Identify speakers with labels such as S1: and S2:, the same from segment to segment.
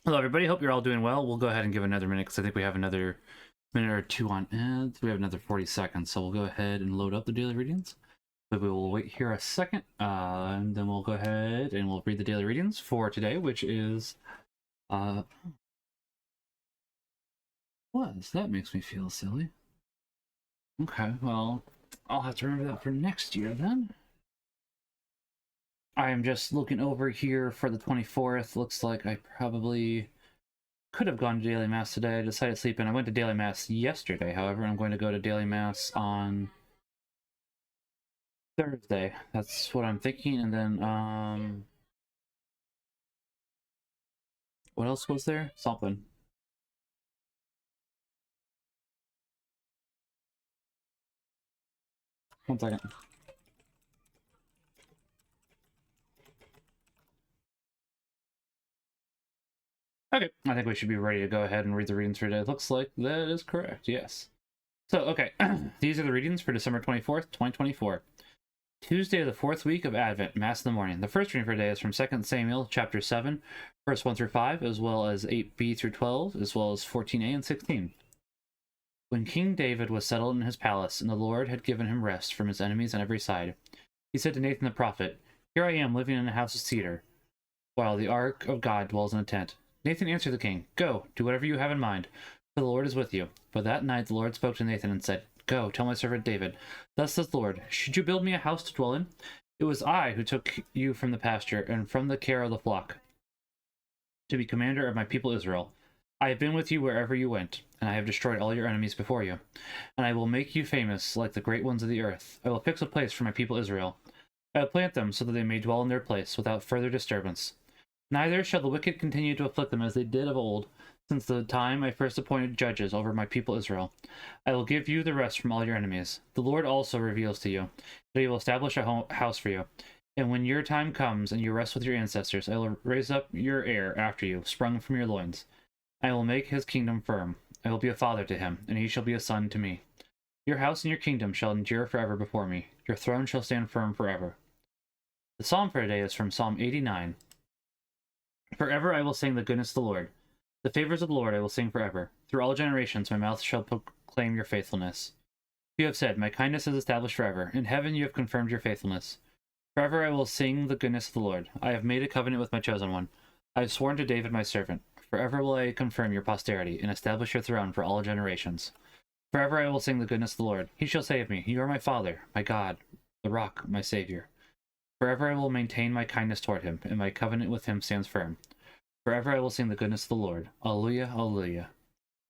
S1: Hello, everybody. Hope you're all doing well. We'll go ahead and give another minute because I think we have another minute or two on ads. We have another 40 seconds, so we'll go ahead and load up the daily readings. But we will wait here a second, and then we'll go ahead and we'll read the daily readings for today, which is what? That makes me feel silly. Okay, well, I'll have to remember that for next year then. I am just looking over here for the 24th. Looks like I probably could have gone to daily mass today. I decided to sleep in. I went to daily mass yesterday, however. I'm going to go to daily mass on Thursday. That's what I'm thinking. And then what else was there? Something. One second. Okay, I think we should be ready to go ahead and read the readings for today. Looks like that is correct, yes. So, okay, these are the readings for December 24th, 2024. Tuesday of the fourth week of Advent, Mass in the morning. The first reading for today is from 2 Samuel chapter 7, verse 1 through 5, as well as 8b through 12, as well as 14a and 16. When King David was settled in his palace, and the Lord had given him rest from his enemies on every side, he said to Nathan the prophet, "Here I am living in a house of cedar, while the ark of God dwells in a tent." Nathan answered the king, "Go, do whatever you have in mind, for the Lord is with you." But that night the Lord spoke to Nathan and said, "Go, tell my servant David, thus says the Lord, should you build me a house to dwell in? It was I who took you from the pasture and from the care of the flock, to be commander of my people Israel. I have been with you wherever you went, and I have destroyed all your enemies before you. And I will make you famous like the great ones of the earth. I will fix a place for my people Israel. I will plant them so that they may dwell in their place without further disturbance. Neither shall the wicked continue to afflict them as they did of old, since the time I first appointed judges over my people Israel. I will give you the rest from all your enemies. The Lord also reveals to you that he will establish a house for you. And when your time comes and you rest with your ancestors, I will raise up your heir after you, sprung from your loins. I will make his kingdom firm. I will be a father to him, and he shall be a son to me. Your house and your kingdom shall endure forever before me. Your throne shall stand firm forever." The psalm for today is from Psalm 89. Forever I will sing the goodness of the Lord. The favors of the Lord I will sing forever. Through all generations my mouth shall proclaim your faithfulness. You have said, "My kindness is established forever. In heaven you have confirmed your faithfulness." Forever I will sing the goodness of the Lord. I have made a covenant with my chosen one. I have sworn to David my servant. Forever will I confirm your posterity and establish your throne for all generations. Forever I will sing the goodness of the Lord. He shall say of me, "You are my Father, my God, the rock, my Savior." Forever I will maintain my kindness toward him, and my covenant with him stands firm. Forever I will sing the goodness of the Lord. Alleluia, alleluia.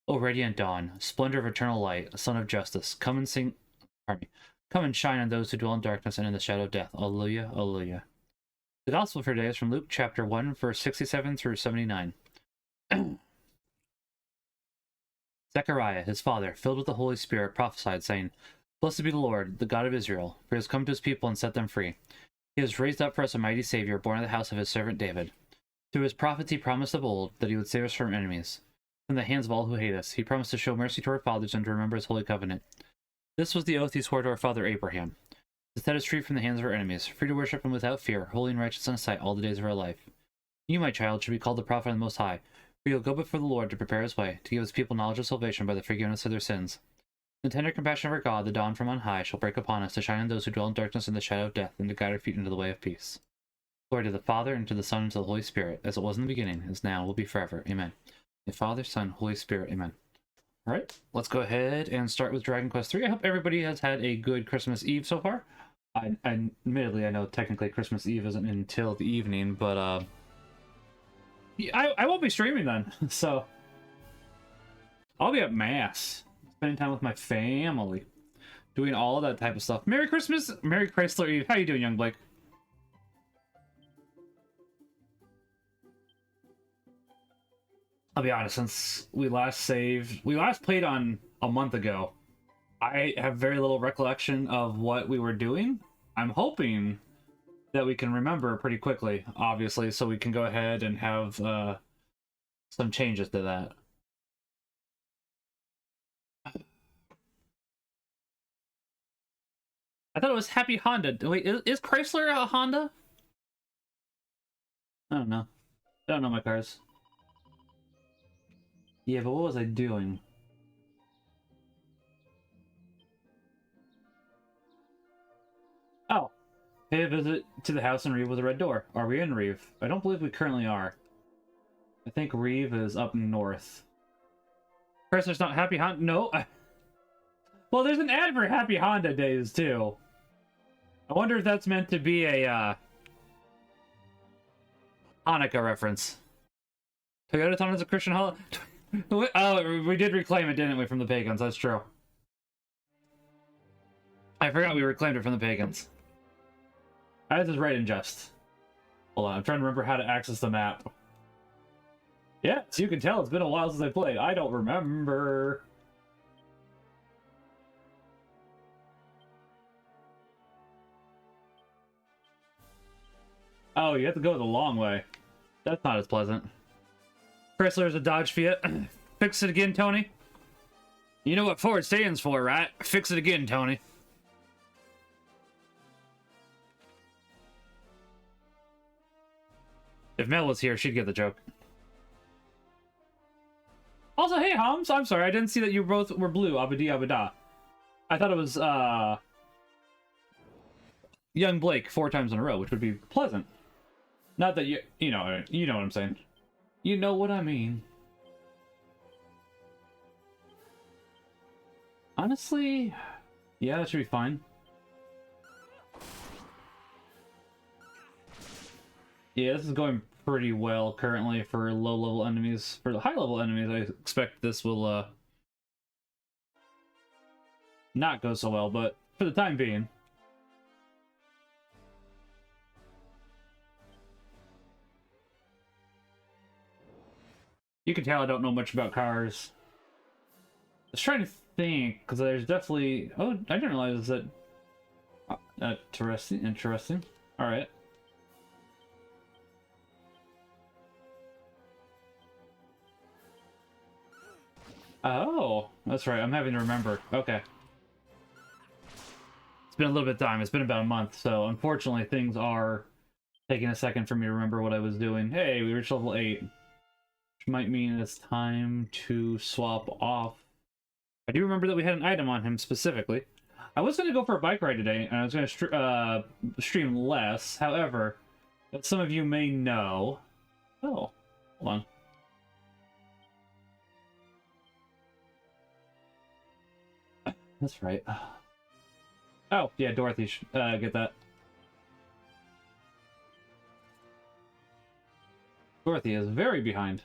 S1: O radiant dawn, splendor of eternal light, son of justice, come and sing. Pardon me. Come and shine on those who dwell in darkness and in the shadow of death. Alleluia, alleluia. The gospel for today is from Luke chapter 1, verse 67 through 79. Zechariah, his father, filled with the Holy Spirit, prophesied, saying, "Blessed be the Lord, the God of Israel, for he has come to his people and set them free. He has raised up for us a mighty Savior, born of the house of his servant David. Through his prophets he promised of old that he would save us from enemies, from the hands of all who hate us. He promised to show mercy to our fathers and to remember his holy covenant. This was the oath he swore to our father Abraham, to set us free from the hands of our enemies, free to worship him without fear, holy and righteous in his sight all the days of our life. You, my child, should be called the prophet of the Most High, for you will go before the Lord to prepare his way, to give his people knowledge of salvation by the forgiveness of their sins. The tender compassion of our God, the dawn from on high, shall break upon us to shine on those who dwell in darkness and the shadow of death, and to guide our feet into the way of peace. Glory to the Father, and to the Son, and to the Holy Spirit, as it was in the beginning, is now, and will be forever. Amen. The Father, Son, Holy Spirit. Amen. All right, let's go ahead and start with Dragon Quest III. I hope everybody has had a good Christmas Eve so far. Admittedly, I know technically Christmas Eve isn't until the evening, but I won't be streaming then, so I'll be at Mass, spending time with my family, doing all that type of stuff. Merry Christmas, Merry Chrysler Eve. How you doing, young Blake? I'll be honest, since we last played on a month ago, I have very little recollection of what we were doing. I'm hoping that we can remember pretty quickly, obviously, so we can go ahead and have some changes to that. I thought it was Happy Honda. Wait, is Chrysler a Honda? I don't know. I don't know my cars. Yeah, but what was I doing? Oh, pay a visit to the house in Reeve with a red door. Are we in Reeve? I don't believe we currently are. I think Reeve is up north. Chrysler's not Happy Honda. No. Well, there's an ad for Happy Honda Days too. I wonder if that's meant to be a Hanukkah reference. Toyota Town is a Christian holiday. Oh, we did reclaim it, didn't we, from the pagans? That's true. I forgot we reclaimed it from the pagans. I was right in jest. Hold on, I'm trying to remember how to access the map. Yeah, so you can tell it's been a while since I played. I don't remember. Oh, you have to go the long way. That's not as pleasant. Chrysler's a Dodge Fiat. Fix it again, Tony. You know what Ford stands for, right? Fix it again, Tony. If Mel was here, she'd get the joke. Also, hey, Hums, I'm sorry, I didn't see that you both were blue. Abadi Abada. I thought it was, Young Blake 4 times in a row, which would be pleasant. Not that you know what I'm saying. You know what I mean. Honestly, yeah, that should be fine. Yeah, this is going pretty well currently for low-level enemies. For the high-level enemies, I expect this will, not go so well, but for the time being. You can tell I don't know much about cars. I was trying to think, because there's definitely... Oh, I didn't realize that... Interesting. Alright. Oh, that's right. I'm having to remember. Okay. It's been a little bit of time. It's been about a month, so unfortunately things are taking a second for me to remember what I was doing. Hey, we reached level 8. Which might mean it's time to swap off. I do remember that we had an item on him specifically. I was going to go for a bike ride today, and I was going to stream less. However, as some of you may know... Oh, hold on. That's right. Oh, yeah, Dorothy should get that. Dorothy is very behind.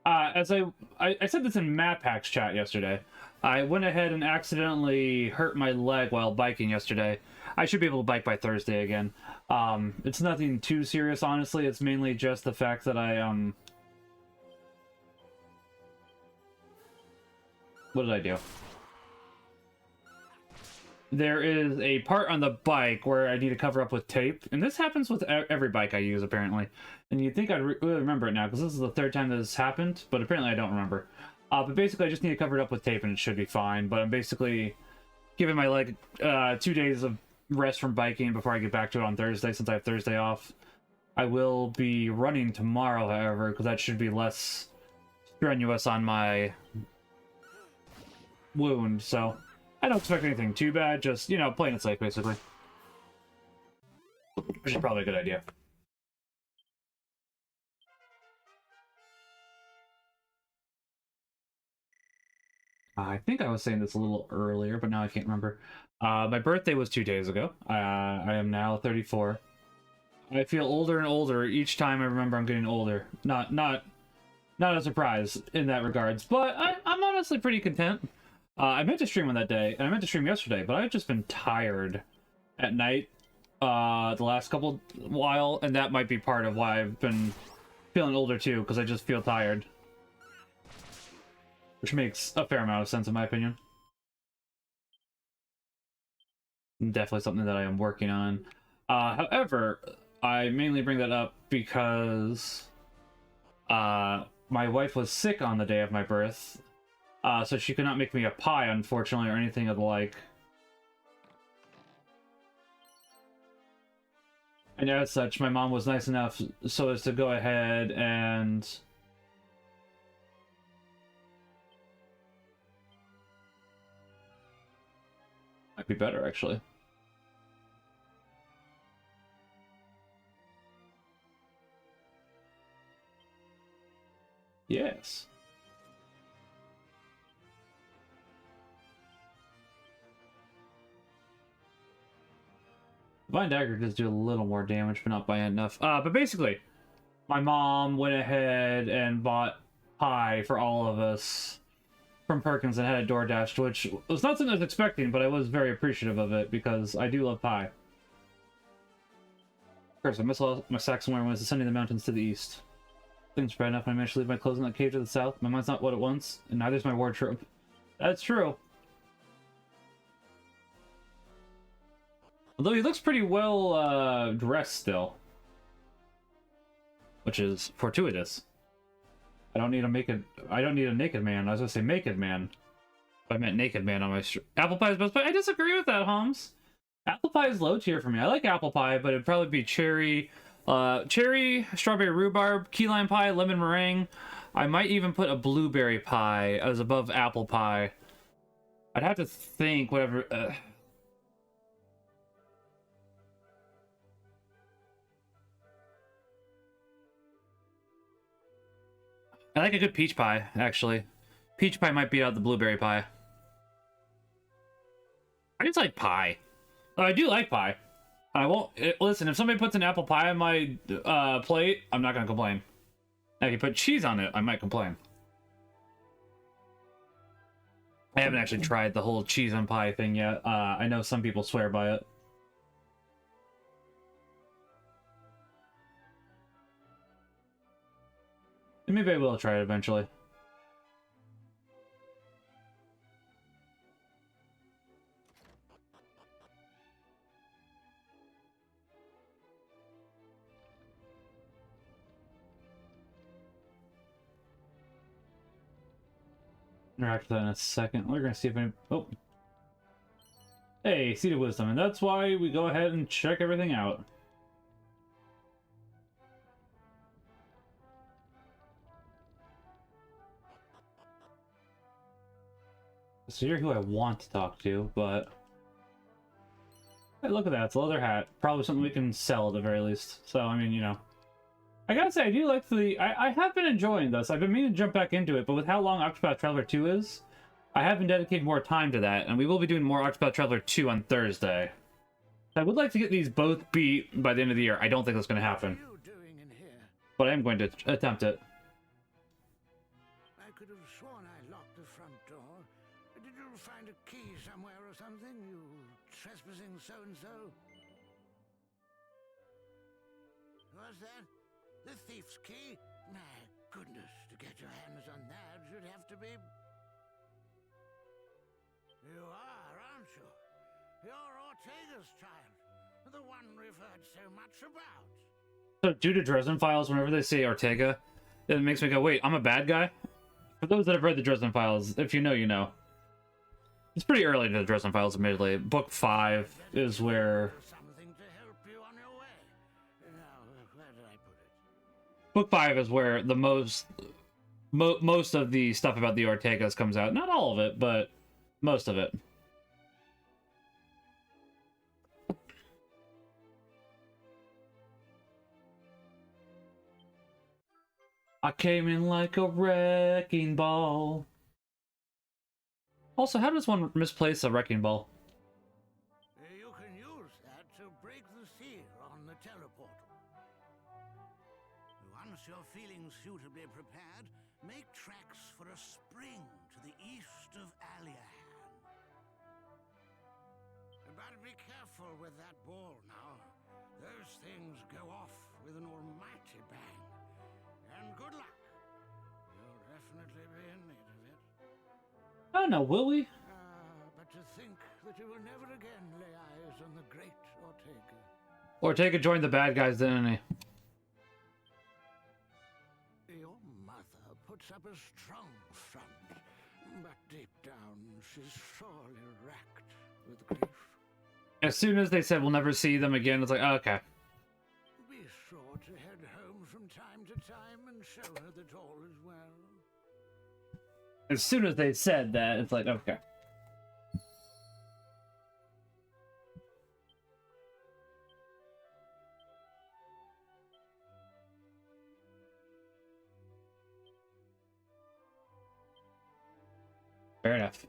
S1: As I said this in Map Hacks chat yesterday, I went ahead and accidentally hurt my leg while biking yesterday. I should be able to bike by Thursday again. It's nothing too serious, honestly. It's mainly just the fact that I, What did I do? There is a part on the bike where I need to cover up with tape, and this happens with every bike I use, apparently. And you'd think I'd really remember it now, because this is the 3rd time that this happened, but apparently I don't remember. But basically, I just need to cover it up with tape, and it should be fine. But I'm basically giving my leg 2 days of rest from biking before I get back to it on Thursday, since I have Thursday off. I will be running tomorrow, however, because that should be less strenuous on my wound, so I don't expect anything too bad, just, you know, playing it safe, basically. Which is probably a good idea. I think I was saying this a little earlier, but now I can't remember. My birthday was 2 days ago. I am now 34. I feel older and older each time I remember I'm getting older. Not a surprise in that regards, but I'm honestly pretty content. I meant to stream on that day, and I meant to stream yesterday, but I've just been tired at night the last while, and that might be part of why I've been feeling older too, because I just feel tired. Which makes a fair amount of sense in my opinion. Definitely something that I am working on. However, I mainly bring that up because my wife was sick on the day of my birth. So she could not make me a pie, unfortunately, or anything of the like. And as such, my mom was nice enough so as to go ahead and might be better actually. Yes. Divine Dagger does do a little more damage, but not by enough. But basically, my mom went ahead and bought pie for all of us from Perkins and had it door dashed, which was not something I was expecting, but I was very appreciative of it because I do love pie. Of course, I miss my sack somewhere when I was ascending the mountains to the east. Things spread enough when I managed to leave my clothes in that cave to the south. My mind's not what it wants, and neither is my wardrobe. That's true. Although he looks pretty well dressed still. Which is fortuitous. I don't need a naked man. I was gonna say naked man. But I meant naked man on my apple pie is best. But I disagree with that, Holmes. Apple pie is low tier for me. I like apple pie, but it'd probably be cherry, strawberry rhubarb, key lime pie, lemon meringue. I might even put a blueberry pie as above apple pie. I'd have to think whatever. I like a good peach pie, actually. Peach pie might beat out the blueberry pie. I just like pie. I do like pie. I won't... Listen, if somebody puts an apple pie on my plate, I'm not going to complain. Now, if you put cheese on it, I might complain. I haven't actually tried the whole cheese on pie thing yet. I know some people swear by it. And maybe I will try it eventually. Interact with that in a second. We're gonna see if any... Oh. Hey, Seed of Wisdom, and that's why we go ahead and check everything out. So you're who I want to talk to, but... Hey, look at that, it's a leather hat. Probably something we can sell at the very least. So, I mean, you know. I gotta say, I do like the... I have been enjoying this. I've been meaning to jump back into it, but with how long Octopath Traveler 2 is, I have been dedicating more time to that, and we will be doing more Octopath Traveler 2 on Thursday. I would like to get these both beat by the end of the year. I don't think that's going to happen. But I am going to attempt it.
S2: I could have sworn I locked the front door. Did you find a key somewhere or something, you trespassing so-and-so? What's that? The thief's key? My goodness, to get your hands on that, you'd have to be... You are, aren't you? You're Ortega's child, the one we've heard so much about.
S1: So due to Dresden Files, whenever they say Ortega, it makes me go, wait, I'm a bad guy? For those that have read the Dresden Files, if you know, you know. It's pretty early to the Dresden Files, admittedly. Book 5 is where...
S2: Something to help you on your way. Now, where did I put it?
S1: Book 5 is where the most of the stuff about the Ortegas comes out. Not all of it, but most of it. I came in like a wrecking ball. Also, how does one misplace a wrecking ball?
S2: You can use that to break the seal on the teleportal. Once you're feeling suitably prepared, make tracks for a spring to the east of Alian. But be careful with that ball now. Those things go off with an almighty bang. And good luck. You'll definitely be in need of it.
S1: I don't know, will we?
S2: But to think that you will never again lay eyes on the great Ortega.
S1: Ortega joined the bad guys, didn't he?
S2: Your mother puts up a strong front, but deep down she's sorely racked with grief.
S1: As soon as they said we'll never see them again, it's like, oh, okay. As soon as they said that, it's like, okay. Fair enough.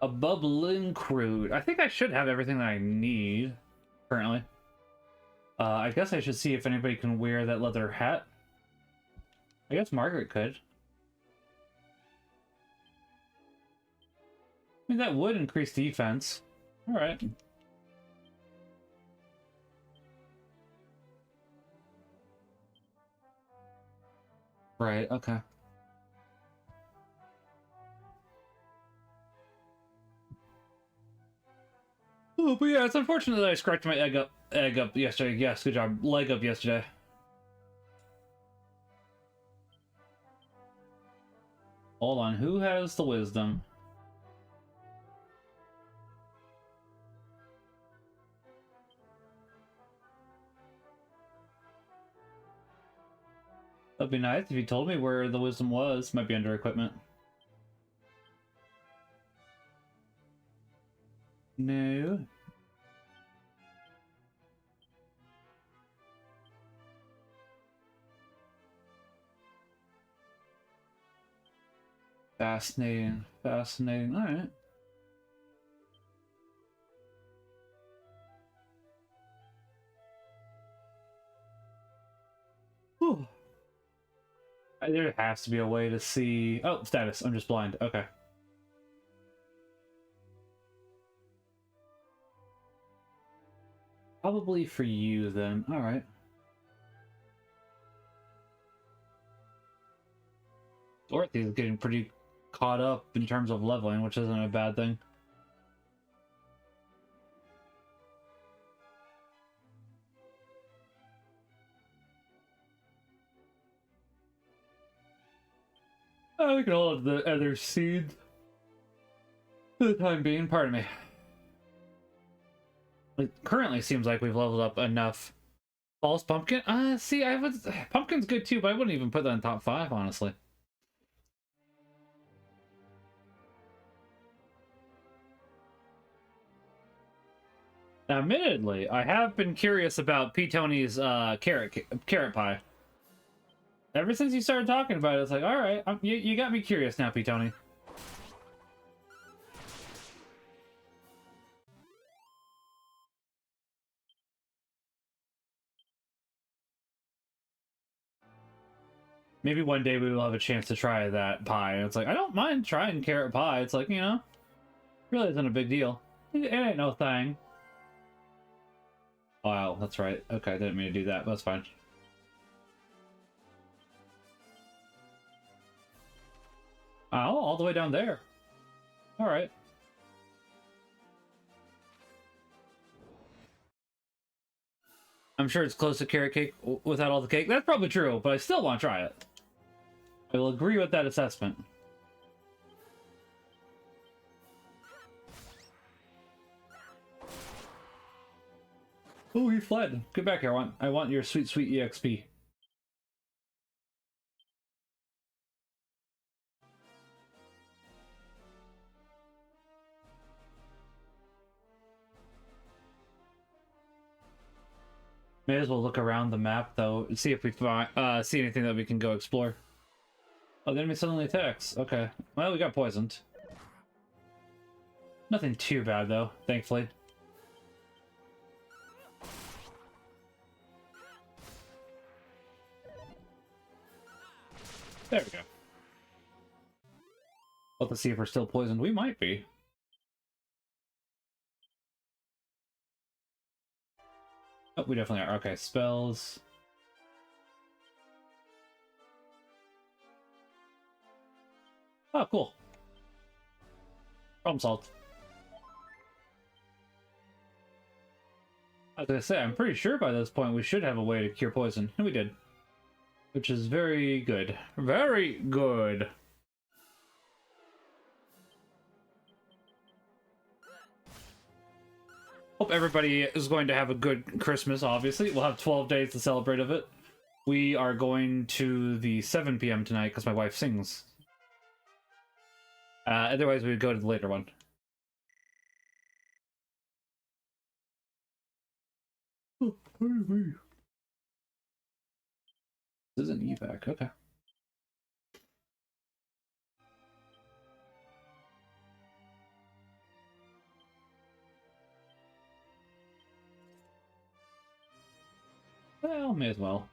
S1: A bubbling crude. I think I should have everything that I need currently. I guess I should see if anybody can wear that leather hat. I guess Margaret could. I mean, that would increase defense. All right. Right, okay. Oh, but yeah, it's unfortunate that I scratched my egg up yesterday. Yes, good job. Leg up yesterday. Hold on, who has the wisdom? That'd be nice if you told me where the wisdom was. Might be under equipment. No. Fascinating. Fascinating. All right. Whew. There has to be a way to see... Oh, status. I'm just blind. Okay. Probably for you, then. Alright. Dorothy's getting pretty caught up in terms of leveling, which isn't a bad thing. Oh, we can hold the other seeds for the time being. Pardon me. It currently seems like we've leveled up enough. False pumpkin? See, I would... Pumpkin's good too, but I wouldn't even put that in top 5, honestly. Now, admittedly, I have been curious about P. Tony's carrot pie. Ever since you started talking about it, it's like, alright, you got me curious now, P. Tony. Maybe one day we will have a chance to try that pie. And it's like, I don't mind trying carrot pie. It's like, you know, really isn't a big deal. It ain't no thing. Wow, that's right. Okay, I didn't mean to do that, but that's fine. Oh, all the way down there. Alright. I'm sure it's close to carrot cake without all the cake. That's probably true, but I still want to try it. I will agree with that assessment. Oh, he fled. Get back here. I want your sweet, sweet EXP. May as well look around the map though, and see if we find see anything that we can go explore. Oh, the enemy suddenly attacks. Okay. Well, we got poisoned. Nothing too bad though, thankfully. There we go. Let's see if we're still poisoned. We might be. Oh, we definitely are. Okay, spells. Oh, cool. Problem solved. As I say, I'm pretty sure by this point we should have a way to cure poison. And we did. Which is very good. Very good. Hope everybody is going to have a good Christmas, obviously. We'll have 12 days to celebrate of it. We are going to the 7 p.m. tonight because my wife sings. Otherwise, we would go to the later one. Oh, this is an evac, okay. Well, may as well.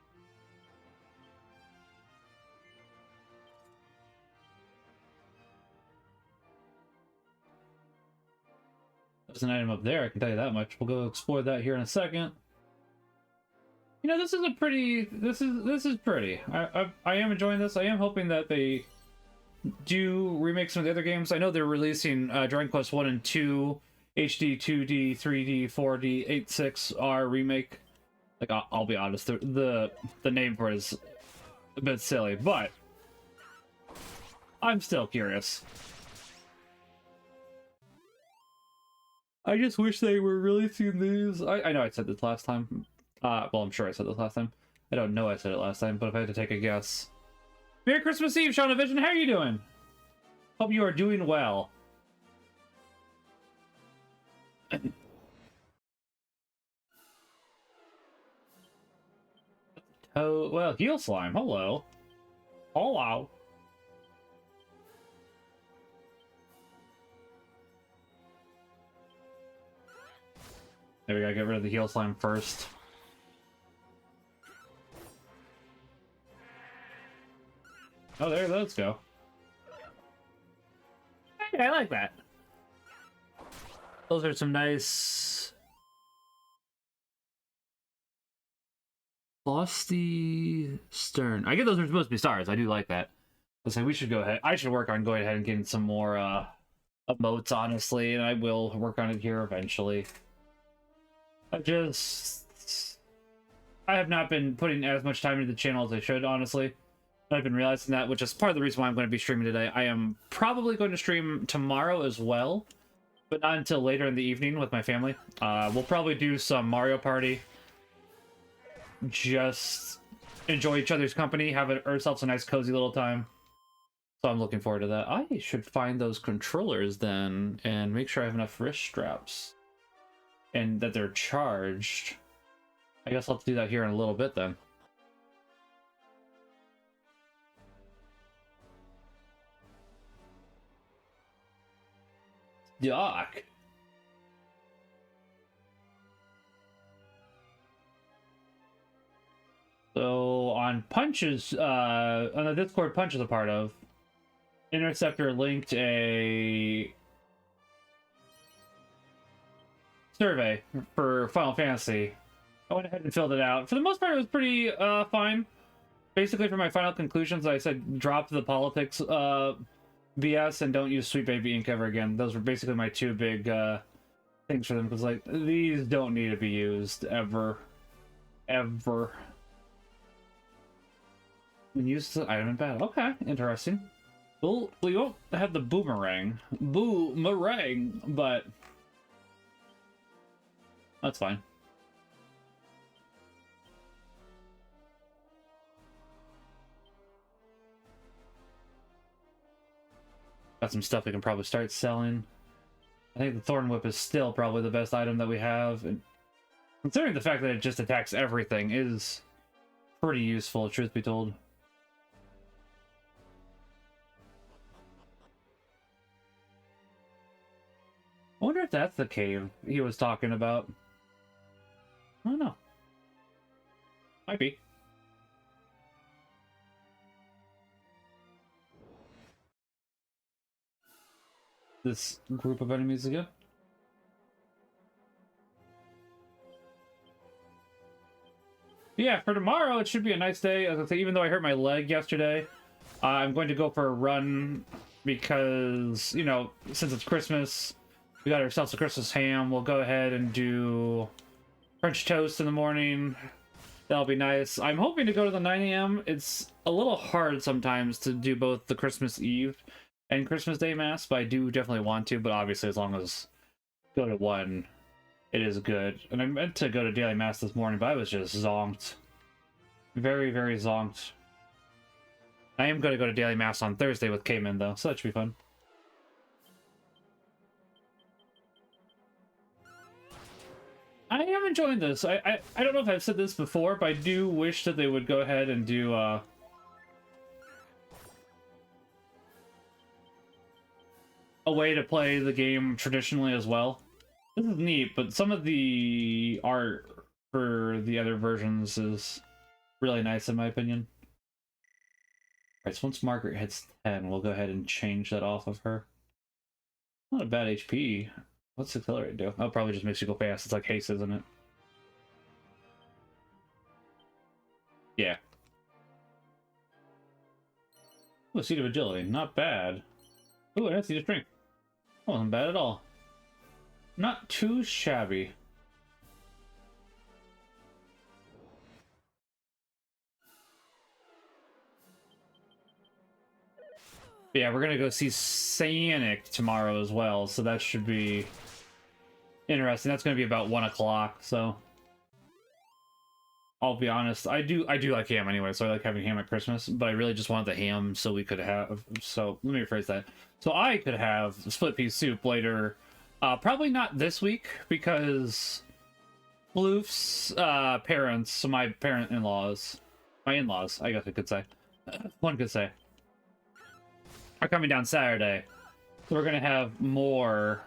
S1: There's an item up there, I can tell you that much. We'll go explore that here in a second. You know, this is a pretty... This is pretty. I am enjoying this. I am hoping that they do remake some of the other games. I know they're releasing Dragon Quest 1 and 2, HD-2D, 3D, 4D, 8.6R remake. Like, I'll be honest, the name for it is a bit silly, but I'm still curious. I just wish they were releasing these. I know I said this last time. Well, I'm sure I said this last time. I don't know I said it last time, but if I had to take a guess. Merry Christmas Eve, Shauna Vision. How are you doing? Hope you are doing well. Oh, well, Heal Slime. Hello. Hello. There we gotta get rid of the Heal Slime first. Oh, there, let's go. Hey, I like that. Those are some nice... Lofty Stern. I get those are supposed to be stars. I do like that. I say we should go ahead. I should work on going ahead and getting some more emotes, honestly, and I will work on it here eventually. I have not been putting as much time into the channel as I should, honestly. I've been realizing that, which is part of the reason why I'm going to be streaming today. I am probably going to stream tomorrow as well, but not until later in the evening with my family. We'll probably do some Mario Party. Just enjoy each other's company, have ourselves a nice cozy little time. So I'm looking forward to that. I should find those controllers then and make sure I have enough wrist straps and that they're charged. I guess I'll have to do that here in a little bit then. Yuck. So on Punch's, on the Discord Punch is a part of, Interceptor linked a survey for Final Fantasy. I went ahead and filled it out. For the most part, it was pretty fine. Basically, for my final conclusions, I said drop the politics BS and don't use Sweet Baby Ink ever again. Those were basically my two big things for them, because like these don't need to be used ever. When used to item in battle. Okay, interesting. Well, we won't have the boomerang, but that's fine. Got some stuff we can probably start selling. I think the Thorn Whip is still probably the best item that we have, and considering the fact that it just attacks everything is pretty useful, truth be told. I wonder if that's the cave he was talking about. I don't know. Might be. This group of enemies again. Yeah, for tomorrow it should be a nice day. As I say, even though I hurt my leg yesterday, I'm going to go for a run because, you know, since it's Christmas, we got ourselves a Christmas ham. We'll go ahead and do French toast in the morning. That'll be nice. I'm hoping to go to the 9 a.m. It's a little hard sometimes to do both the Christmas Eve and Christmas Day Mass, but I do definitely want to, but obviously as long as go to one It is good. And I meant to go to daily mass this morning, but I was just zonked. Very, very zonked. I am going to go to daily mass on Thursday with Cayman, though, so that should be fun. I am enjoying this. I don't know if I've said this before, but I do wish that they would go ahead and do, a way to play the game traditionally as well. This is neat, but some of the art for the other versions is really nice in my opinion. Alright, so once Margaret hits 10, we'll go ahead and change that off of her. Not a bad HP. What's Accelerate do? Oh, probably just makes you go fast. It's like haste, isn't it? Yeah. Ooh, a Seed of Agility. Not bad. Ooh, and a Seed of Strength. Wasn't bad at all. Not too shabby. Yeah, we're gonna go see Sanic tomorrow as well, so that should be interesting. That's gonna be about 1 o'clock, so I'll be honest. I do like ham anyway, so I like having ham at Christmas, but I really just wanted the ham so we could have. So let me rephrase that. So I could have split pea soup later. Probably not this week because Bloof's parents, so my in-laws, I guess I could say, one could say, are coming down Saturday. So we're gonna have more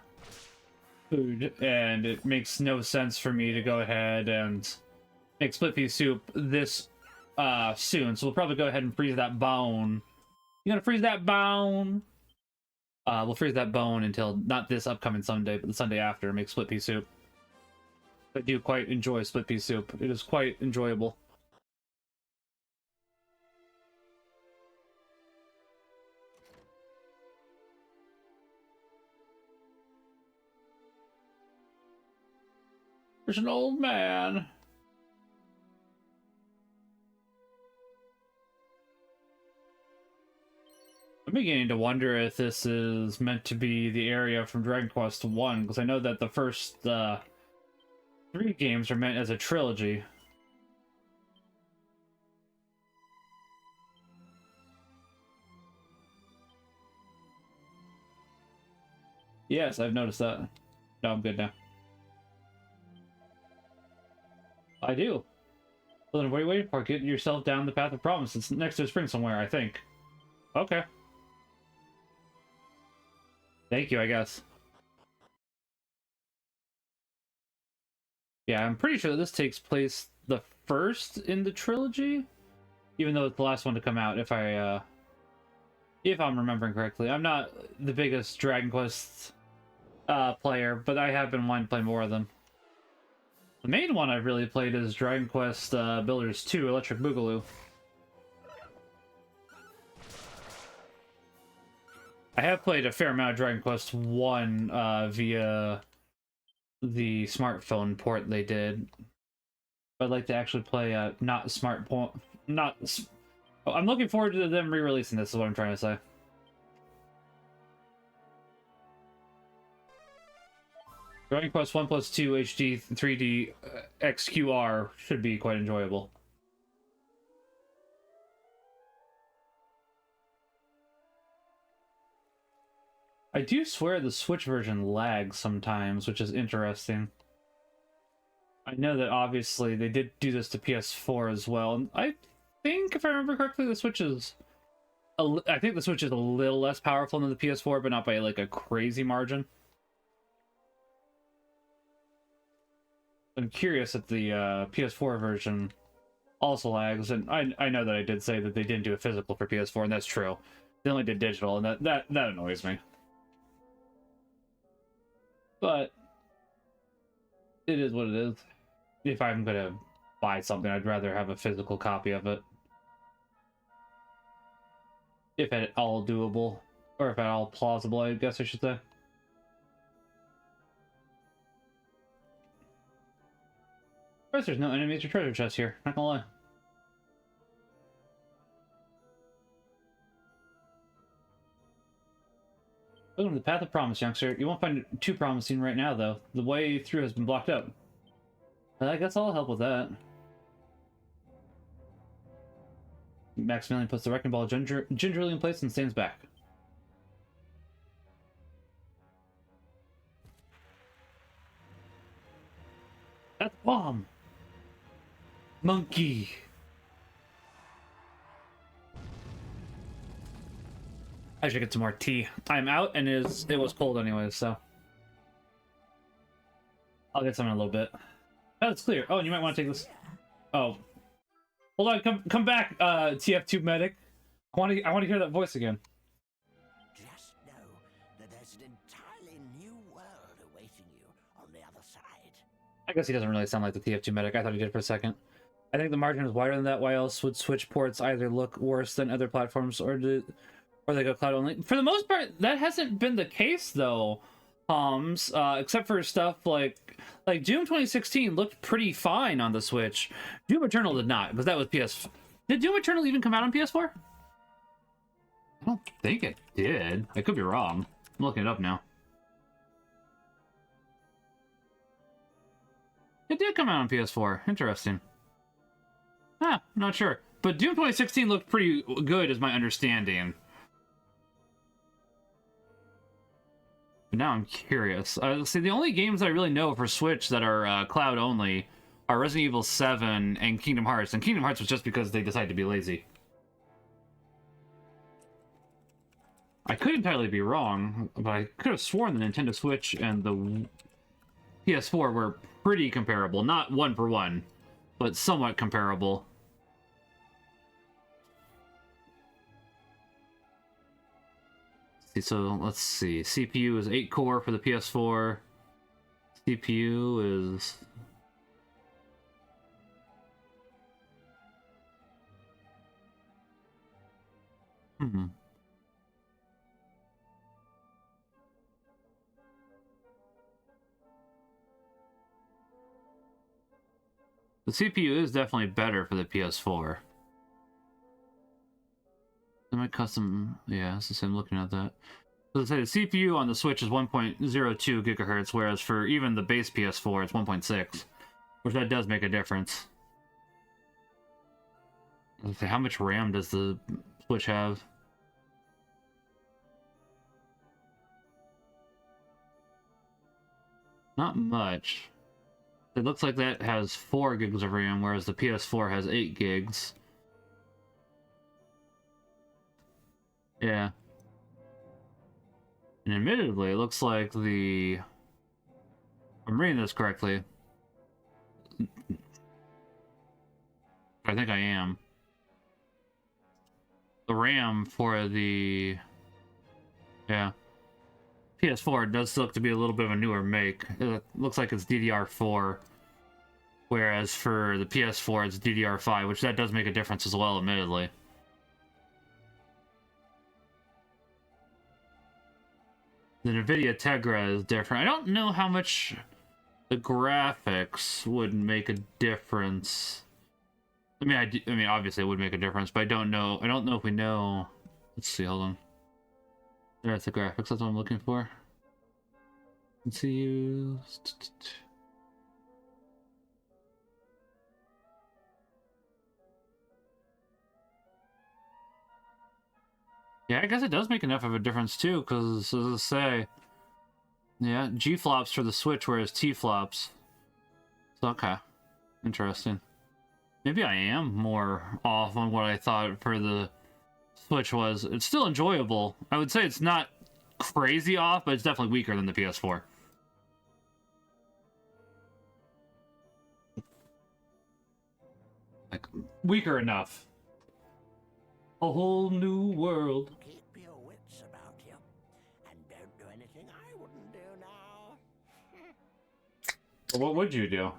S1: food, and it makes no sense for me to go ahead and make split pea soup this soon. So we'll probably go ahead and freeze that bone. You gonna freeze that bone? We'll freeze that bone until not this upcoming Sunday, but the Sunday after. Make split pea soup. I do quite enjoy split pea soup. It is quite enjoyable. There's an old man. I'm beginning to wonder if this is meant to be the area from Dragon Quest 1, because I know that the first 3 games are meant as a trilogy. Yes, I've noticed that. No, I'm good now. I do. Well, then what are you waiting for? Get yourself down the path of promise. It's next to a spring somewhere, I think. Okay. Thank you, I guess. Yeah, I'm pretty sure that this takes place the first in the trilogy, even though it's the last one to come out, if I'm remembering correctly. I'm not the biggest Dragon Quest player, but I have been wanting to play more of them. The main one I've really played is Dragon Quest Builders 2 Electric Boogaloo. I have played a fair amount of Dragon Quest 1 via the smartphone port they did. I'd like to actually play not smart point. Not. Oh, I'm looking forward to them re-releasing this. Is what I'm trying to say. Dragon Quest 1+2 HD-2D XQR should be quite enjoyable. I do swear the Switch version lags sometimes, which is interesting. I know that obviously they did do this to PS4 as well, and I think, if I remember correctly, the Switch is... I think the Switch is a little less powerful than the PS4, but not by, like, a crazy margin. I'm curious if the PS4 version also lags, and I know that I did say that they didn't do a physical for PS4, and that's true. They only did digital, and that annoys me. But it is what it is. If I'm gonna buy something, I'd rather have a physical copy of it. If at all doable, or if at all plausible, I guess I should say. Of course, there's no enemies or treasure chests here, not gonna lie. Welcome to the path of promise, youngster. You won't find it too promising right now, though. The way through has been blocked up. I guess I'll help with that. Maximilian puts the wrecking ball gingerly in place and stands back. That's bomb! Monkey! I should get some more tea. I'm out, and it was cold anyway, so I'll get some in a little bit. Oh, it's clear. Oh, and you might want to take this. Oh, hold on. Come back, TF2 medic. I want to hear that voice again.
S2: Just know that there's an entirely new world awaiting you on the other side.
S1: I guess he doesn't really sound like the TF2 medic. I thought he did for a second. I think the margin is wider than that. Why else would Switch ports either look worse than other platforms, or they go cloud only? For the most part, that hasn't been the case though. Except for stuff like Doom 2016 looked pretty fine on the Switch. Doom Eternal did not, because that was PS. Did Doom Eternal even come out on PS4? I don't think it did. I could be wrong. I'm looking it up now. It did come out on PS4. Interesting. Ah, not sure. But Doom 2016 looked pretty good, is my understanding. But now I'm curious. See, the only games I really know for Switch that are cloud only are Resident Evil 7 and Kingdom Hearts. And Kingdom Hearts was just because they decided to be lazy. I could entirely be wrong, but I could have sworn the Nintendo Switch and the PS4 were pretty comparable. Not one for one, but somewhat comparable. So let's see. CPU is 8 core for the PS4. CPU is... The CPU is definitely better for the PS4. Semi-custom, yeah, it's the same. Looking at that. So say the CPU on the Switch is 1.02 gigahertz, whereas for even the base PS4, it's 1.6, which that does make a difference. Let's see, how much RAM does the Switch have? Not much. It looks like that has 4 gigs of RAM, whereas the PS4 has 8 gigs. Yeah. And admittedly, it looks like the... If I'm reading this correctly. I think I am. The RAM for the... Yeah. PS4 does look to be a little bit of a newer make. It looks like it's DDR4. Whereas for the PS4, it's DDR5, which that does make a difference as well, admittedly. The NVIDIA Tegra is different. I don't know how much the graphics would make a difference. I mean, obviously it would make a difference, but I don't know. I don't know if we know. Let's see. Hold on. There's the graphics. That's what I'm looking for. Let's see. Yeah, I guess it does make enough of a difference too, because as I say, yeah, G flops for the Switch, whereas T flops. So, okay, interesting. Maybe I am more off on what I thought for the Switch was. It's still enjoyable. I would say it's not crazy off, but it's definitely weaker than the PS4. Like, weaker enough. A whole new world.
S2: Keep your wits about you, and don't do anything I wouldn't do now.
S1: What would you do?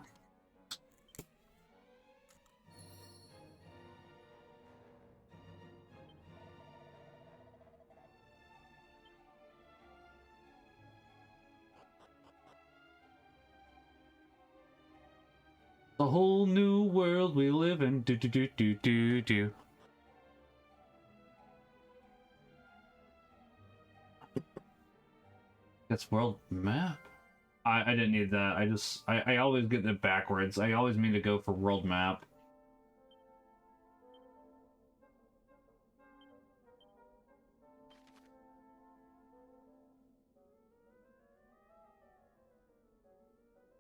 S1: A whole new world we live in. Do do do do do do. That's world map? I didn't need that. I always get it backwards. I always mean to go for world map.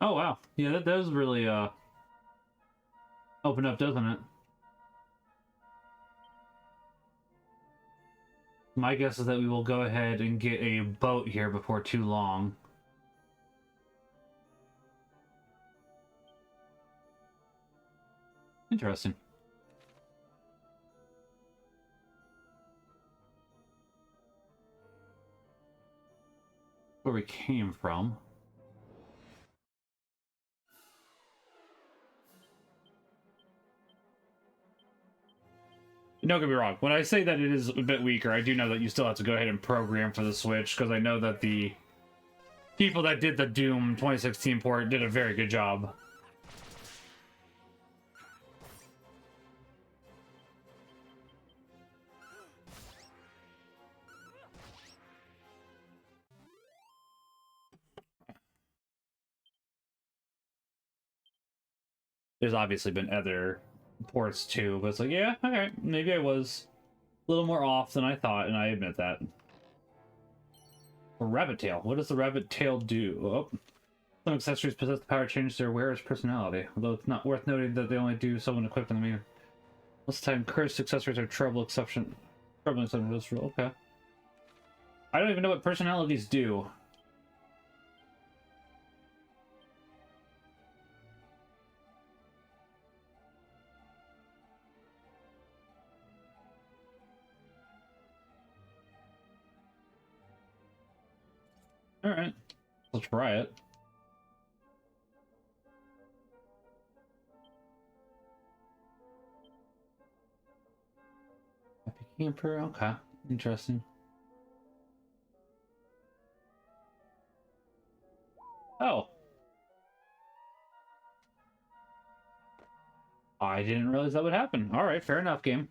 S1: Oh wow. Yeah, that does really open up, doesn't it? My guess is that we will go ahead and get a boat here before too long. Interesting. Where we came from. Don't get me wrong. When I say that it is a bit weaker, I do know that you still have to go ahead and program for the Switch, because I know that the people that did the Doom 2016 port did a very good job. There's obviously been other ports too, but it's like, yeah, alright, maybe I was a little more off than I thought, and I admit that. A rabbit tail. What does the rabbit tail do? Oh. Some accessories possess the power to change their wearer's personality, although it's not worth noting that they only do so when equipped in the meter. Most of the time, cursed accessories are troubling exception to this rule. Okay. I don't even know what personalities do. Alright. Let's try it. Happy camper, okay. Interesting. Oh. I didn't realize that would happen. Alright, fair enough, game.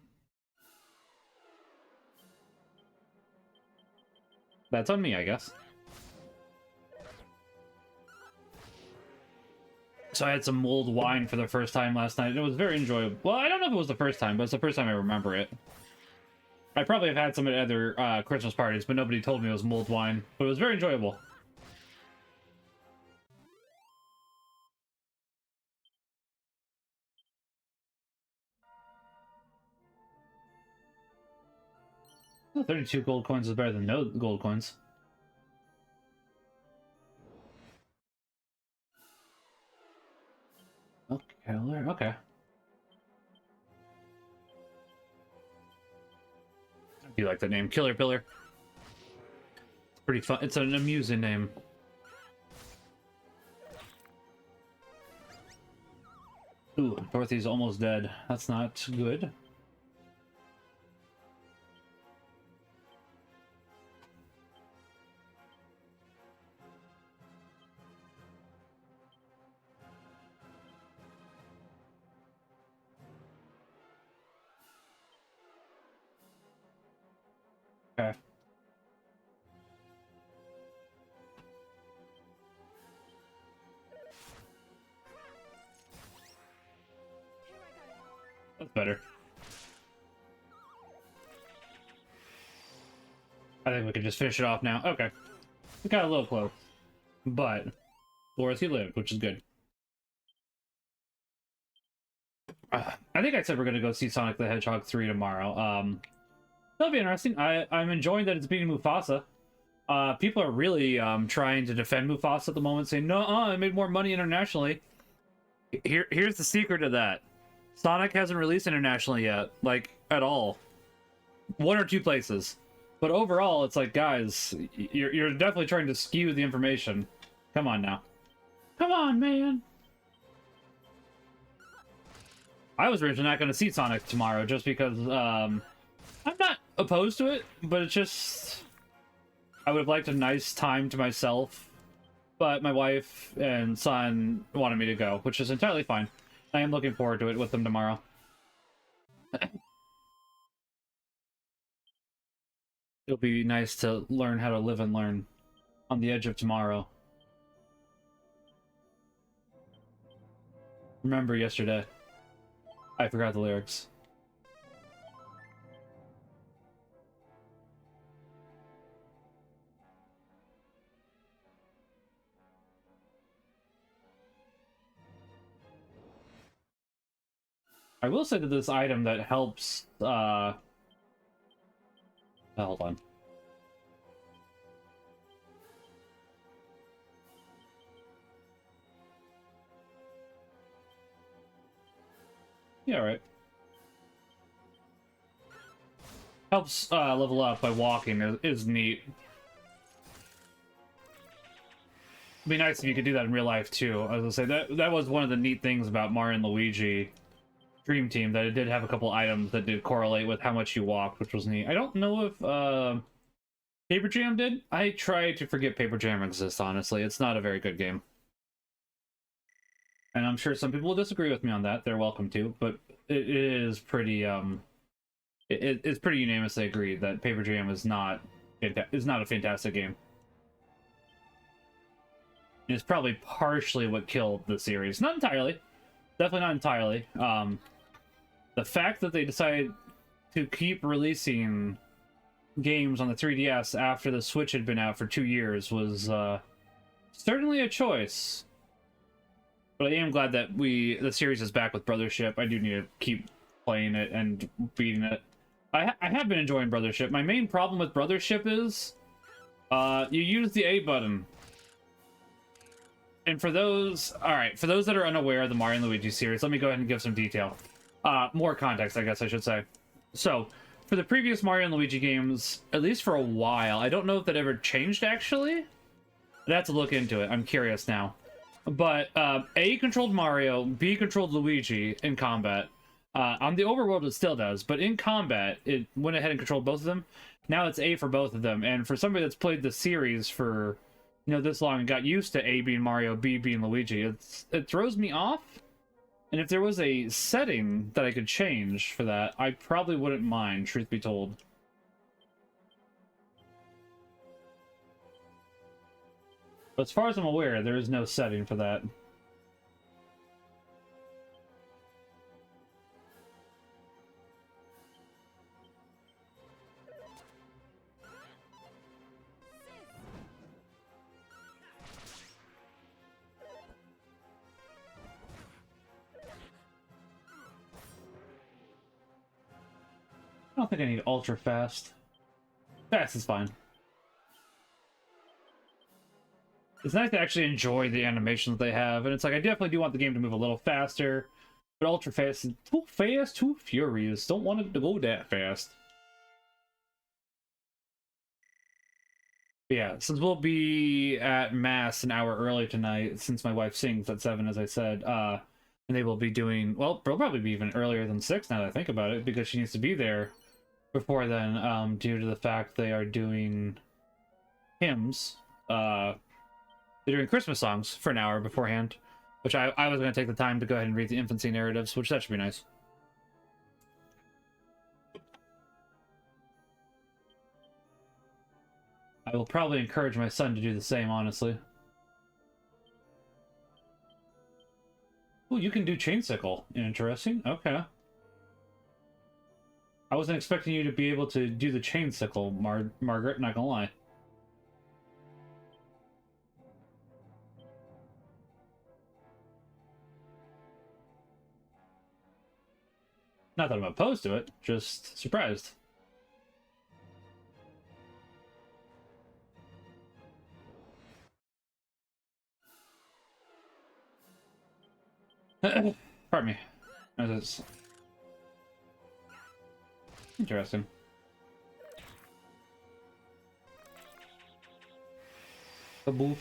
S1: That's on me, I guess. So I had some mulled wine for the first time last night. It was very enjoyable. Well, I don't know if it was the first time, but it's the first time I remember it. I probably have had some at other Christmas parties, but nobody told me it was mulled wine. But it was very enjoyable. Oh, 32 gold coins is better than no gold coins. Oh, killer. Okay. I do like that name, Killer Pillar. It's pretty fun. It's an amusing name. Ooh, Dorothy's almost dead. That's not good. Okay. That's better. I think we can just finish it off now. Okay. We got a little close. But Dorothy lived, which is good. I think I said we're going to go see Sonic the Hedgehog 3 tomorrow. That'll be interesting. I'm enjoying that it's beating Mufasa. People are really trying to defend Mufasa at the moment, saying, no, I made more money internationally. Here's the secret of that. Sonic hasn't released internationally yet, like, at all. One or two places. But overall, it's like, guys, you're definitely trying to skew the information. Come on now. Come on, man. I was originally not going to see Sonic tomorrow just because I'm not opposed to it, but it's just I would have liked a nice time to myself, but my wife and son wanted me to go, which is entirely fine. I am looking forward to it with them tomorrow. It'll be nice to learn how to live and learn. On the edge of tomorrow. Remember yesterday. I forgot the lyrics. I will say that this item that helps, hold on. Yeah, right. Helps level up by walking is neat. It'd be nice if you could do that in real life too. I was gonna say that was one of the neat things about Mario and Luigi Dream Team, that it did have a couple items that did correlate with how much you walked, which was neat. I don't know if Paper Jam did. I try to forget Paper Jam exists, honestly. It's not a very good game. And I'm sure some people will disagree with me on that. They're welcome to, but it is pretty it's pretty unanimously agreed that Paper Jam is not a fantastic game. It's probably partially what killed the series. Not entirely. Definitely not entirely. The fact that they decided to keep releasing games on the 3DS after the Switch had been out for 2 years was certainly a choice. But I am glad that the series is back with Brothership. I do need to keep playing it and beating it. I have been enjoying Brothership. My main problem with Brothership is you use the A button. And for those that are unaware of the Mario and Luigi series, let me go ahead and give some detail. More context, I guess I should say. So, for the previous Mario and Luigi games, at least for a while, I don't know if that ever changed, actually. I'd have to look into it. I'm curious now. But A controlled Mario, B controlled Luigi in combat. On the overworld, it still does, but in combat, it went ahead and controlled both of them. Now it's A for both of them, and for somebody that's played the series for this long and got used to A being Mario, B being Luigi, it throws me off. And if there was a setting that I could change for that, I probably wouldn't mind, truth be told. But as far as I'm aware, there is no setting for that. I don't think I need ultra fast. Fast is fine. It's nice to actually enjoy the animations they have, and it's like I definitely do want the game to move a little faster, but ultra fast is too fast, too furious. Don't want it to go that fast. But yeah, since we'll be at Mass an hour early tonight, since my wife sings at 7, as I said, and they will be doing, well, they'll probably be even earlier than 6 now that I think about it, because she needs to be there before then, due to the fact they are doing hymns. They're doing Christmas songs for an hour beforehand, which I was going to take the time to go ahead and read the infancy narratives, which that should be nice. I will probably encourage my son to do the same, honestly. Oh, you can do chain sickle. Interesting. Okay. I wasn't expecting you to be able to do the chain sickle, Margaret, not gonna lie. Not that I'm opposed to it, just surprised. Pardon me. That's interesting. Kaboof.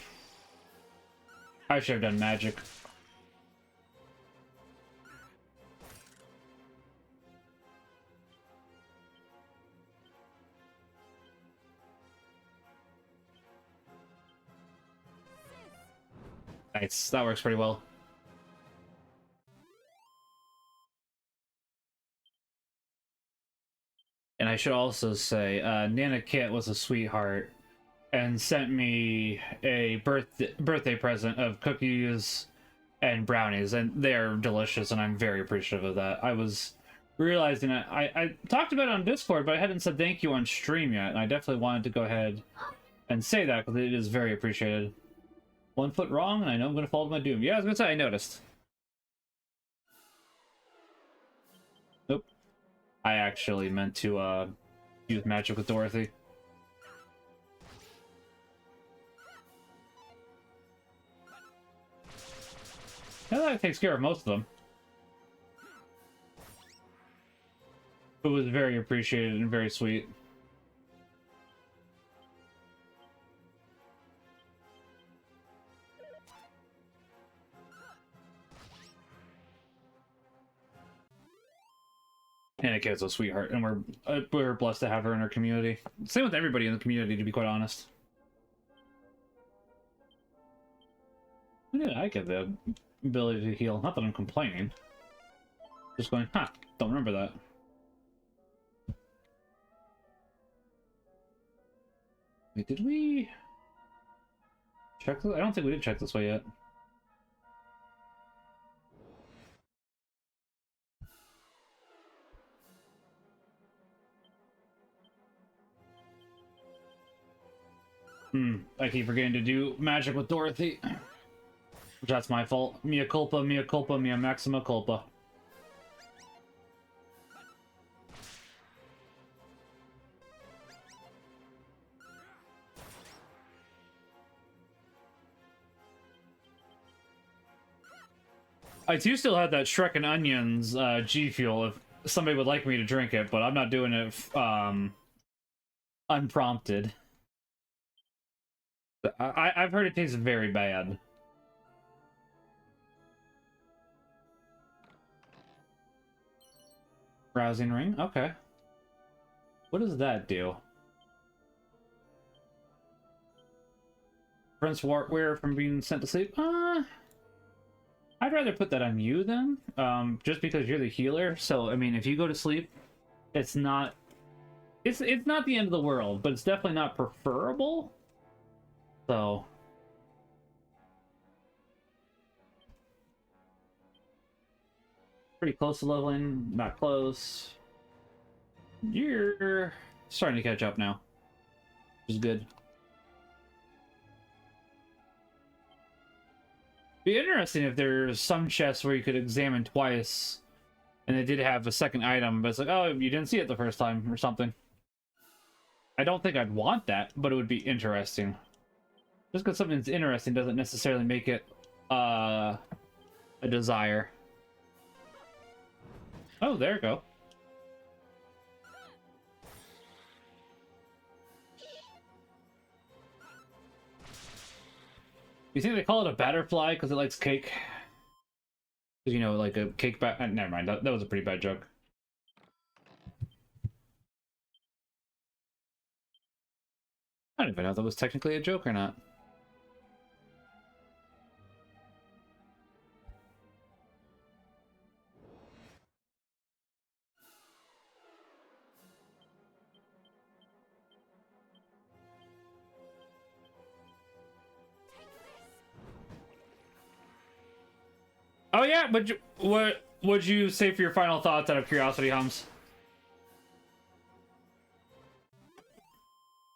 S1: I should have done magic. Nice, that works pretty well. And I should also say, Nana Kit was a sweetheart. and sent me a birthday present of cookies and brownies, and they're delicious, and I'm very appreciative of that. I was realizing that I talked about it on Discord, but I hadn't said thank you on stream yet, and I definitely wanted to go ahead and say that because it is very appreciated. 1 foot wrong, and I know I'm going to fall to my doom. Yeah, I was going to say, I noticed. Nope. I actually meant to use magic with Dorothy. Now that takes care of most of them. It was very appreciated and very sweet. And a kid's a sweetheart, and we're blessed to have her in our community. Same with everybody in the community, to be quite honest. Yeah, I get the ability to heal. Not that I'm complaining. Just going, huh, don't remember that. Wait, did we check this? I don't think we did check this way yet. I keep forgetting to do magic with Dorothy. That's my fault. Mea culpa, mea maxima culpa. I do still have that Shrek and Onions G Fuel if somebody would like me to drink it, but I'm not doing it unprompted. I've heard it tastes very bad. Rousing ring? Okay. What does that do? Prevents wearer from being sent to sleep? I'd rather put that on you then, just because you're the healer. So, I mean, if you go to sleep, it's not... It's not the end of the world, but it's definitely not preferable. So... Pretty close to leveling, not close. You're starting to catch up now, which is good. Be interesting if there's some chests where you could examine twice, and they did have a second item, but it's like, oh, you didn't see it the first time, or something. I don't think I'd want that, but it would be interesting. Just because something's interesting doesn't necessarily make it a desire. Oh, there you go. You think they call it a batterfly because it likes cake? Because, you know, like a cake never mind, that was a pretty bad joke. I don't even know if that was technically a joke or not. Oh yeah, but what would you say for your final thoughts out of curiosity, Hums?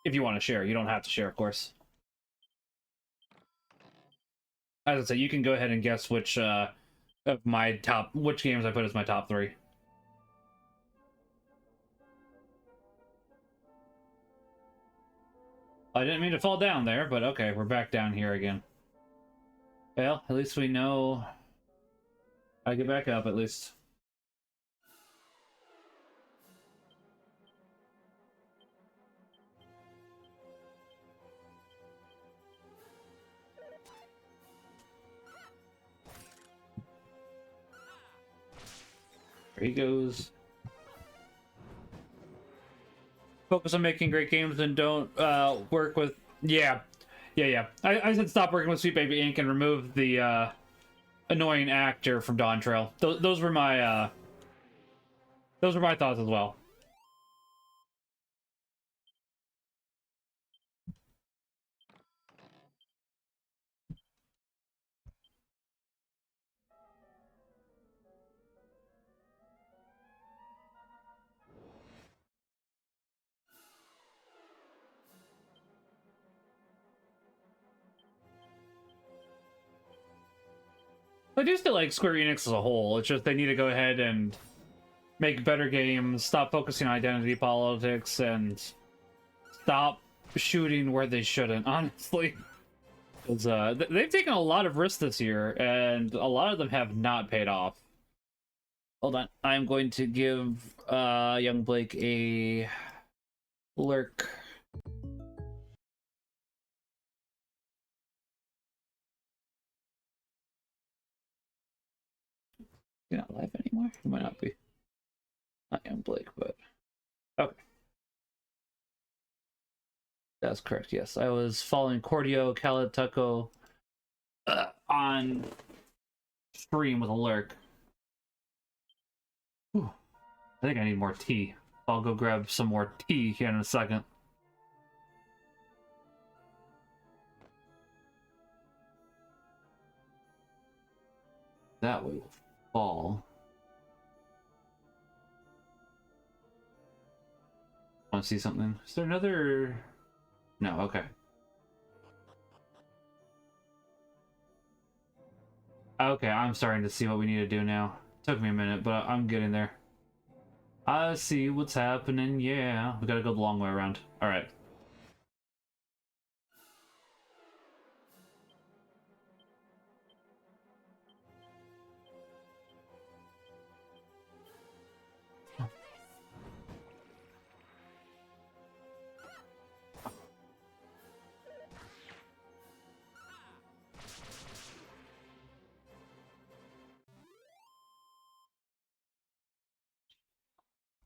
S1: If you want to share, you don't have to share, of course. As I say, you can go ahead and guess which of my which games I put as my top 3. I didn't mean to fall down there, but okay, we're back down here again. Well, at least we know I get back up, at least. There he goes. Focus on making great games and don't work with... Yeah. I said stop working with Sweet Baby Inc. and remove the annoying actor from Dawn Trail. Those were my thoughts as well. I do still like Square Enix as a whole. It's just they need to go ahead and make better games, stop focusing on identity politics, and stop shooting where they shouldn't, honestly. Because they've taken a lot of risks this year, and a lot of them have not paid off. Hold on. I'm going to give young Blake a lurk. You're not live anymore? It might not be. Not young Blake, but... Okay. That's correct, yes. I was following Cordio Calatuco on stream with a lurk. Whew. I think I need more tea. I'll go grab some more tea here in a second. That will fall. Want to see something? Is there another... No, okay. Okay, I'm starting to see what we need to do now. Took me a minute, but I'm getting there. I see what's happening, yeah. We gotta go the long way around. Alright.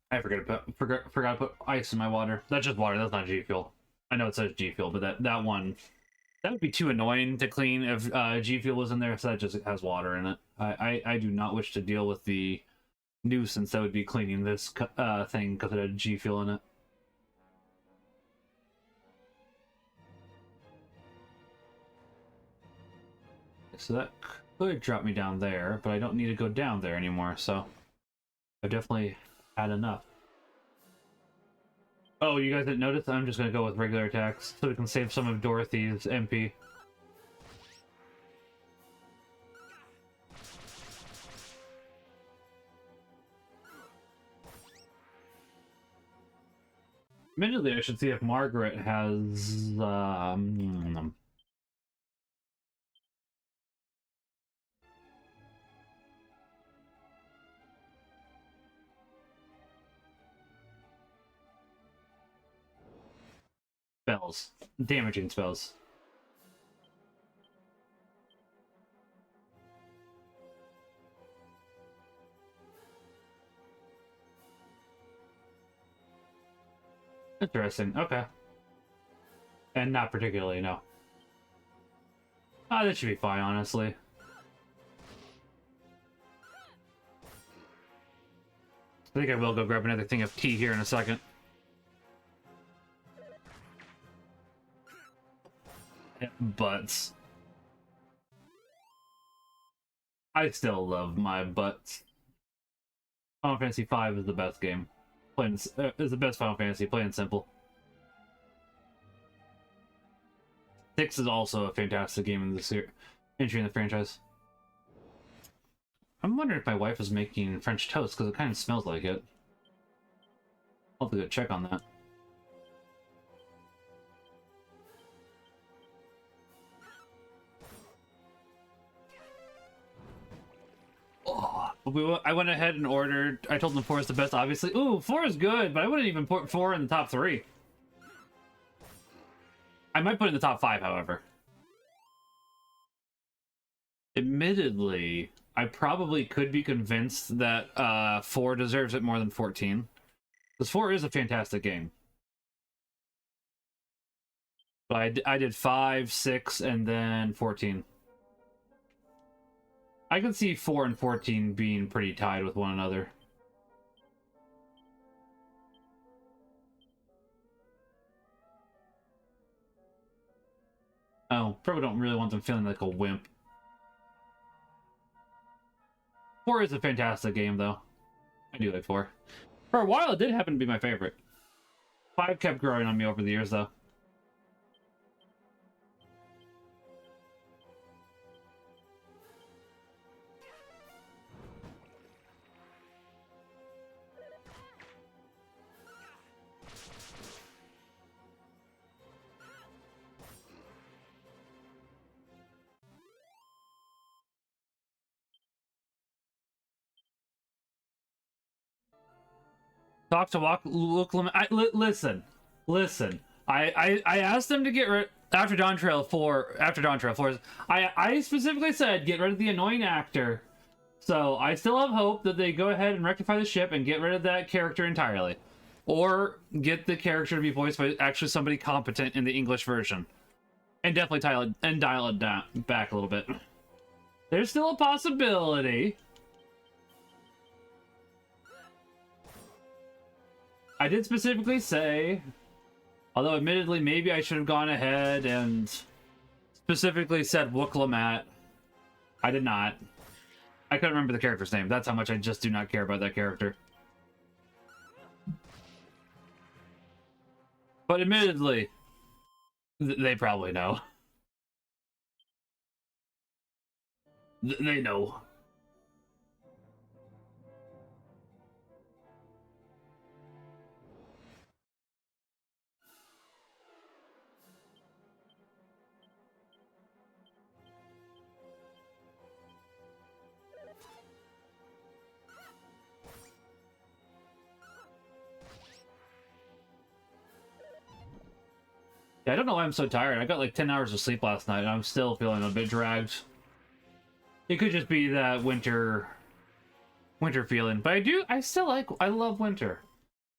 S1: I forgot to put ice in my water. That's just water, that's not G Fuel. I know it says G Fuel, but that one... That would be too annoying to clean if G Fuel was in there, so that just has water in it. I do not wish to deal with the nuisance that would be cleaning this thing because it had G Fuel in it. So that could drop me down there, but I don't need to go down there anymore, so I've definitely had enough. Oh, you guys didn't notice? I'm just going to go with regular attacks so we can save some of Dorothy's MP. Admittedly, I should see if Margaret has... spells. Damaging spells. Interesting. Okay. And not particularly, no. Ah, that should be fine, honestly. I think I will go grab another thing of tea here in a second. Butts. I still love my butts. Final Fantasy V is the best game. Plain is the best Final Fantasy, plain and simple. 6 is also a fantastic game in the entry in the franchise. I'm wondering if my wife is making French toast because it kind of smells like it. I'll have to go check on that. I went ahead and ordered. I told them 4 is the best, obviously. Ooh, 4 is good, but I wouldn't even put 4 in the top 3. I might put it in the top 5, however. Admittedly, I probably could be convinced that 4 deserves it more than 14. Because 4 is a fantastic game. But I did 5, 6, and then 14. I can see 4 and 14 being pretty tied with one another. Oh, probably don't really want them feeling like a wimp. 4 is a fantastic game, though. I do like 4. For a while, it did happen to be my favorite. 5 kept growing on me over the years, though. Talk to listen. I asked them to get rid after Dawn Trail 4. I specifically said get rid of the annoying actor. So I still have hope that they go ahead and rectify the ship and get rid of that character entirely, or get the character to be voiced by actually somebody competent in the English version, and definitely dial it down back a little bit. There's still a possibility. I did specifically say, although admittedly maybe I should have gone ahead and specifically said Wooklamat. I did not. I couldn't remember the character's name. That's how much I just do not care about that character. But admittedly, they probably know. They know. Yeah, I don't know why I'm so tired. I got like 10 hours of sleep last night, and I'm still feeling a bit dragged. It could just be that winter feeling. But I love winter.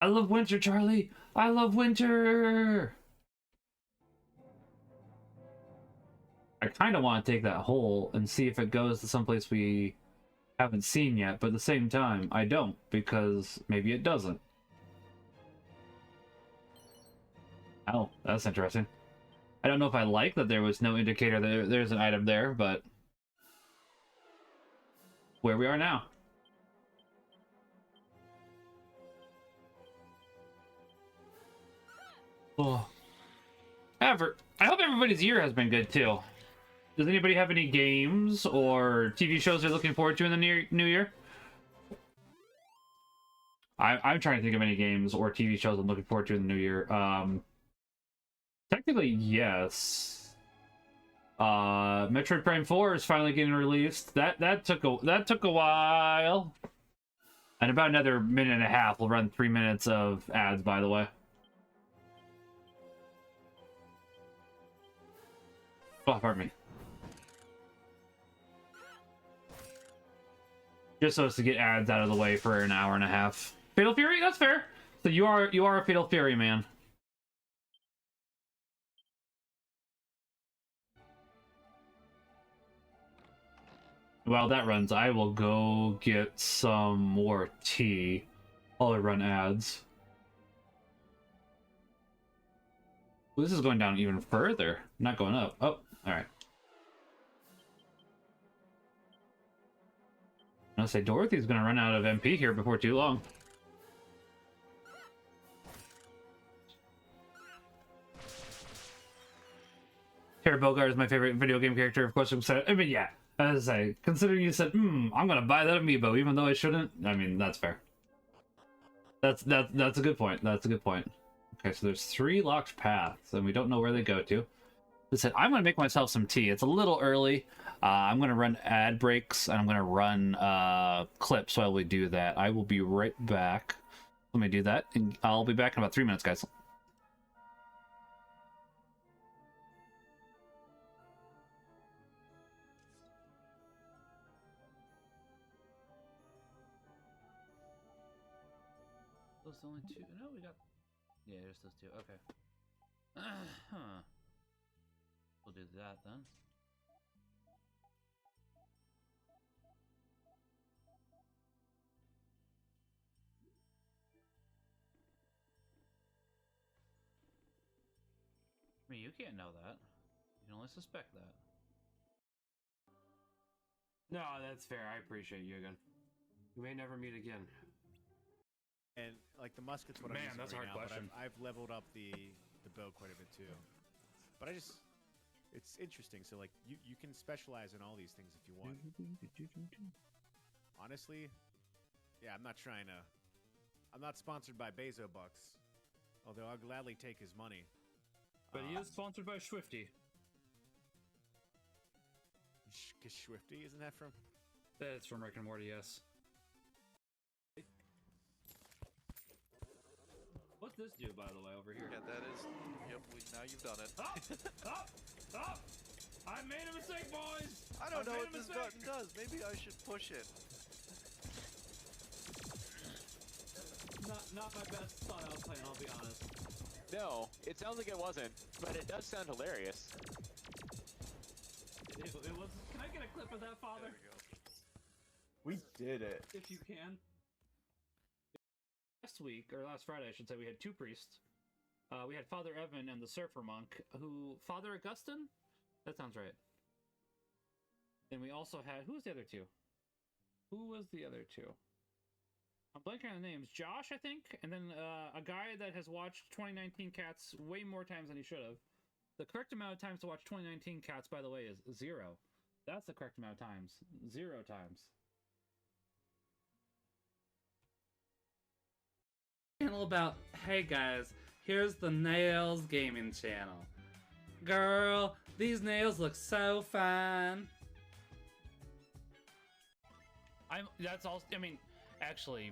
S1: I love winter, Charlie. I love winter. I kind of want to take that hole and see if it goes to someplace we haven't seen yet, but at the same time, I don't, because maybe it doesn't. Oh, that's interesting. I don't know if I like that there was no indicator that there's an item there, but where we are now. Oh. However, I hope everybody's year has been good too. Does anybody have any games or TV shows they're looking forward to in the new year? I'm trying to think of any games or TV shows I'm looking forward to in the new year. Technically, yes. Metroid Prime 4 is finally getting released. That took a while. And about another minute and a half, we'll run 3 minutes of ads, by the way. Oh, pardon me. Just so as to get ads out of the way for an hour and a half. Fatal Fury, that's fair. So you are a Fatal Fury man. While that runs, I will go get some more tea while I run ads. Well, this is going down even further, not going up. Oh, alright. I'm gonna say Dorothy's gonna run out of MP here before too long. Terry Bogard is my favorite video game character, of course. I mean, yeah. As I say, considering you said, I'm gonna buy that amiibo, even though I shouldn't. I mean, that's fair. That's a good point. That's a good point. Okay, so there's 3 locked paths, and we don't know where they go to. I said, I'm gonna make myself some tea. It's a little early. I'm gonna run ad breaks, and I'm gonna run clips while we do that. I will be right back. Let me do that, and I'll be back in about 3 minutes, guys. Those only 2? No, we got... Yeah, there's those 2. Okay. Huh. We'll do that then. I mean, you can't know that. You can only suspect that. No, that's fair. I appreciate you again. We may never meet again.
S3: And like the musket's what I'm using
S1: that's a
S3: right
S1: hard
S3: now,
S1: question.
S3: but I've leveled up the build quite a bit too. But it's interesting. So like you can specialize in all these things if you want. Honestly, yeah, I'm not sponsored by Bezo Bucks, although I'll gladly take his money.
S1: But he is sponsored by Swifty.
S3: Swifty, isn't that from?
S1: That's from Rick and Morty, yes. this do, by the way, over here?
S4: Yeah, that is. Yep. Now you've done it.
S1: Stop! I made a mistake, boys.
S4: I don't know what this button does. Maybe I should push it.
S1: Not my best thought I was playing, I'll be honest.
S5: No, it sounds like it wasn't, but it does sound hilarious.
S1: It was. Can I get a clip of that, Father?
S4: There we go.
S6: We did it.
S1: If you can. Last week, or last Friday, I should say, we had two priests. We had Father Evan and the Surfer Monk, Father Augustine? That sounds right. Then we also had, who was the other two? Who was the other two? I'm blanking on the names. Josh, I think, and then a guy that has watched 2019 Cats way more times than he should have. The correct amount of times to watch 2019 Cats, by the way, is 0. That's the correct amount of times. 0 times. Channel about, hey guys, here's the Nails Gaming channel. Girl, these nails look so fine. That's all. I mean, actually,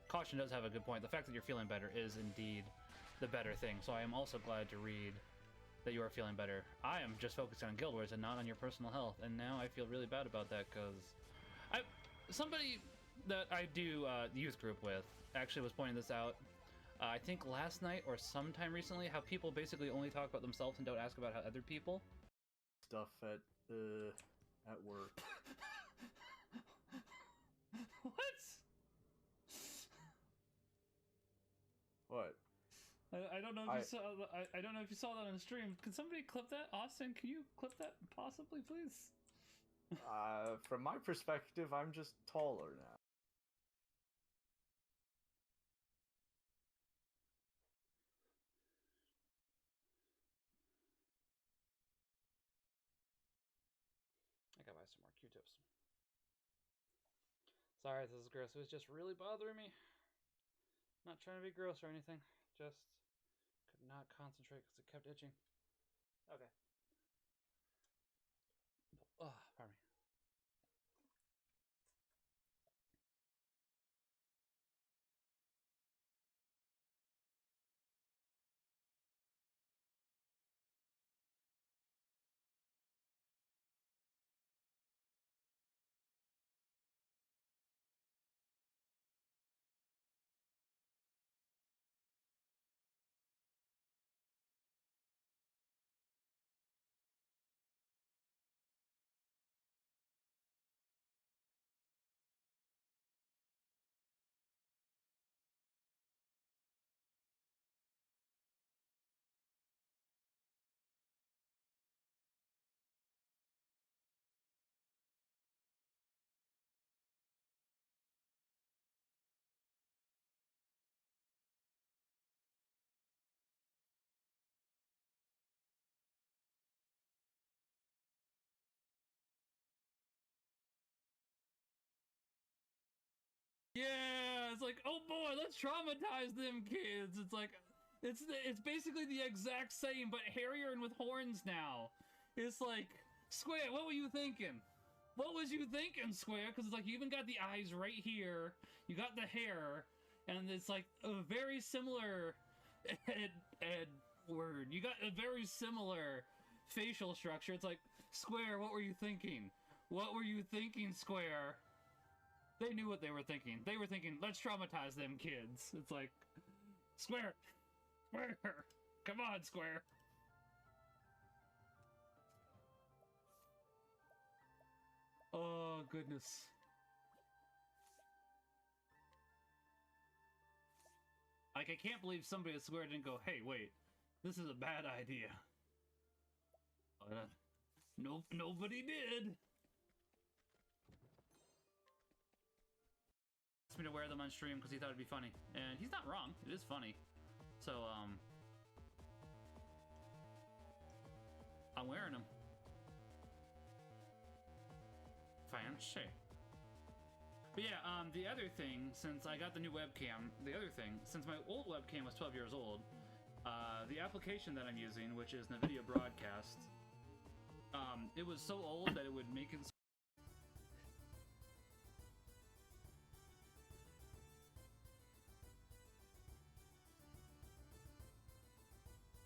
S1: Caution does have a good point. The fact that you're feeling better is indeed the better thing. So I am also glad to read that you are feeling better. I am just focusing on Guild Wars and not on your personal health, and now I feel really bad about that because somebody that I do youth group with actually was pointing this out. I think last night or sometime recently, how people basically only talk about themselves and don't ask about how other people.
S6: Stuff at work.
S1: What?
S6: What?
S1: I don't know if you saw. I don't know if you saw that on the stream. Can somebody clip that? Austin, can you clip that possibly, please?
S6: From my perspective, I'm just taller now.
S1: I gotta buy some more Q-tips. Sorry, this is gross. It was just really bothering me. Not trying to be gross or anything. Just could not concentrate because it kept itching. Okay. Oh, pardon me. Yeah, it's like, oh boy, let's traumatize them kids. It's like, it's basically the exact same, but hairier and with horns now. It's like, Square, what were you thinking? What was you thinking, Square? Because it's like, you even got the eyes right here, you got the hair, and it's like a very similar word. You got a very similar facial structure. It's like, Square, what were you thinking? What were you thinking, Square? They knew what they were thinking. They were thinking, let's traumatize them kids. It's like, Square! Square! Come on, Square! Oh, goodness. Like, I can't believe somebody at Square didn't go, hey, wait, this is a bad idea. But, nobody did. Me to wear them on stream because he thought it'd be funny, and he's not wrong. It is funny. So I'm wearing them. Fancy. But yeah, the other thing, since I got the new webcam, since my old webcam was 12 years old, the application that I'm using, which is NVIDIA Broadcast, it was so old that it would make it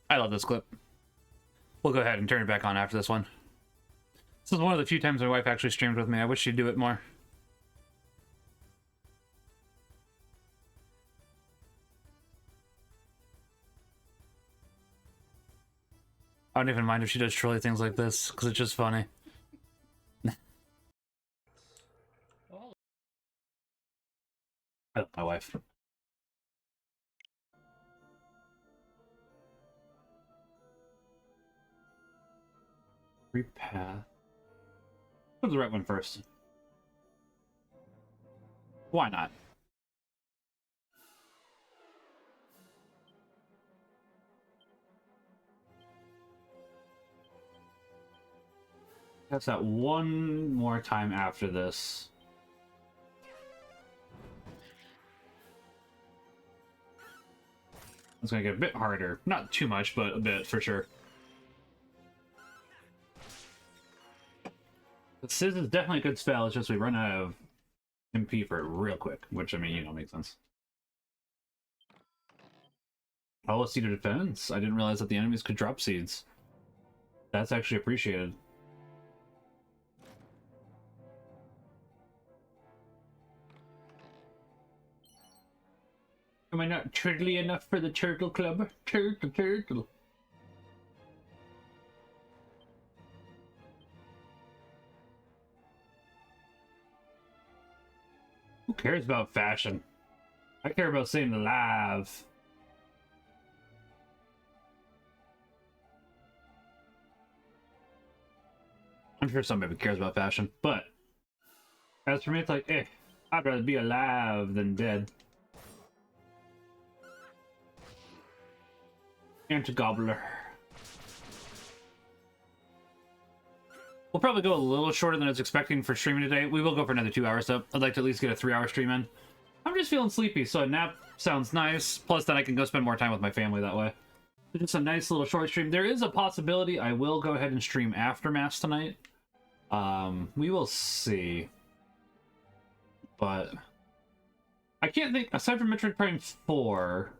S1: I love this clip. We'll go ahead and turn it back on after this one. This is one of the few times my wife actually streamed with me. I wish she'd do it more. I don't even mind if she does trolly things like this, because it's just funny. I love my wife. Repath. What's the right one first? Why not? That's that one more time after this. It's gonna get a bit harder. Not too much, but a bit for sure. The Sizz is definitely a good spell, it's just we run out of MP for it real quick, which, I mean, you know, makes sense. Oh, a seed of defense. I didn't realize that the enemies could drop seeds. That's actually appreciated. Am I not turtly enough for the turtle club? Turtle, turtle. Who cares about fashion? I care about staying alive. I'm sure somebody cares about fashion, but as for me, it's like, I'd rather be alive than dead. Anti-gobbler. We'll probably go a little shorter than I was expecting for streaming today. We will go for another 2 hours though. I'd like to at least get a 3-hour stream in. I'm just feeling sleepy, so a nap sounds nice. Plus, then I can go spend more time with my family that way. So just a nice little short stream. There is a possibility I will go ahead and stream after Mass tonight. We will see. But I can't think, aside from Metroid Prime 4,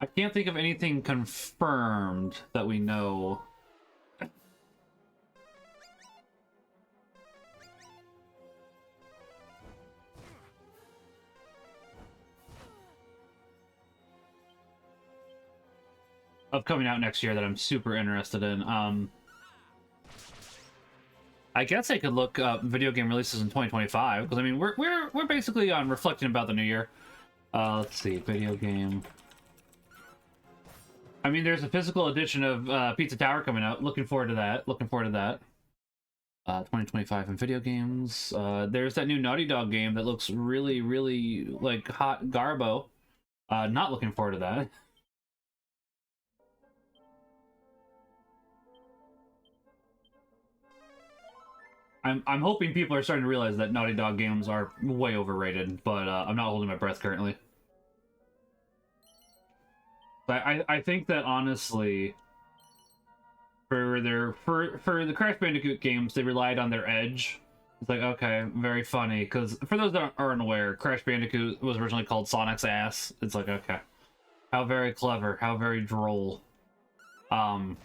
S1: I can't think of anything confirmed that we know. Of coming out next year that I'm super interested in. I guess I could look up video game releases in 2025 because I mean we're basically reflecting about the new year. Let's see, video game. I mean, there's a physical edition of Pizza Tower coming out. Looking forward to that. 2025 in video games. There's that new Naughty Dog game that looks really, really like hot garbo. Not looking forward to that. I'm hoping people are starting to realize that Naughty Dog games are way overrated, but I'm not holding my breath currently. But I think that honestly, for the Crash Bandicoot games, they relied on their edge. It's like, okay, very funny, because for those that aren't aware, Crash Bandicoot was originally called Sonic's Ass. It's like, okay, how very clever, how very droll. And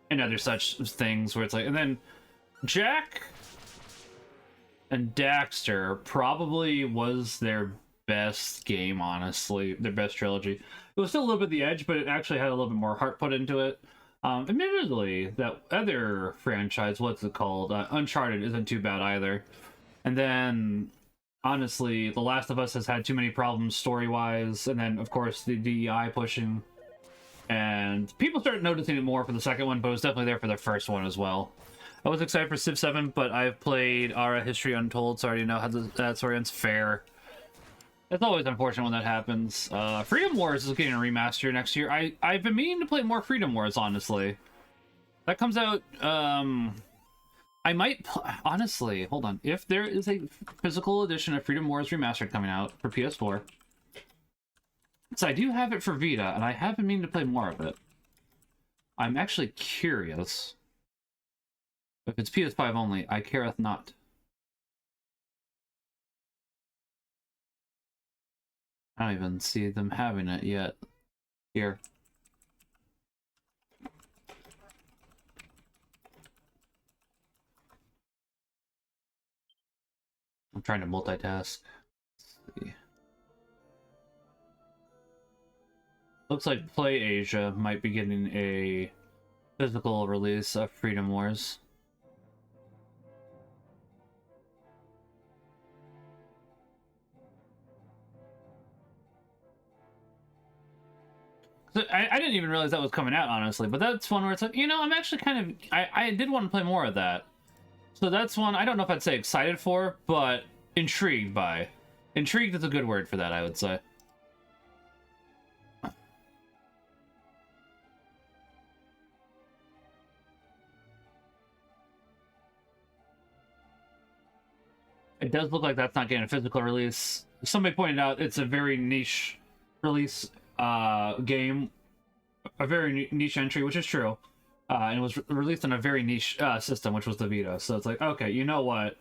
S1: other such things where it's like, and then Jack and Daxter probably was their best game, honestly. Their best trilogy. It was still a little bit the edge, but it actually had a little bit more heart put into it. Admittedly, that other franchise, what's it called? Uncharted isn't too bad either. And then, honestly, The Last of Us has had too many problems story-wise, and then, of course, the DEI pushing. And people started noticing it more for the second one, but it was definitely there for the first one as well. I was excited for Civ 7, but I've played Ara History Untold, so I already know how that story ends. Fair. It's always unfortunate when that happens. Freedom Wars is getting a remaster next year. I've been meaning to play more Freedom Wars, honestly. That comes out, I might, honestly, hold on. If there is a physical edition of Freedom Wars Remastered coming out for PS4, so I do have it for Vita, and I have been meaning to play more of it. I'm actually curious. If it's PS5 only, I careth not. I don't even see them having it yet. Here. trying to multitask. Let's see. Looks like Play Asia might be getting a physical release of Freedom Wars. So I didn't even realize that was coming out, honestly, but that's one where it's like, you know, I'm actually kind of... I did want to play more of that. So that's one I don't know if I'd say excited for, but intrigued by. Intrigued is a good word for that, I would say. It does look like that's not getting a physical release. Somebody pointed out it's a very niche release game, a very niche entry, which is true. And it was released on a very niche system, which was the Vita. So it's like, okay, you know what?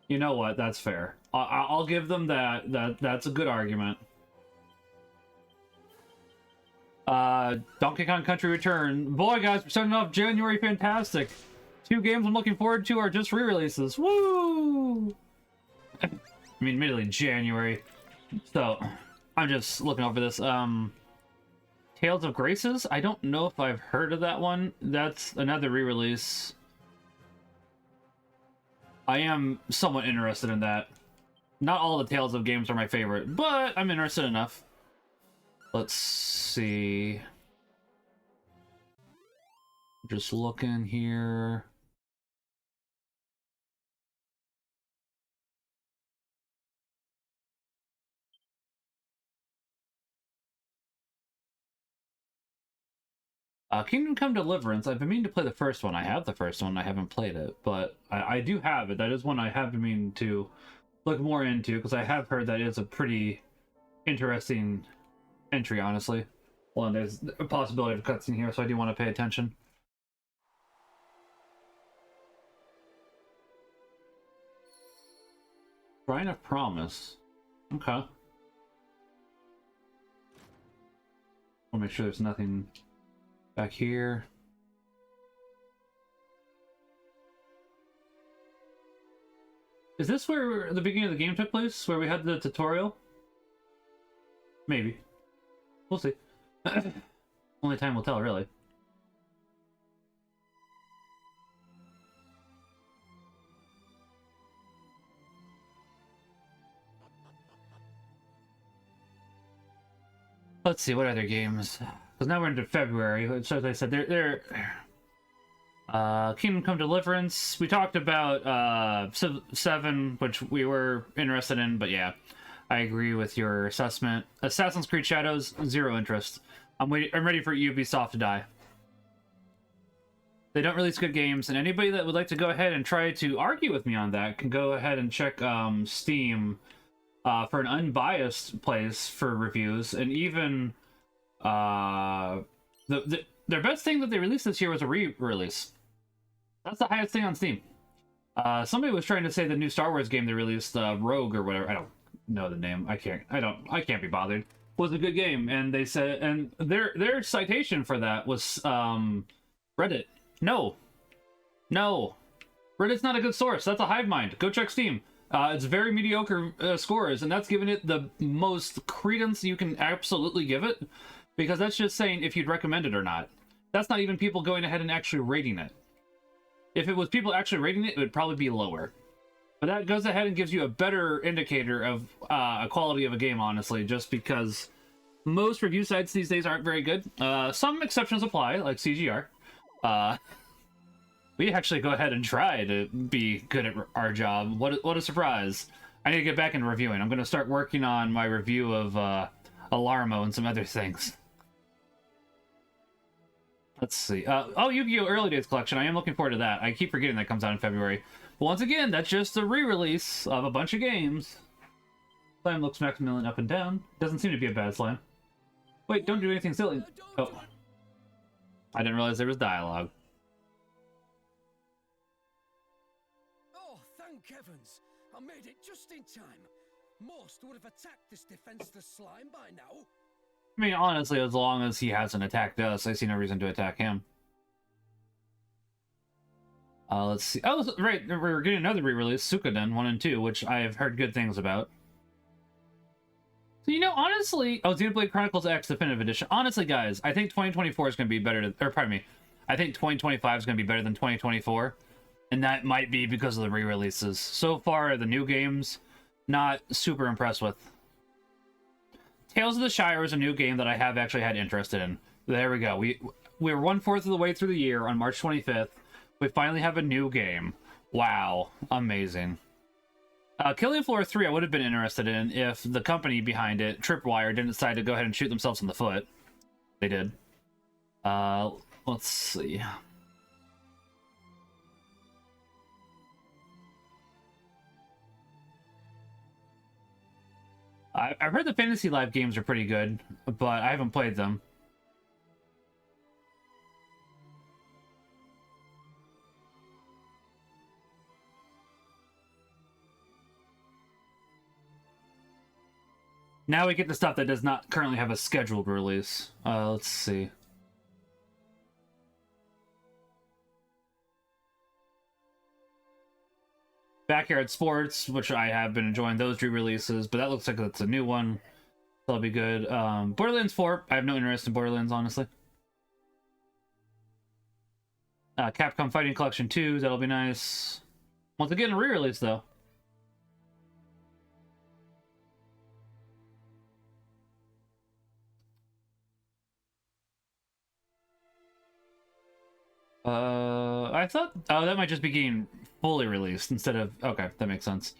S1: You know what? That's fair. I'll give them that. That's a good argument. Donkey Kong Country Return. Boy, guys, we're starting off January fantastic. 2 games I'm looking forward to are just re-releases. Woo! I mean, admittedly, January. So, I'm just looking over this. Tales of Graces? I don't know if I've heard of that one. That's another re-release. I am somewhat interested in that. Not all the Tales of games are my favorite, but I'm interested enough. Let's see. Just looking here. Kingdom Come Deliverance. I've been meaning to play the first one. I have the first one. I haven't played it, but I do have it. That is one I have been meaning to look more into, because I have heard that it's a pretty interesting entry, honestly. Well, and there's a possibility of cutscene here, so I do want to pay attention. Shrine of Promise. Okay. I'll make sure there's nothing back here. Is this where the beginning of the game took place? Where we had the tutorial? Maybe. We'll see. Only time will tell, really. Let's see, what other games? Because now we're into February. So as I said, they're Kingdom Come Deliverance. We talked about 7, which we were interested in, but yeah, I agree with your assessment. Assassin's Creed Shadows, 0 interest. I'm ready for Ubisoft to die. They don't release good games, and anybody that would like to go ahead and try to argue with me on that can go ahead and check Steam for an unbiased place for reviews, and even their best thing that they released this year was a re-release. That's the highest thing on Steam. Somebody was trying to say the new Star Wars game they released, Rogue or whatever. I don't know the name. I can't be bothered. Was a good game, and they said, and their citation for that was Reddit. No, Reddit's not a good source. That's a hive mind. Go check Steam. It's very mediocre scores, and that's giving it the most credence you can absolutely give it, because that's just saying if you'd recommend it or not. That's not even people going ahead and actually rating it. If it was people actually rating it, it would probably be lower. But that goes ahead and gives you a better indicator of a quality of a game, honestly, just because most review sites these days aren't very good. Some exceptions apply, like CGR. We actually go ahead and try to be good at our job. What a surprise. I need to get back into reviewing. I'm going to start working on my review of Alarmo and some other things. Let's see. Oh, Yu-Gi-Oh! Early Days Collection. I am looking forward to that. I keep forgetting that comes out in February. But once again, that's just a re-release of a bunch of games. Slime looks Maximilian up and down. Doesn't seem to be a bad slime. Wait, don't do anything silly. Oh. I didn't realize there was dialogue.
S7: Oh, thank heavens! I made it just in time. Most would have attacked this defenseless slime by now.
S1: I mean, honestly, as long as he hasn't attacked us, I see no reason to attack him. Let's see. Oh, right, we're getting another re-release, Suikoden 1 and 2, which I have heard good things about. So, you know, honestly... Oh, Xenoblade Chronicles X Definitive Edition. Honestly, guys, I think 2024 is going to be better... Or, pardon me. I think 2025 is going to be better than 2024. And that might be because of the re-releases. So far, the new games, not super impressed with. Tales of the Shire is a new game that I have actually had interest in. There we go. We're 1/4 of the way through the year on March 25th. We finally have a new game. Wow. Amazing. Killing Floor 3 I would have been interested in if the company behind it, Tripwire, didn't decide to go ahead and shoot themselves in the foot. They did. Let's see. I've heard the Fantasy Life games are pretty good, but I haven't played them. Now we get the stuff that does not currently have a scheduled release. Let's see. Backyard Sports, which I have been enjoying those re-releases, but that looks like it's a new one. That'll be good. Borderlands 4, I have no interest in Borderlands, honestly. Capcom Fighting Collection 2, that'll be nice. Once again, a re-release, though. I thought... Oh, that might just be getting fully released instead of... Okay, that makes sense.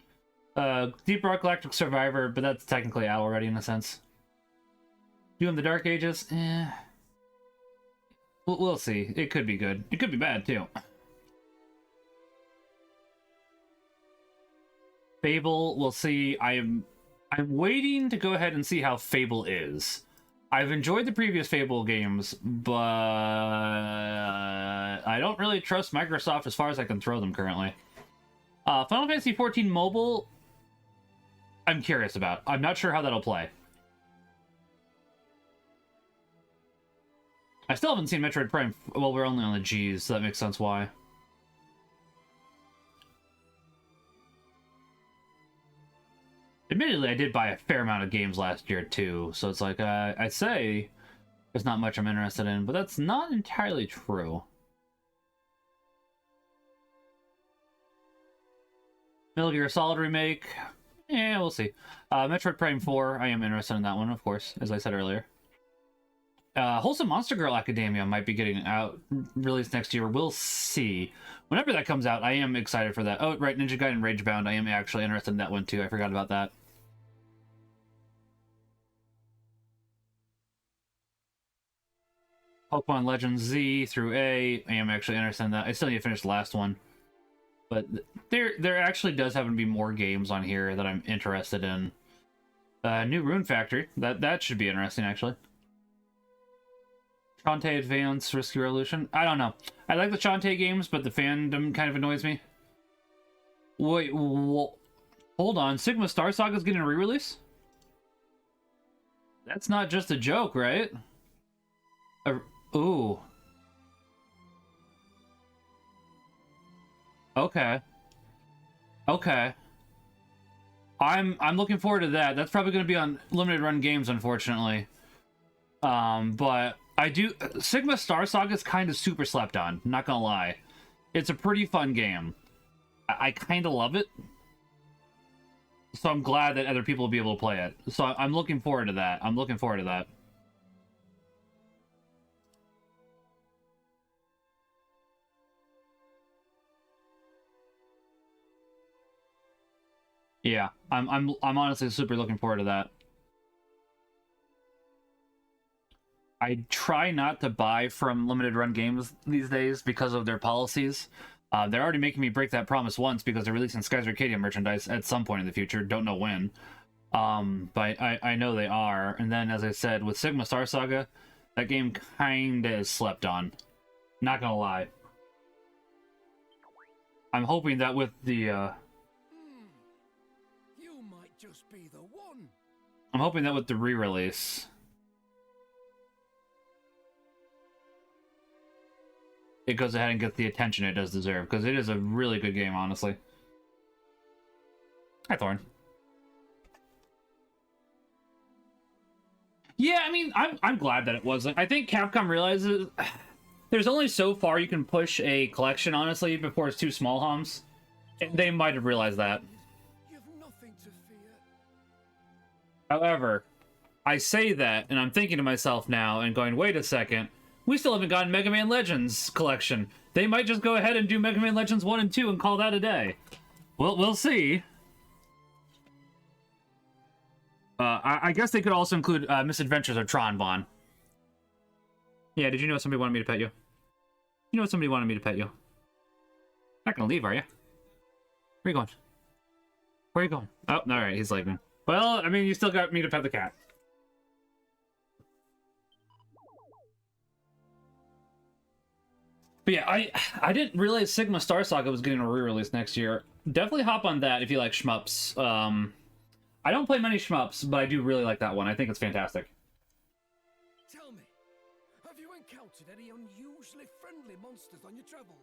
S1: Deep Rock Galactic Survivor, but that's technically out already in a sense. Doing the Dark Ages? Eh. We'll see. It could be good. It could be bad, too. Fable, we'll see. I'm waiting to go ahead and see how Fable is. I've enjoyed the previous Fable games, but I don't really trust Microsoft as far as I can throw them currently. Final Fantasy XIV Mobile, I'm curious about. I'm not sure how that'll play. I still haven't seen Metroid Prime. Well, we're only on the Gs, so that makes sense why. Admittedly, I did buy a fair amount of games last year, too, so it's like, I say there's not much I'm interested in, but that's not entirely true. Metal Gear Solid Remake, yeah, we'll see. Metroid Prime 4, I am interested in that one, of course, as I said earlier. Wholesome Monster Girl Academia might be getting out, released next year, we'll see. Whenever that comes out, I am excited for that. Oh, right, Ninja Gaiden Ragebound, I am actually interested in that one, too, I forgot about that. Pokemon Legends Z through A, I am actually interested in that. I still need to finish the last one. But there actually does happen to be more games on here that I'm interested in. New Rune Factory, that should be interesting, actually. Shantae Advance, Risky Revolution, I don't know. I like the Shantae games, but the fandom kind of annoys me. Wait, hold on, Sigma Star Saga's getting a re-release? That's not just a joke, right? Ooh. Okay. Okay. I'm looking forward to that. That's probably going to be on limited run games, unfortunately. But I do... Sigma Star Saga is kind of super slept on, not gonna lie. It's a pretty fun game. I kind of love it. So I'm glad that other people will be able to play it. So I'm looking forward to that. I'm looking forward to that. Yeah, I'm honestly super looking forward to that. I try not to buy from limited run games these days because of their policies. They're already making me break that promise once because they're releasing Skies Arcadia merchandise at some point in the future. Don't know when. But I know they are. And then, as I said, with Sigma Star Saga, that game kinda is slept on. Not gonna lie. I'm hoping that with the,
S7: You might just be the one.
S1: I'm hoping that with the re-release... it goes ahead and gets the attention it does deserve, because it is a really good game, honestly. Hi, Thorn. Yeah, I mean, I'm glad that it wasn't. I think Capcom realizes there's only so far you can push a collection, honestly, before it's too small hums. They might have realized that.
S7: You've nothing to fear.
S1: However, I say that, and I'm thinking to myself now and going, wait a second, we still haven't gotten Mega Man Legends collection. They might just go ahead and do Mega Man Legends 1 and 2 and call that a day. Well, we'll see. I guess they could also include Misadventures of Tron Bon. Yeah, did you know somebody wanted me to pet you? You know somebody wanted me to pet you. Not gonna leave, are you? Where you going? Where are you going? Oh, alright, he's leaving. Well, I mean, you still got me to pet the cat. But yeah, I didn't realize Sigma Star Saga was getting a re-release next year. Definitely hop on that if you like shmups. I don't play many shmups, but I do really like that one. I think it's fantastic.
S7: Tell me, have you encountered any unusually friendly monsters on your travels?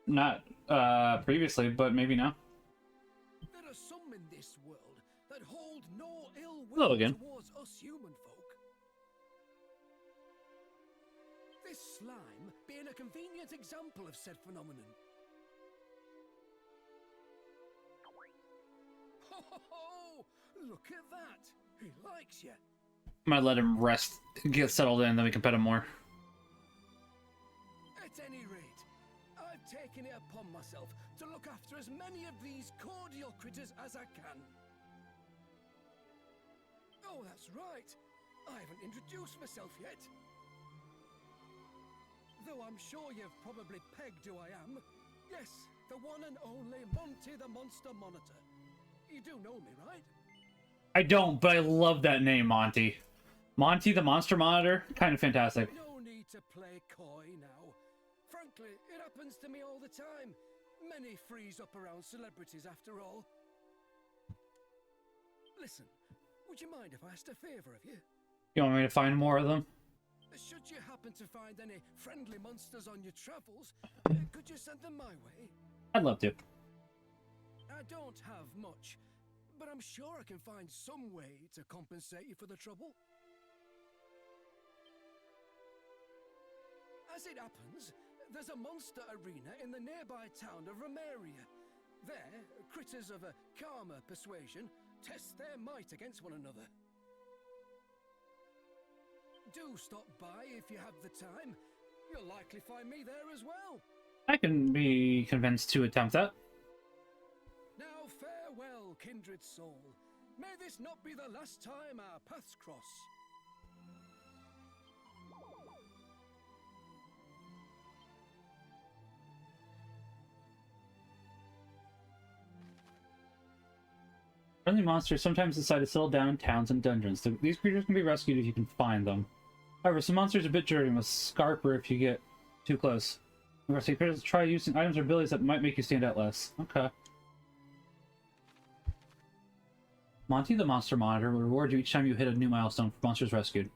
S1: Not previously, but maybe now.
S7: There are some in this world that hold no ill will
S1: Hello again.
S7: towards us human folk. This slime being a convenient example of said phenomenon. Ho ho ho! Look at that! He likes you.
S1: I'm gonna let him rest, get settled in, then we can pet him more.
S7: At any rate, I've taken it upon myself to look after as many of these cordial critters as I can. Oh, that's right. I haven't introduced myself yet. Though I'm sure you've probably pegged who I am. Yes, the one and only Monty the Monster Monitor. You do know me, right?
S1: I don't, but I love that name, Monty. Monty the Monster Monitor? Kind of fantastic.
S7: No need to play coy now. Frankly, it happens to me all the time. Many freeze up around celebrities after all. Listen, would you mind if I asked a favor of you?
S1: You want me to find more of them?
S7: Should you happen to find any friendly monsters on your travels, could you send them my way?
S1: I'd love to.
S7: I don't have much, but I'm sure I can find some way to compensate you for the trouble. As it happens, there's a monster arena in the nearby town of Romeria. There, critters of a calmer persuasion test their might against one another. Do stop by if you have the time. You'll likely find me there as well.
S1: I can be convinced to attempt that.
S7: Now farewell, kindred soul. May this not be the last time our paths cross.
S1: Friendly monsters sometimes decide to settle down in towns and dungeons. These creatures can be rescued if you can find them. However, some monsters are a bit dirty and must scarper if you get too close. Rescue creatures try using items or abilities that might make you stand out less. Okay. Monty the Monster Monitor will reward you each time you hit a new milestone for monsters rescued.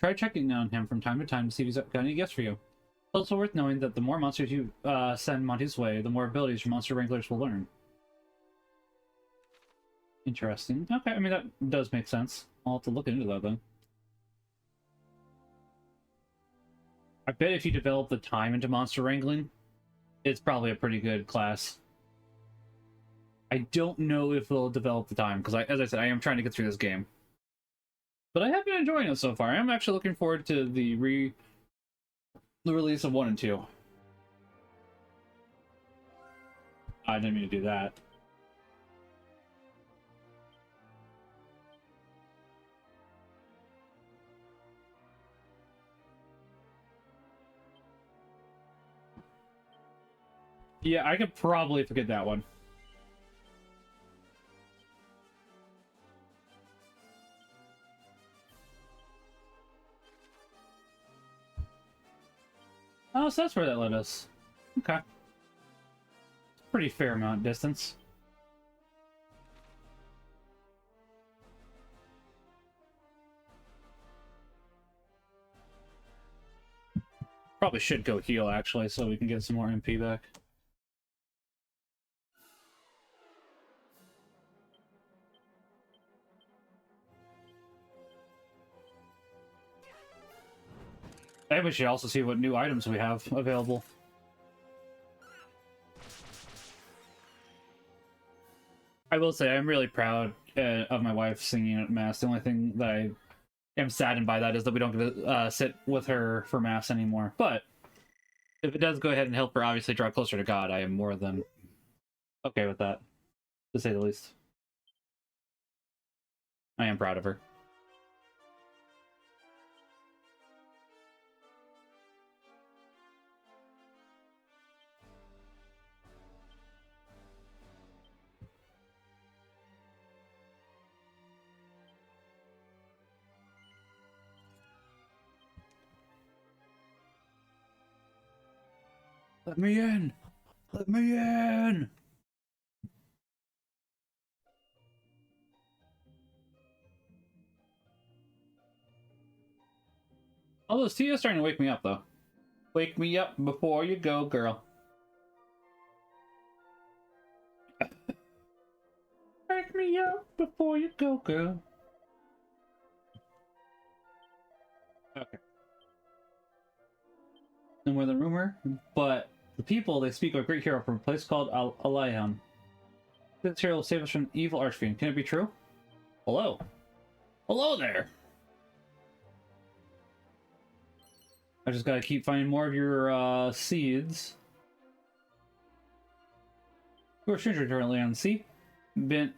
S1: Try checking on him from time to time to see if he's got any gifts for you. It's also worth knowing that the more monsters you send Monty's way, the more abilities your monster wranglers will learn. Interesting. Okay, I mean, that does make sense. I'll have to look into that then. I bet if you develop the time into monster wrangling, it's probably a pretty good class. I don't know if they'll develop the time, because as I said, I am trying to get through this game. But I have been enjoying it so far. I'm actually looking forward to the release of 1 and 2. I didn't mean to do that. Yeah, I could probably forget that one. Oh, so that's where that led us. Okay. It's a pretty fair amount of distance. Probably should go heal, actually, so we can get some more MP back. And we should also see what new items we have available. I will say, I'm really proud of my wife singing at Mass. The only thing that I am saddened by that is that we don't get to sit with her for Mass anymore. But if it does go ahead and help her obviously draw closer to God, I am more than okay with that, to say the least. I am proud of her. Let me in! Let me in! All those TOs starting to wake me up, though. Wake me up before you go, girl. Wake me up before you go, girl. Okay. No more than rumor, but the people, they speak of a great hero from a place called Alayam. This hero will save us from evil archfiend. Can it be true? Hello. Hello there! I just gotta keep finding more of your seeds. You are a stranger currently on sea. Bene,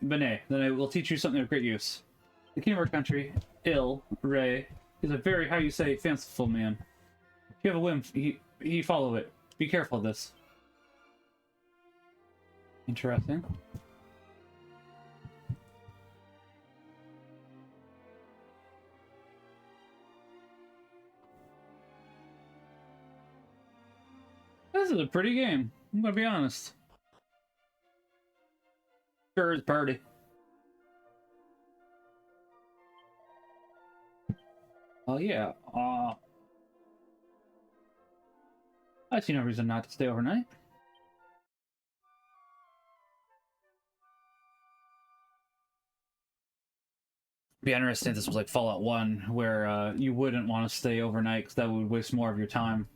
S1: then I will teach you something of great use. The king of our country, Ray, is a very, how you say, fanciful man. If you have a whim, he follow it. Be careful of this. Interesting. This is a pretty game. I'm gonna be honest. Sure is party. Oh yeah. I see no reason not to stay overnight. Be interesting if this was like Fallout 1, where you wouldn't want to stay overnight because that would waste more of your time.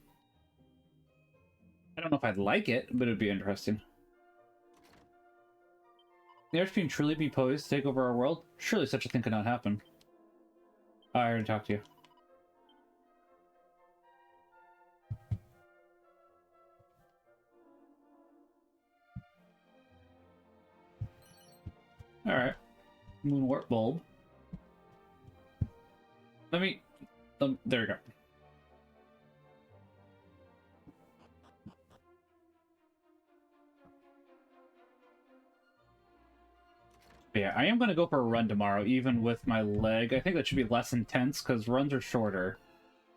S1: I don't know if I'd like it, but it'd be interesting. The Archfiend truly be poised to take over our world? Surely such a thing could not happen. I already talked to you. Alright. Moonwarp bulb. Let me... there we go. Yeah, I am going to go for a run tomorrow, even with my leg. I think that should be less intense, because runs are shorter.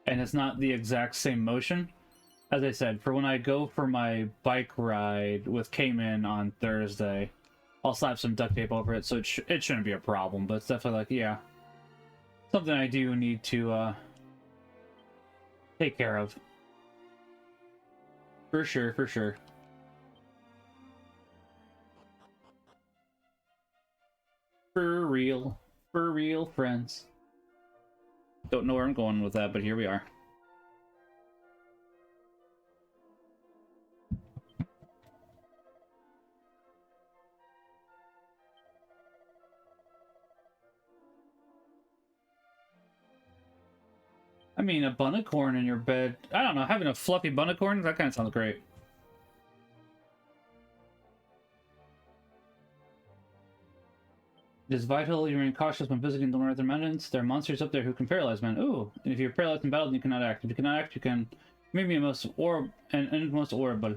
S1: And it's not the exact same motion. As I said, for when I go for my bike ride with KAMaximilianK on Thursday, I'll slap some duct tape over it, so it shouldn't be a problem. But it's definitely like, yeah, something I do need to take care of. For sure, for sure. For real friends. Don't know where I'm going with that, but here we are. I mean, a bun of corn in your bed. I don't know, having a fluffy bun of corn, that kind of sounds great. It is vital you remain cautious when visiting the northern mountains. There are monsters up there who can paralyze men. Ooh, and if you're paralyzed in battle, then you cannot act. If you cannot act, you can make me a most most horrible.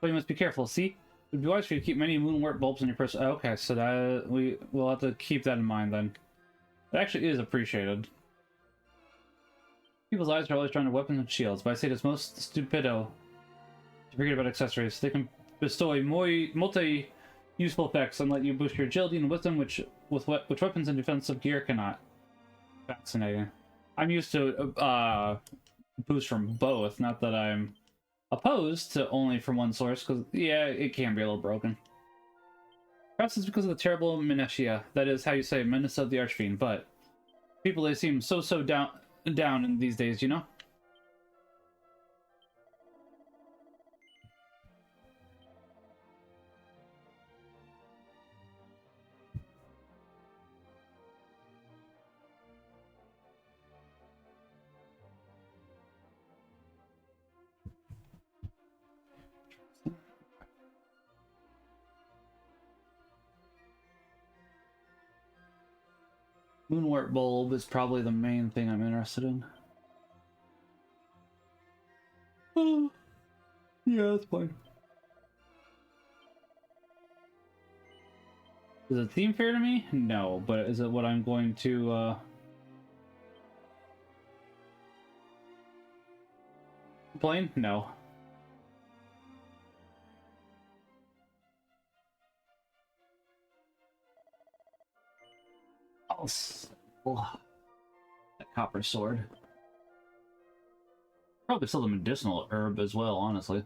S1: But you must be careful. See, it would be wise for you to keep many moonwarp bulbs in your purse. Okay, so that we'll have to keep that in mind then. It actually is appreciated. People's eyes are always drawn to weapons and shields, but I say it's most stupido to forget about accessories. They can bestow a multi-useful effects and let you boost your agility and wisdom, which weapons and defensive gear cannot. Fascinating. I'm used to boost from both. Not that I'm opposed to only from one source, because yeah, it can be a little broken. Perhaps it's because of the terrible Menetia. That is how you say Menace of the Archfiend, but people, they seem so down in these days, you know? Moonwort Bulb is probably the main thing I'm interested in. Oh, yeah, that's fine. Is the theme fair to me? No, but is it what I'm going to complain? No. I'll sell that copper sword. Probably sell the medicinal herb as well, honestly.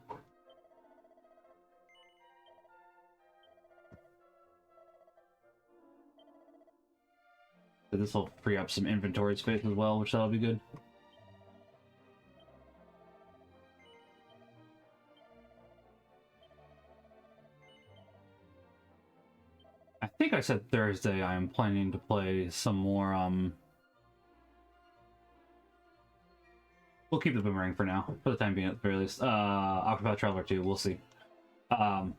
S1: But this will free up some inventory space as well, which that'll be good. I think I said Thursday I'm planning to play some more, we'll keep the boomerang for now, for the time being at the very least. Octopath Traveler 2, we'll see. That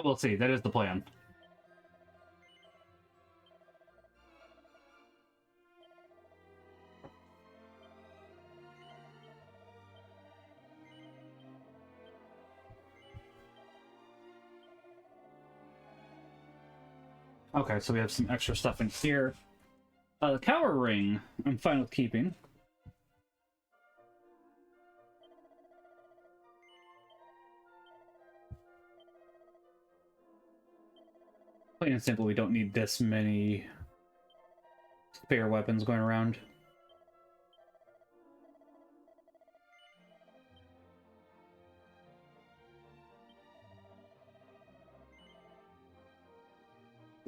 S1: we'll see, that is the plan. Okay, so we have some extra stuff in here. The Cower Ring, I'm fine with keeping. Plain and simple, we don't need this many spare weapons going around.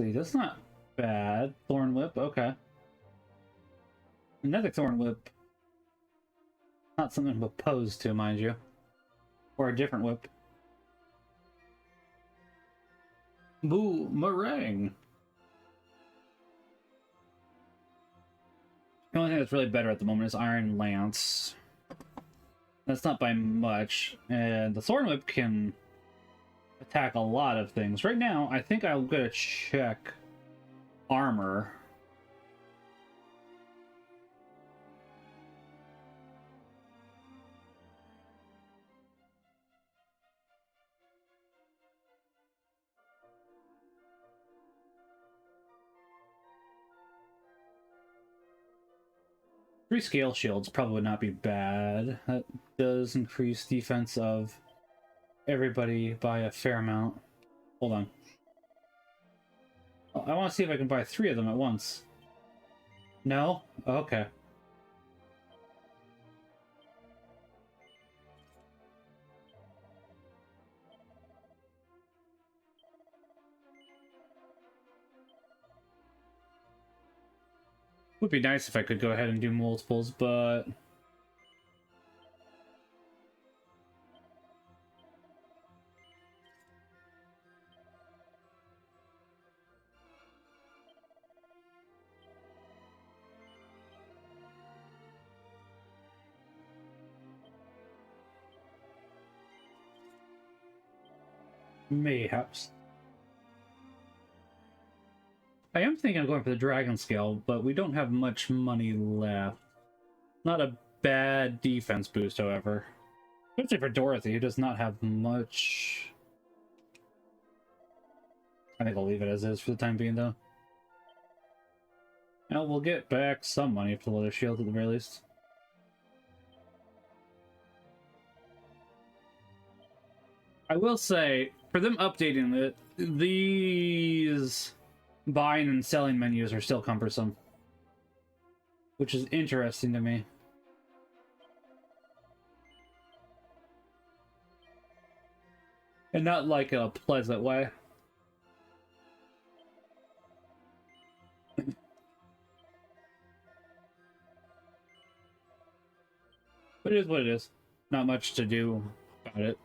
S1: See, that's not bad. Thorn Whip, okay. Another Thorn Whip. Not something I'm opposed to, mind you. Or a different whip. Boomerang! The only thing that's really better at the moment is Iron Lance. That's not by much. And the Thorn Whip can attack a lot of things. Right now, I think I'm gonna check armor. Three scale shields probably would not be bad. That does increase defense of everybody by a fair amount. Hold on. I want to see if I can buy 3 of them at once. No? Okay. Would be nice if I could go ahead and do multiples, but mayhaps. I am thinking of going for the dragon scale, but we don't have much money left. Not a bad defense boost, however. Especially for Dorothy, who does not have much. I think I'll leave it as is for the time being, though. Now we'll get back some money for the leather shield at the very least. I will say, for them updating it, these buying and selling menus are still cumbersome. Which is interesting to me. And not like in a pleasant way. But it is what it is. Not much to do about it.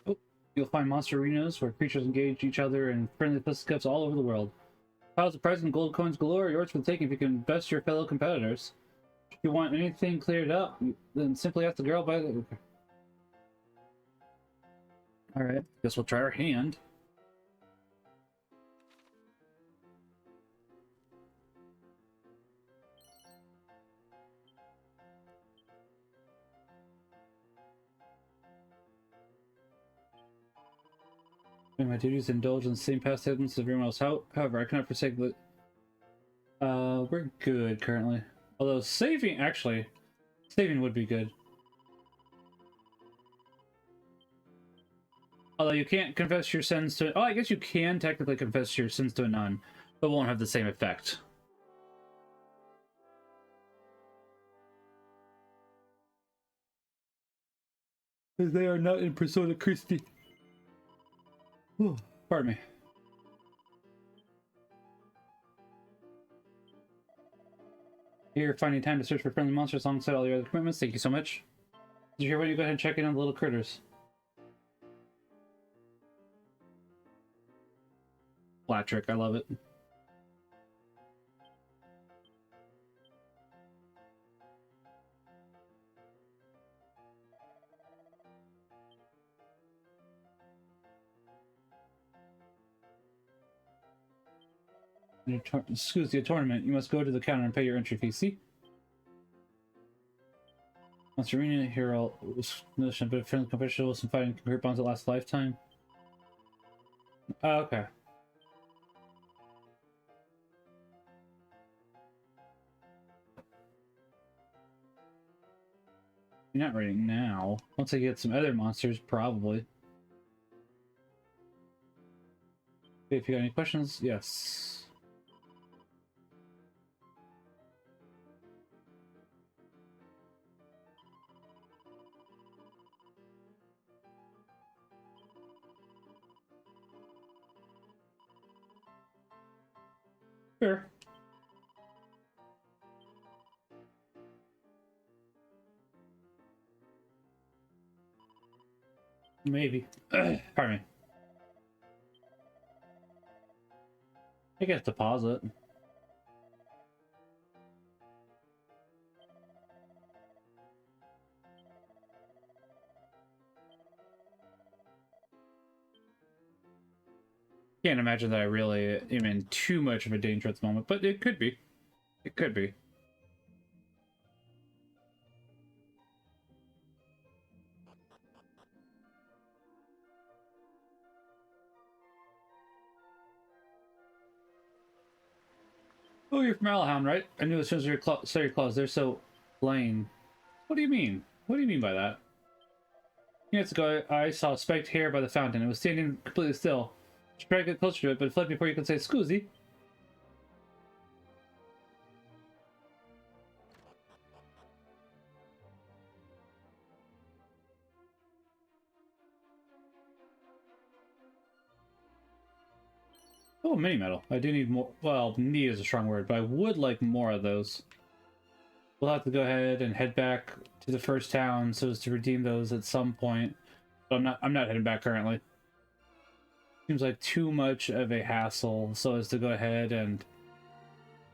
S1: Oh, you'll find monster arenas where creatures engage each other in friendly fisticuffs all over the world. Piles of prizes and gold coins galore are yours for the taking if you can best your fellow competitors. If you want anything cleared up, then simply ask the girl by the... Alright, guess we'll try our hand. My duties indulge in the same pastimes as everyone else. However, I cannot forsake the... we're good currently. Although saving, actually, saving would be good. Although you can't confess your sins to... Oh, I guess you can technically confess your sins to a nun, but won't have the same effect. Because they are not in persona Christi. Ooh, pardon me. You're finding time to search for friendly monsters alongside all your other commitments. Thank you so much. Did you hear what? You go ahead and check in on the little critters. Flat trick, I love it. Excuse the tournament. You must go to the counter and pay your entry fee. See? Monster Arena Hero was notion, but friendly competition with some fighting compared bonds that last a lifetime. Oh, okay. You're not ready now. Once I get some other monsters, probably. Okay, if you got any questions, yes. Sure. Maybe. Pardon me. I guess deposit. Can't imagine that I really am in too much of a danger at the moment, but it could be. It could be. Oh, you're from Allenhound, right? I knew as soon as you saw your claws. They're so plain. What do you mean? What do you mean by that? Minutes ago, I saw a spiked hair by the fountain. It was standing completely still. I tried to get closer to it, but it fled before you could say "scusi." Oh, mini metal. I do need more. Well, need is a strong word, but I would like more of those. We'll have to go ahead and head back to the first town so as to redeem those at some point. But I'm not heading back currently. Seems like too much of a hassle so as to go ahead and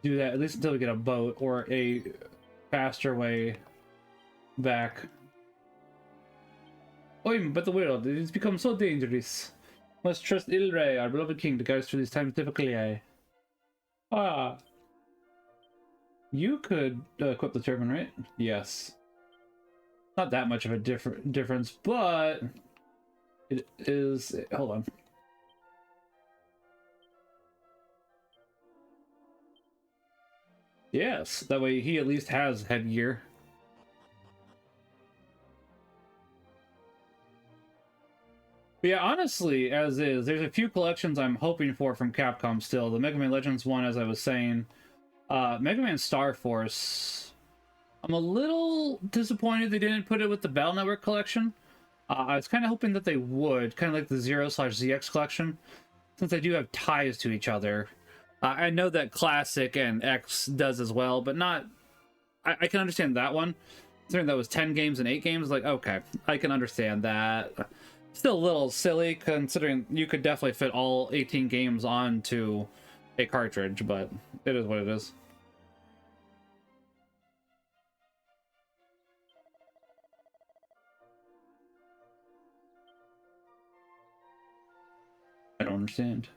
S1: do that, at least until we get a boat or a faster way back. Oh, but the world, it has become so dangerous. Must trust Ilray, our beloved king, to guide us through these times difficultly. Ah. You could equip the turban, right? Yes. Not that much of a difference, but it is... Hold on. Yes, that way he at least has headgear. But yeah, honestly, as is, there's a few collections I'm hoping for from Capcom still. The Mega Man Legends one, as I was saying. Mega Man Star Force. I'm a little disappointed they didn't put it with the Battle Network collection. I was kind of hoping that they would, kind of like the 0/ZX collection, since they do have ties to each other. I know that Classic and X does as well, but not... I can understand that one. Considering that was 10 games and 8 games, like, okay, I can understand that. Still a little silly, considering you could definitely fit all 18 games onto a cartridge, but it is what it is. I don't understand.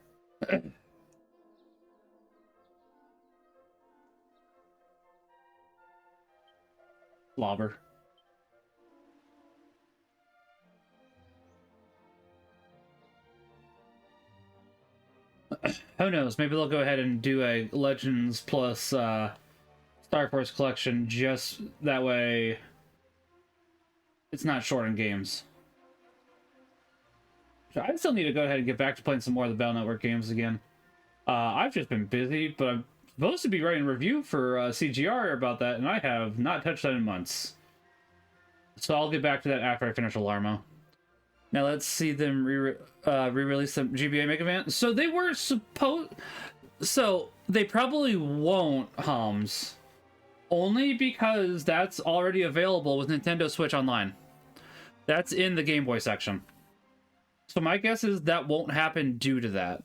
S1: Slobber. Who knows? Maybe they'll go ahead and do a Legends plus Star Force collection, just that way it's not short in games. I still need to go ahead and get back to playing some more of the Battle Network games again. I've just been busy, but I'm supposed to be writing a review for CGR about that, and I have not touched that in months. So I'll get back to that after I finish Alarmo. Now let's see them re-release some GBA Mega Man. So they were supposed... So they probably won't, Hums. Only because that's already available with Nintendo Switch Online. That's in the Game Boy section. So my guess is that won't happen due to that.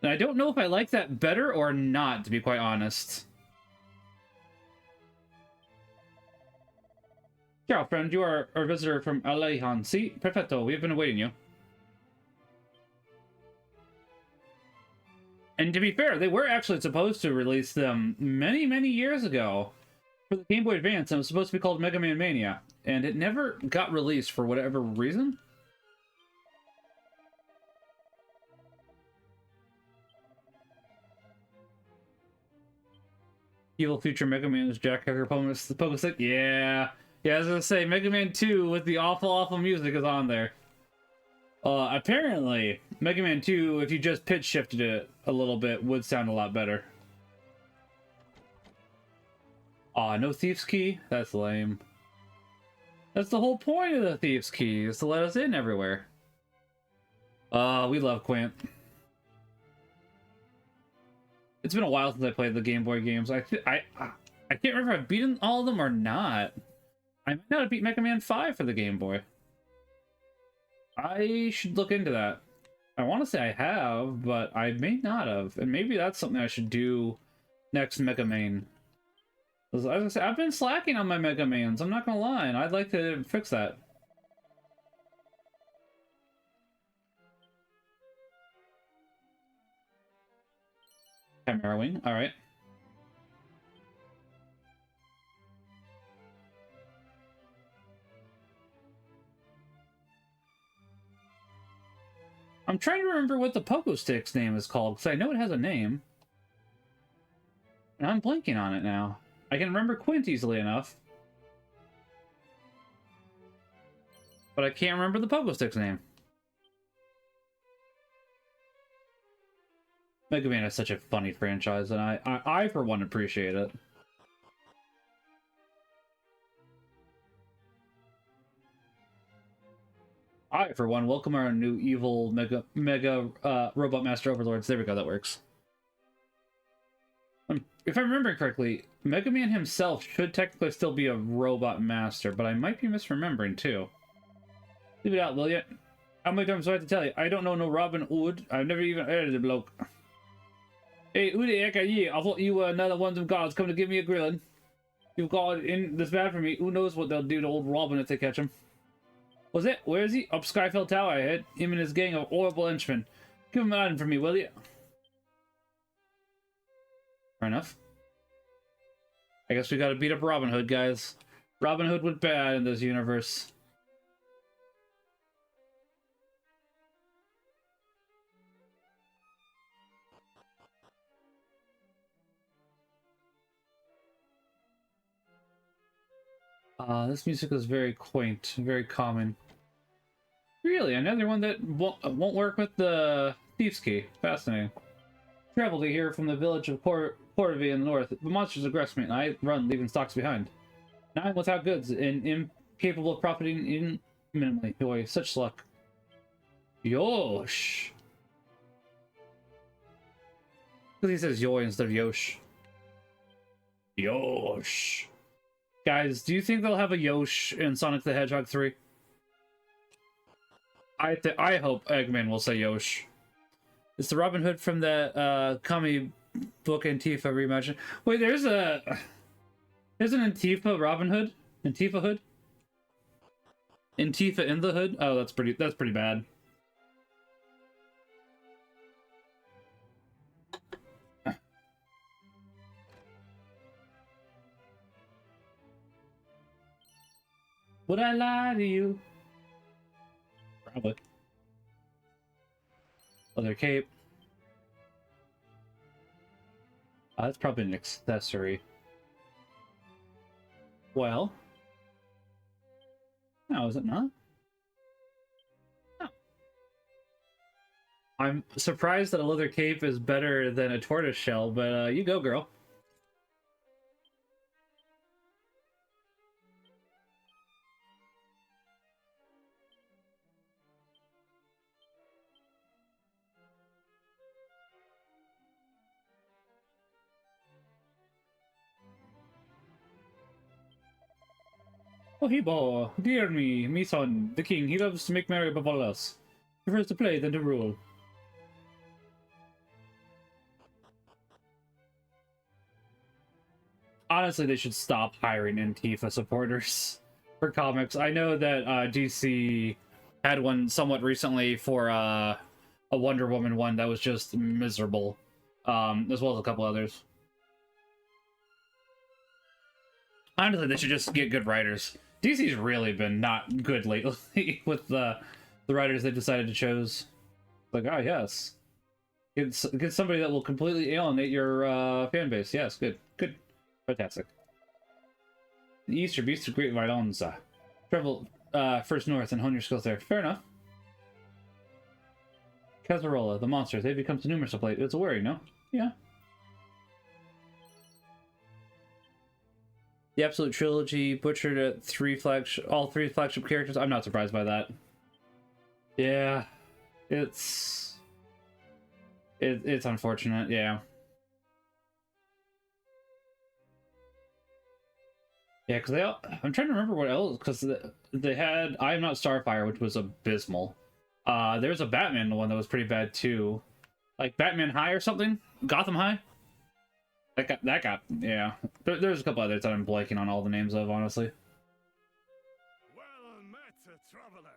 S1: And I don't know if I like that better or not, to be quite honest. Ciao, friend. You are our visitor from Alejan. Si, perfecto. We've been awaiting you. And to be fair, they were actually supposed to release them many, many years ago for the Game Boy Advance, and it was supposed to be called Mega Man Mania. And it never got released for whatever reason. Evil Future Mega Man is Jack Hacker Pogo Stick. Yeah. Yeah, I was gonna say, Mega Man 2 with the awful music is on there. Apparently, Mega Man 2, if you just pitch shifted it a little bit, would sound a lot better. Aw, no Thief's Key? That's lame. That's the whole point of the Thief's Key, is to let us in everywhere. We love Quint. It's been a while since I played the Game Boy games. I can't remember if I've beaten all of them or not. I might not have beat Mega Man 5 for the Game Boy. I should look into that. I want to say I have, but I may not have. And maybe that's something I should do next Mega Man. As I say, I've been slacking on my Mega Mans, I'm not gonna lie, and I'd like to fix that. Chimera Wing, alright. I'm trying to remember what the Pogo Stick's name is called, because I know it has a name. And I'm blanking on it now. I can remember Quint easily enough. But I can't remember the Pogo Stick's name. Mega Man is such a funny franchise, and I for one, appreciate it. I, for one, welcome our new evil mega Robot Master Overlords. There we go, that works. If I'm remembering correctly, Mega Man himself should technically still be a Robot Master, but I might be misremembering, too. Leave it out, will ya? How many times do I have to tell you? I don't know no Robin Hood. I've never even edited a bloke. Hey, who the heck are you? I thought you were another one of them gods coming to give me a grilling. You've got it in this bad for me. Who knows what they'll do to old Robin if they catch him. Was it? Where is he? Up Skyfell Tower, I heard. Him and his gang of horrible henchmen. Give him an item for me, will you? Fair enough. I guess we gotta beat up Robin Hood, guys. Robin Hood went bad in this universe. This music is very quaint, very calming. Really, another one that won't work with the Thieves' Key. Fascinating. Traveled here from the village of Portovy in the north. The monsters aggress me, and I run, leaving stocks behind. Now I'm without goods and incapable of profiting minimally. Boy, such luck. Yosh. Because he says Yoy instead of Yosh. Yosh. Guys, do you think they'll have a Yosh in Sonic the Hedgehog 3? I hope Eggman will say Yosh. It's the Robin Hood from the Kami book Antifa reimagined. Wait, there's an Antifa Robin Hood? Antifa Hood? Antifa in the Hood? Oh, that's pretty bad. Would I lie to you? Probably. Other cape. That's probably an accessory. Well. No, is it not? No. I'm surprised that a leather cape is better than a tortoise shell, but you go, girl. Oh, Hebo, dear me son, the king, he loves to make merry above all else. Prefers to play than to rule. Honestly, they should stop hiring Antifa supporters for comics. I know that DC had one somewhat recently for a Wonder Woman one that was just miserable, as well as a couple others. Honestly, they should just get good writers. DC's really been not good lately with the writers they decided to choose. Like, oh yes, get somebody that will completely alienate your fan base. Yes, good, fantastic. The Easter Beast of Great Violence. Travel first north and hone your skills there. Fair enough. Casarola, the monsters, they become too numerous of late. It's a worry, no? Yeah. The Absolute Trilogy butchered at all three flagship characters. I'm not surprised by that. Yeah, it's unfortunate. Yeah, because I'm trying to remember what else, because they had I Am Not Starfire, which was abysmal. There was a Batman one that was pretty bad too, like Batman High or something, Gotham High. That got yeah. There's a couple others that I'm blanking on all the names of, honestly.
S2: Well met, traveler.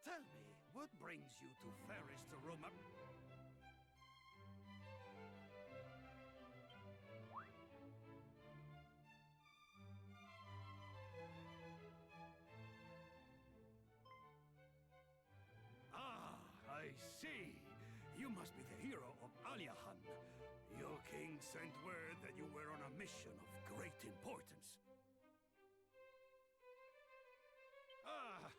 S2: Tell me, what brings you to Ferris to Roma? Ah, I see. You must be the hero of Aliahan. Your king sent word that you were on a mission of great importance. Ah,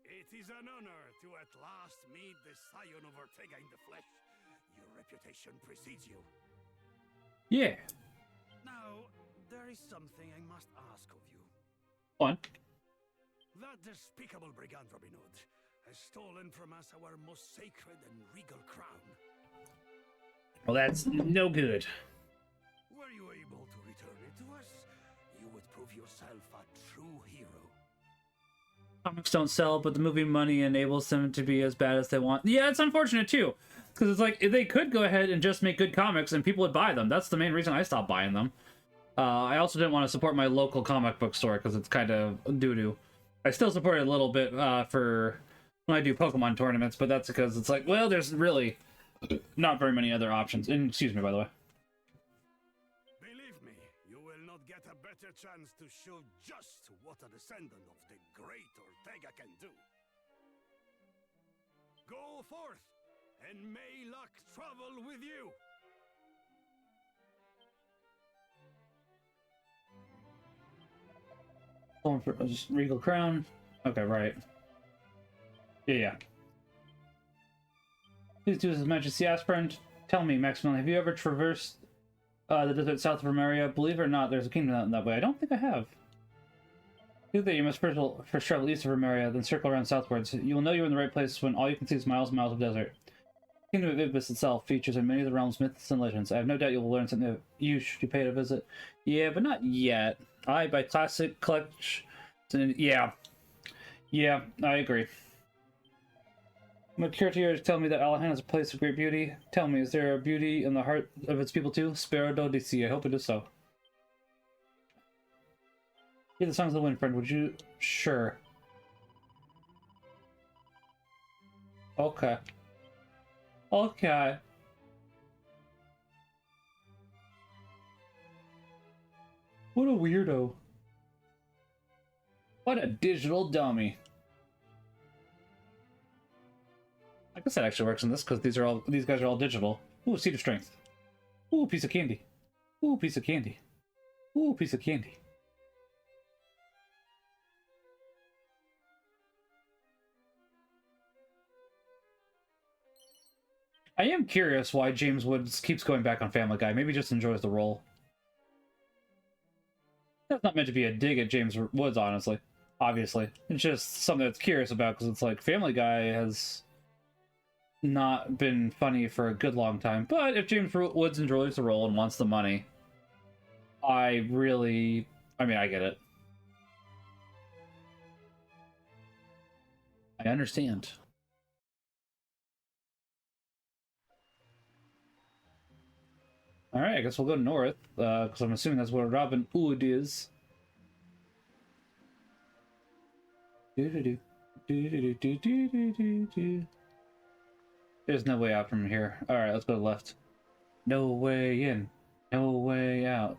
S2: it is an honor to at last meet the scion of Ortega in the flesh. Your reputation precedes you.
S1: Yeah.
S2: Now, there is something I must ask of you.
S1: One.
S2: That despicable brigand Robin Hood has stolen from us our most sacred and regal crown.
S1: Well, that's no good.
S2: Were you able to return it to us, you would prove yourself a true hero.
S1: Comics don't sell, but the movie money enables them to be as bad as they want. Yeah, it's unfortunate too, because it's like they could go ahead and just make good comics and people would buy them. That's the main reason I stopped buying them. I also didn't want to support my local comic book store because it's kind of doo-doo. I still support it a little bit for when I do Pokemon tournaments, but that's because it's like, well, there's really not very many other options. And excuse me, by the way.
S2: Believe me, you will not get a better chance to show just what a descendant of the great Ortega can do. Go forth, and may luck travel with you.
S1: Going for just regal crown. Okay, right. Yeah. Please do His Majesty aspirant. Tell me, Maximilian, have you ever traversed the desert south of Remeria? Believe it or not, there's a kingdom that way. I don't think I have. Think that you must first travel east of Remeria, then circle around southwards. You will know you're in the right place when all you can see is miles and miles of desert. The kingdom of Ibis itself features in many of the realm's myths and legends. I have no doubt you will learn something that you should pay it a visit. Yeah, but not yet. I buy classic collection. Yeah. Yeah, I agree. My courtiers tell me that Alahan is a place of great beauty. Tell me, is there a beauty in the heart of its people too? Spero dodici. I hope it is so. Hear the songs of the wind, friend. Would you? Sure. Okay. Okay. What a weirdo. What a digital dummy. I guess that actually works in this because these guys are all digital. Ooh, seed of strength. Ooh, piece of candy. Ooh, piece of candy. Ooh, piece of candy. I am curious why James Woods keeps going back on Family Guy. Maybe he just enjoys the role. That's not meant to be a dig at James Woods, honestly. Obviously. It's just something that's curious about because it's like Family Guy has not been funny for a good long time. But if James Woods enjoys the role and wants the money, I mean, I get it. I understand. Alright, I guess we'll go north, because I'm assuming that's where Robin Hood is. There's no way out from here. Alright, let's go left. No way in. No way out.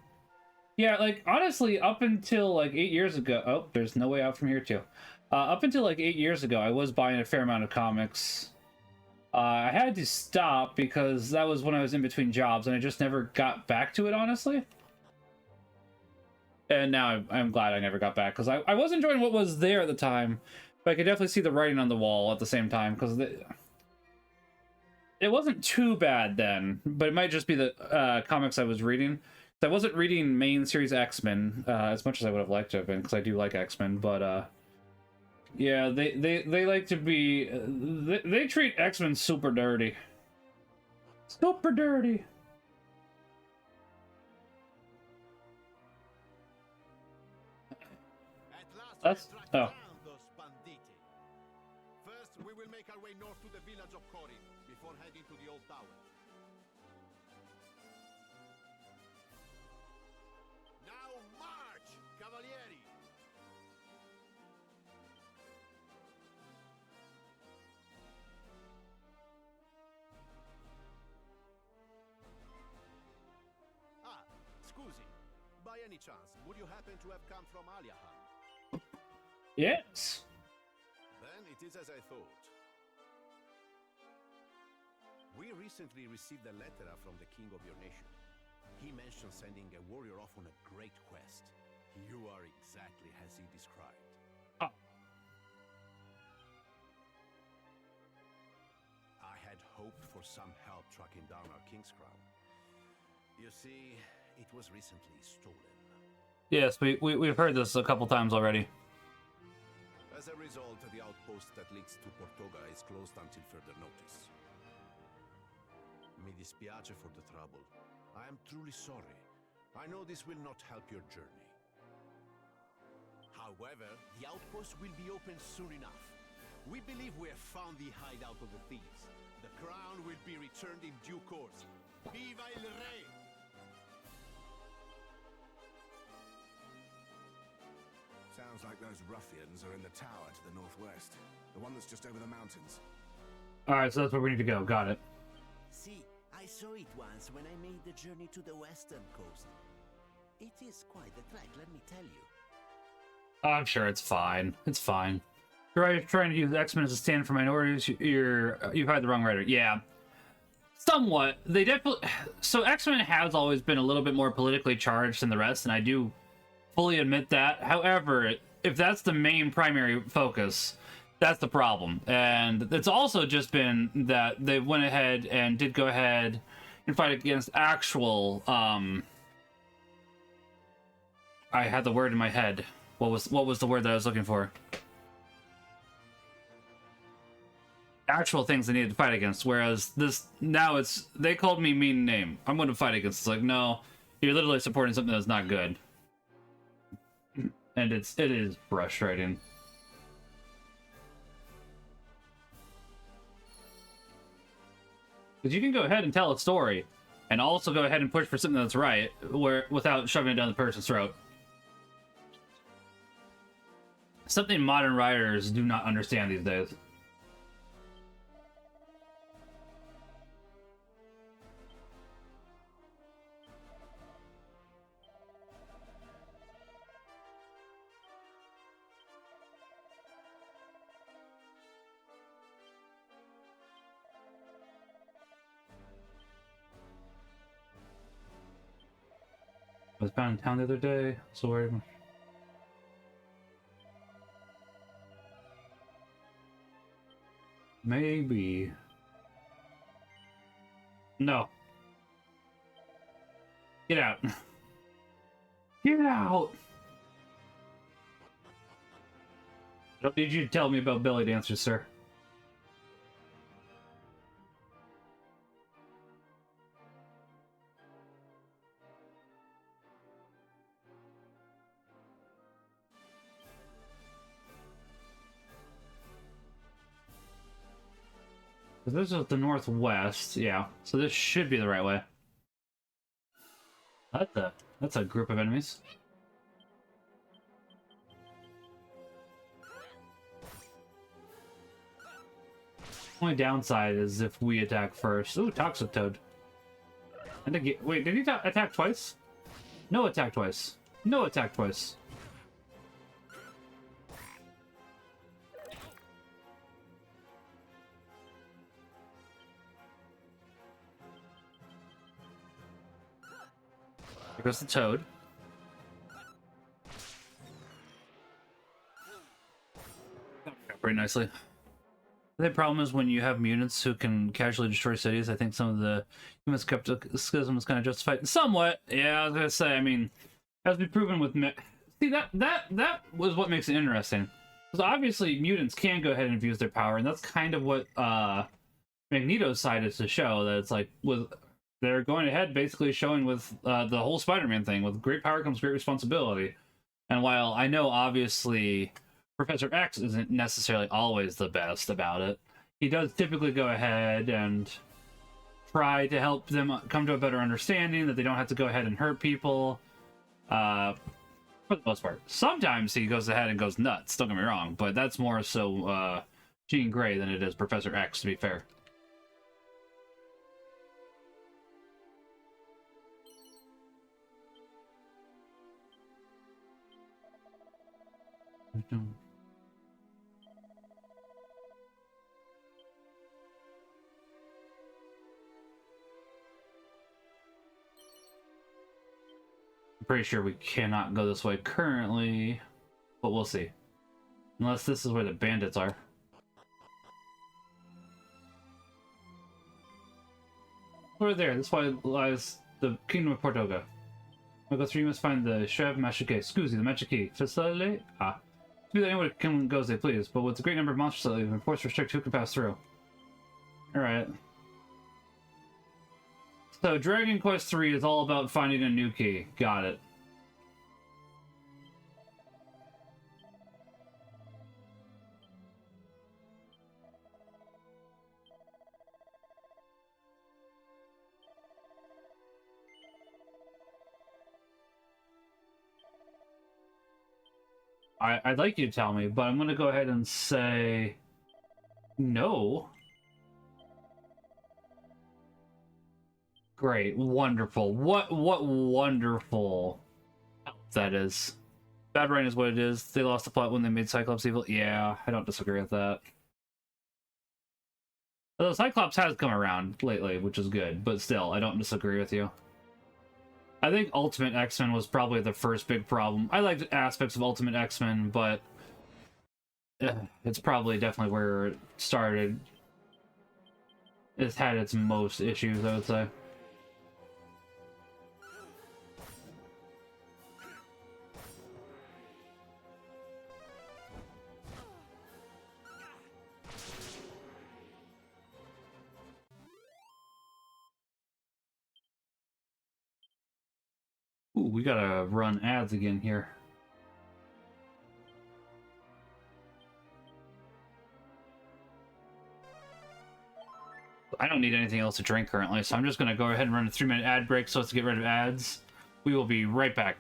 S1: Yeah, like, honestly, up until, like, 8 years ago... Oh, there's no way out from here, too. Up until, like, 8 years ago, I was buying a fair amount of comics. I had to stop because that was when I was in between jobs, and I just never got back to it, honestly. And now I'm glad I never got back, because I was enjoying what was there at the time, but I could definitely see the writing on the wall at the same time, because it wasn't too bad then, but it might just be the comics I was reading. I wasn't reading main series X-Men as much as I would have liked to have been, because I do like X-Men, but yeah, they like to be... They treat X-Men super dirty. Super dirty. That's... Oh.
S8: First, we will make our way north to the village of Corinth before heading to the old tower. Now march, Cavalieri! Ah, scusi. By any chance, would you happen to have come from Aliahan?
S1: Yes.
S8: Then it is as I thought. We recently received a letter from the king of your nation. He mentioned sending a warrior off on a great quest. You are exactly as he described.
S1: Oh.
S8: I had hoped for some help tracking down our king's crown. You see, it was recently stolen.
S1: Yes, we've heard this a couple times already.
S8: As a result, the outpost that leads to Portoga is closed until further notice. Mi dispiace for the trouble. I am truly sorry. I know this will not help your journey. However, the outpost will be open soon enough. We believe we have found the hideout of the thieves. The crown will be returned in due course. Viva il Re!
S2: Sounds like those ruffians are in the tower to the northwest. The one that's just over the mountains.
S1: Alright, so that's where we need to go. Got it.
S9: See, I saw it once when I made the journey to the western coast. It is quite a trek, let me tell you.
S1: I'm sure it's fine. It's fine. You're trying to use X-Men as a stand for minorities. You've had the wrong writer. Yeah. Somewhat. They definitely... So X-Men has always been a little bit more politically charged than the rest, and I do fully admit that. However, if that's the main primary focus, that's the problem. And it's also just been that they went ahead and did go ahead and fight against actual, I had the word in my head. What was the word that I was looking for? Actual things they needed to fight against, whereas this, now it's, they called me mean name. I'm going to fight against. It's like, no, you're literally supporting something that's not good. And it is frustrating. Because you can go ahead and tell a story, and also go ahead and push for something that's right, without shoving it down the person's throat. Something modern writers do not understand these days. I was found in town the other day, so worried. Maybe. No. Get out. Get out! I don't need you to tell me about belly dancers, sir. This is the northwest, yeah. So this should be the right way. That's a group of enemies. Only downside is if we attack first. Ooh, Toxic Toad. And again, wait, did he attack twice? No, attack twice. No, attack twice. There goes the Toad. Pretty nicely. The problem is when you have mutants who can casually destroy cities. I think some of the human skepticism is kind of justified. Somewhat, yeah. I was gonna say. I mean, as we've proven with see that was what makes it interesting. Because obviously mutants can go ahead and infuse their power, and that's kind of what Magneto's side is to show that it's like they're going ahead basically showing with the whole Spider-Man thing. With great power comes great responsibility. And while I know obviously Professor X isn't necessarily always the best about it, he does typically go ahead and try to help them come to a better understanding that they don't have to go ahead and hurt people. For the most part. Sometimes he goes ahead and goes nuts, don't get me wrong, but that's more so Jean Grey than it is Professor X, to be fair. I'm pretty sure we cannot go this way currently, but we'll see. Unless this is where the bandits are. Over there, this way lies the Kingdom of Portoga. We'll go through, you must find the Chef Machike. Scusi, the Machike. Facility? Ah. To be that anyone can come and go as they please, but with the great number of monsters that leave, force restrict who can pass through. Alright. So, Dragon Quest III is all about finding a new key. Got it. I'd like you to tell me, but I'm going to go ahead and say no. Great, wonderful. What wonderful help that is. Bad Rain is what it is. They lost the plot when they made Cyclops evil. Yeah, I don't disagree with that. Although Cyclops has come around lately, which is good, but still, I don't disagree with you. I think Ultimate X-Men was probably the first big problem. I liked aspects of Ultimate X-Men, but it's probably definitely where it started. It's had its most issues, I would say. Ooh, we gotta run ads again here. I don't need anything else to drink currently, so I'm just gonna go ahead and run a 3-minute ad break so let's get rid of ads. We will be right back.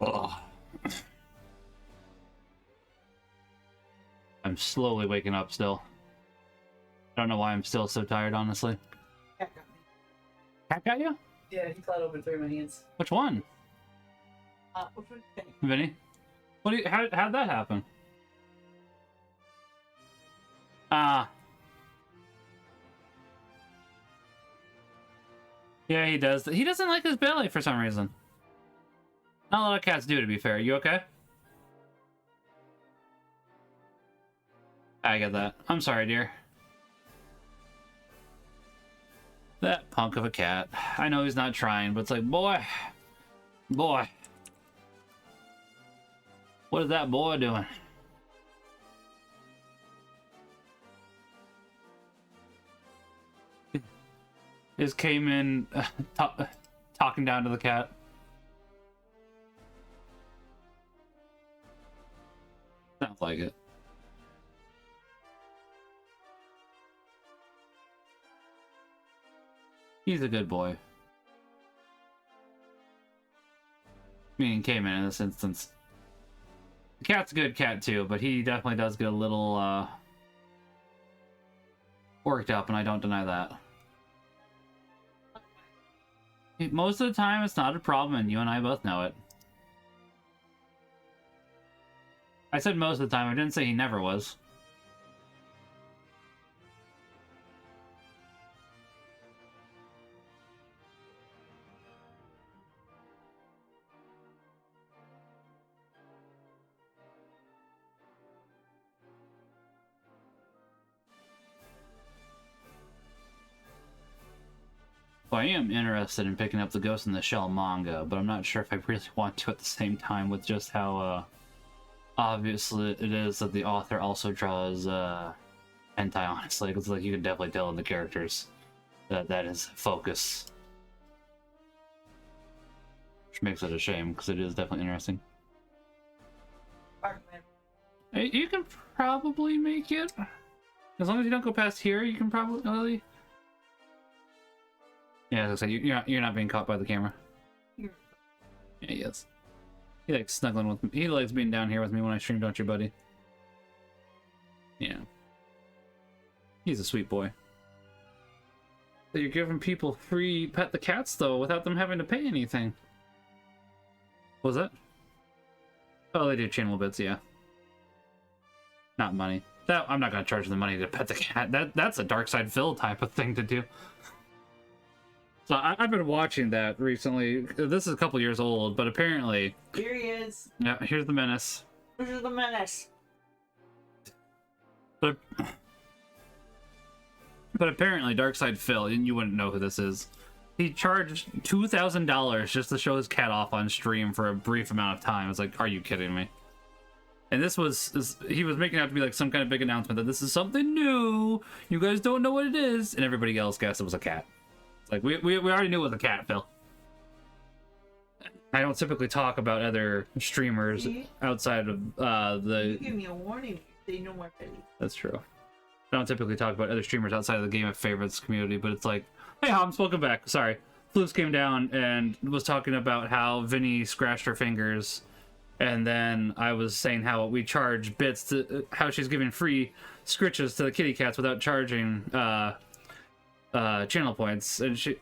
S1: Ugh. I'm slowly waking up still. I don't know why I'm still so tired, honestly.
S10: Cat got me.
S1: Cat got you?
S10: Yeah, he clawed open 3 of my hands.
S1: Which one?
S10: Which one?
S1: Vinny? What do you, how'd that happen? Yeah, he does. He doesn't like his belly for some reason. Not a lot of cats do, to be fair. You okay? I get that. I'm sorry, dear. That punk of a cat. I know he's not trying, but it's like, boy. Boy. What is that boy doing? Just came in talking down to the cat. Sounds like it. He's a good boy. Meaning Cayman in this instance. The cat's a good cat too, but he definitely does get a little worked up, and I don't deny that. Most of the time it's not a problem, and you and I both know it. I said most of the time, I didn't say he never was. Well, I am interested in picking up the Ghost in the Shell manga, but I'm not sure if I really want to at the same time with just how obviously it is that the author also draws hentai, honestly. It's like you can definitely tell in the characters that that is focus. Which makes it a shame, because it is definitely interesting. Hey, you can probably make it. As long as you don't go past here, you can probably... Yeah, as I say, you're not being caught by the camera. Yeah, he is. He likes snuggling with me. He likes being down here with me when I stream, don't you, buddy? Yeah. He's a sweet boy. So you're giving people free pet the cats, though, without them having to pay anything. What was that? Oh, they do channel bits, yeah. Not money. That I'm not gonna charge them money to pet the cat. That's a Dark Side Phil type of thing to do. So I've been watching that recently. This is a couple years old, but apparently...
S10: Here he is.
S1: Yeah, here's the menace.
S10: Here's the menace.
S1: But apparently Darkside Phil, and you wouldn't know who this is, he charged $2,000 just to show his cat off on stream for a brief amount of time. It's like, are you kidding me? And he was making it out to be like some kind of big announcement that this is something new. You guys don't know what it is. And everybody else guessed it was a cat. Like, we already knew it was a cat, Phil. I don't typically talk about other streamers outside of the...
S10: You give me a warning. They know my belly.
S1: That's true. I don't typically talk about other streamers outside of the Game of Favorites community, but it's like, hey, Homs, welcome back. Sorry. Floops came down and was talking about how Vinny scratched her fingers, and then I was saying how we charge bits to how she's giving free scritches to the kitty cats without charging channel points, and she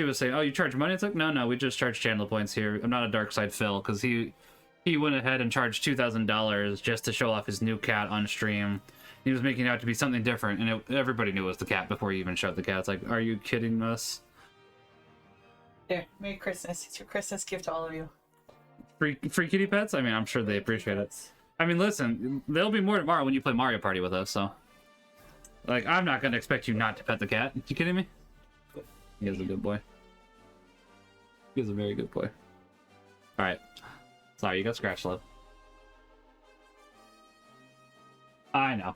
S1: was saying, "Oh, you charge money?" It's like, no, we just charge channel points here. I'm not a dark side Phil, because he went ahead and charged $2,000 just to show off his new cat on stream. He was making it out to be something different, and everybody knew it was the cat before he even showed the cat. It's like, are you kidding us?
S10: There, Merry Christmas. It's your Christmas gift to all of you.
S1: Free kitty pets? I mean, I'm sure they appreciate it. I mean, listen, there'll be more tomorrow when you play Mario Party with us, so... Like, I'm not gonna expect you not to pet the cat. You kidding me? He is a good boy. He is a very good boy. Alright. Sorry, you got scratch love. I know.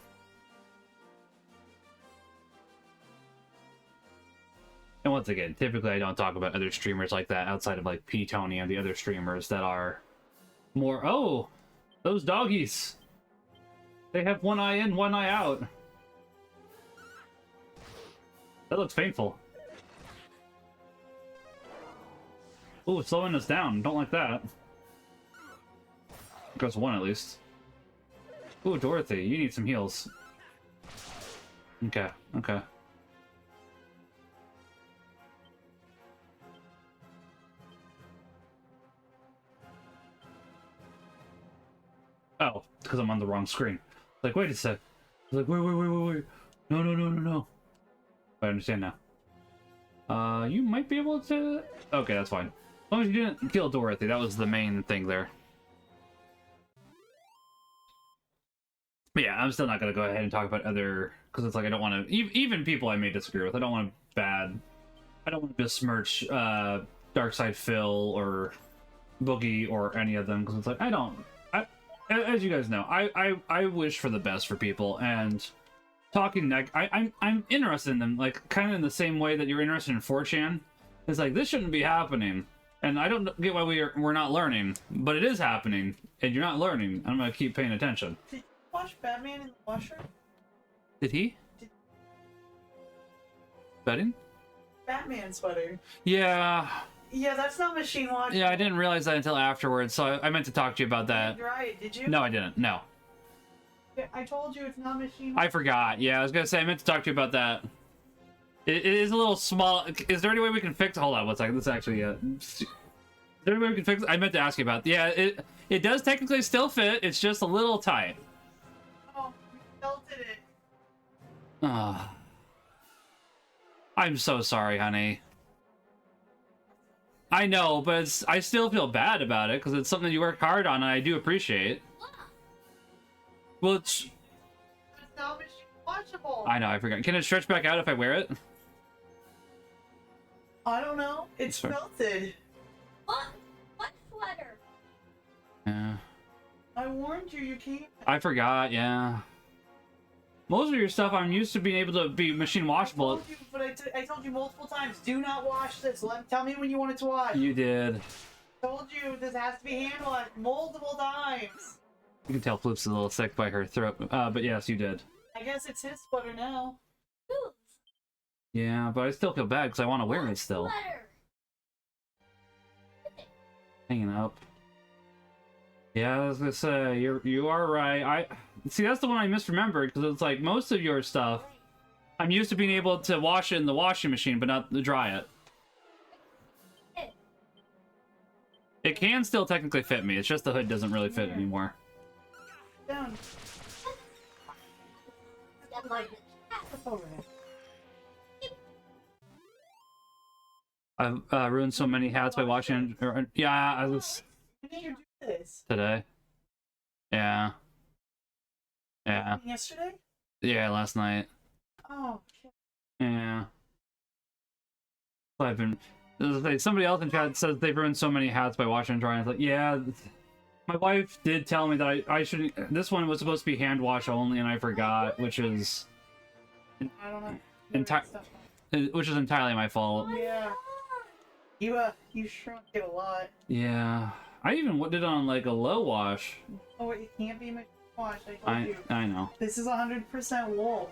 S1: And once again, typically I don't talk about other streamers like that outside of like P-Tony and the other streamers that are more, oh, those doggies. They have one eye in, one eye out. That looks painful. Ooh, it's slowing us down. Don't like that. Goes one at least. Ooh, Dorothy, you need some heals. Okay, okay. Oh, because I'm on the wrong screen. Like, wait a sec. Like, wait. No. I understand now. You might be able to... Okay, that's fine. As long as you didn't kill Dorothy, that was the main thing there. But yeah, I'm still not going to go ahead and talk about other... Because it's like, I don't want to... Even people I may disagree with, I don't want to I don't want to besmirch Darkside Phil or Boogie or any of them, because it's like, as you guys know, I wish for the best for people, and talking like I'm interested in them, like kind of in the same way that you're interested in 4chan. It's like, this shouldn't be happening, and I don't get why we're not learning, but it is happening, and you're not learning. I'm gonna keep paying attention.
S10: Did you wash Batman in the washer?
S1: Did he? Bedding?
S10: Batman sweater.
S1: Yeah.
S10: Yeah, that's not machine washing.
S1: Yeah, I didn't realize that until afterwards, so I meant to talk to you about that.
S10: Right, did you?
S1: No, I didn't. No.
S10: I told you it's not machine washing.
S1: I forgot. Yeah, I was gonna say, I meant to talk to you about that. It is a little small. Is there any way we can fix... Hold on one second. This actually... Is there any way we can fix it? I meant to ask you about... Yeah, it does technically still fit. It's just a little tight.
S10: Oh, you melted it.
S1: Ah. I'm so sorry, honey. I know, but I still feel bad about it, because it's something you worked hard on, and I do appreciate. Well, it's
S10: not machine washable.
S1: I know, I forgot. Can it stretch back out if I wear it?
S10: I don't know. It's melted.
S11: What sweater?
S1: Yeah.
S10: I warned you, you can't.
S1: I forgot, yeah. Most of your stuff I'm used to being able to be machine washable.
S10: I told you multiple times, do not wash this. Tell me when you want it to wash.
S1: You did.
S10: I told you this has to be hand washed multiple times.
S1: You can tell Floop's a little sick by her throat, but yes, you did.
S10: I guess it's his sweater now.
S1: Yeah, but I still feel bad because I want to wear it still. Hanging up. Yeah, I was gonna say, you are right. See, that's the one I misremembered, because it's like most of your stuff, I'm used to being able to wash it in the washing machine, but not dry it. It can still technically fit me. It's just the hood doesn't really fit anymore.
S10: Down.
S1: I've ruined so many hats by washing. Yeah, I was.
S10: When did you do this?
S1: Today. Yeah. Yeah.
S10: Yesterday?
S1: Yeah, last night.
S10: Oh. Okay.
S1: Yeah. I've been. Somebody else in chat says they've ruined so many hats by washing and drying. It's like, yeah. My wife did tell me that I shouldn't. This one was supposed to be hand wash only, and I forgot, which is.
S10: I don't know.
S1: Which is entirely my fault.
S10: Yeah. You shrunk it a lot.
S1: Yeah. I even did it on like a low wash.
S10: Oh, it can't be machine wash. I told you.
S1: I know.
S10: This is 100% wool.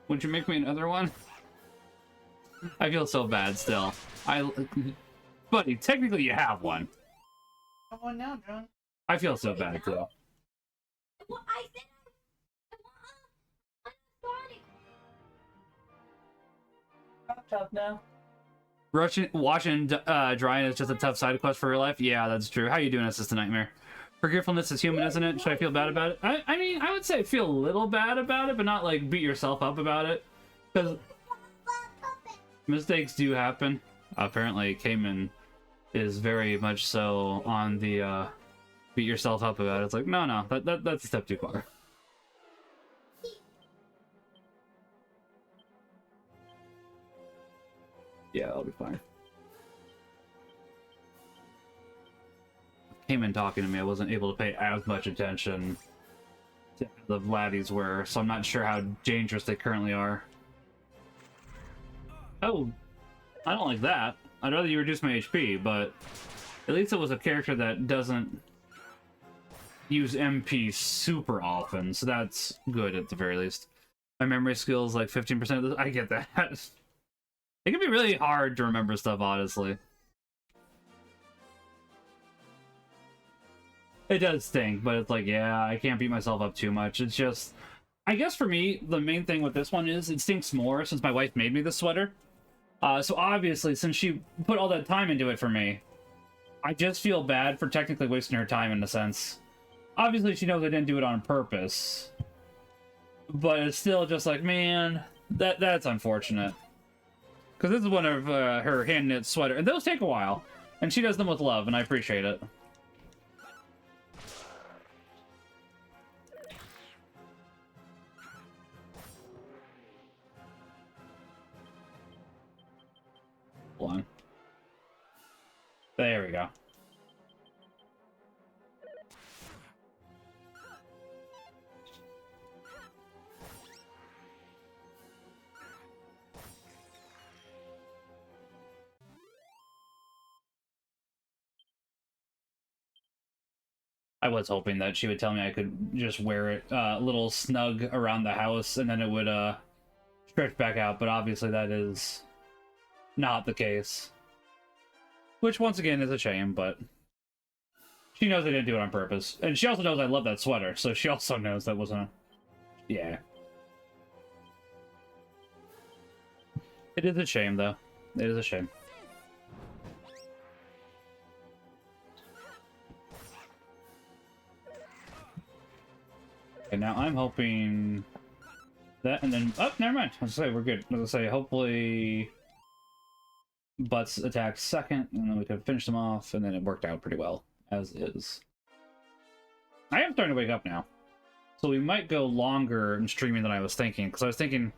S1: Would you make me another one? I feel so bad still. Buddy, technically you have one.
S10: I want now, John.
S1: I feel so bad too.
S11: Well, I said I want Sonic.
S10: Tough now.
S1: Washing drying is just a tough side quest for your life. Yeah, that's true. How you doing, Assistant Nightmare? Forgetfulness is human, isn't it? Should I feel bad about it? I mean, I would say feel a little bad about it, but not like beat yourself up about it. Because mistakes do happen. Apparently, Cayman is very much so on the beat yourself up about it. It's like, no, that's a step too far. Yeah, I'll be fine. Came in talking to me, I wasn't able to pay as much attention to how the Vladdies were, so I'm not sure how dangerous they currently are. Oh, I don't like that. I'd rather you reduce my HP, but at least it was a character that doesn't use MP super often, so that's good at the very least. My memory skills like 15% of this. I get that. It can be really hard to remember stuff, honestly. It does stink, but it's like, yeah, I can't beat myself up too much. It's just, I guess for me, the main thing with this one is it stinks more since my wife made me this sweater. So obviously, since she put all that time into it for me, I just feel bad for technically wasting her time in a sense. Obviously, she knows I didn't do it on purpose. But it's still just like, man, that's unfortunate. Because this is one of her hand-knit sweater. And those take a while. And she does them with love, and I appreciate it. Hold on. There we go. I was hoping that she would tell me I could just wear it a little snug around the house and then it would stretch back out, but obviously that is not the case. Which, once again, is a shame, but she knows I didn't do it on purpose. And she also knows I love that sweater, so she also knows that wasn't a... Yeah. It is a shame, though. It is a shame. Okay, now I'm hoping that, and then... Oh, never mind. I was gonna say, we're good. I was gonna say, hopefully... Butts attack second, and then we could finish them off, and then it worked out pretty well, as is. I am starting to wake up now. So we might go longer in streaming than I was thinking, because I was thinking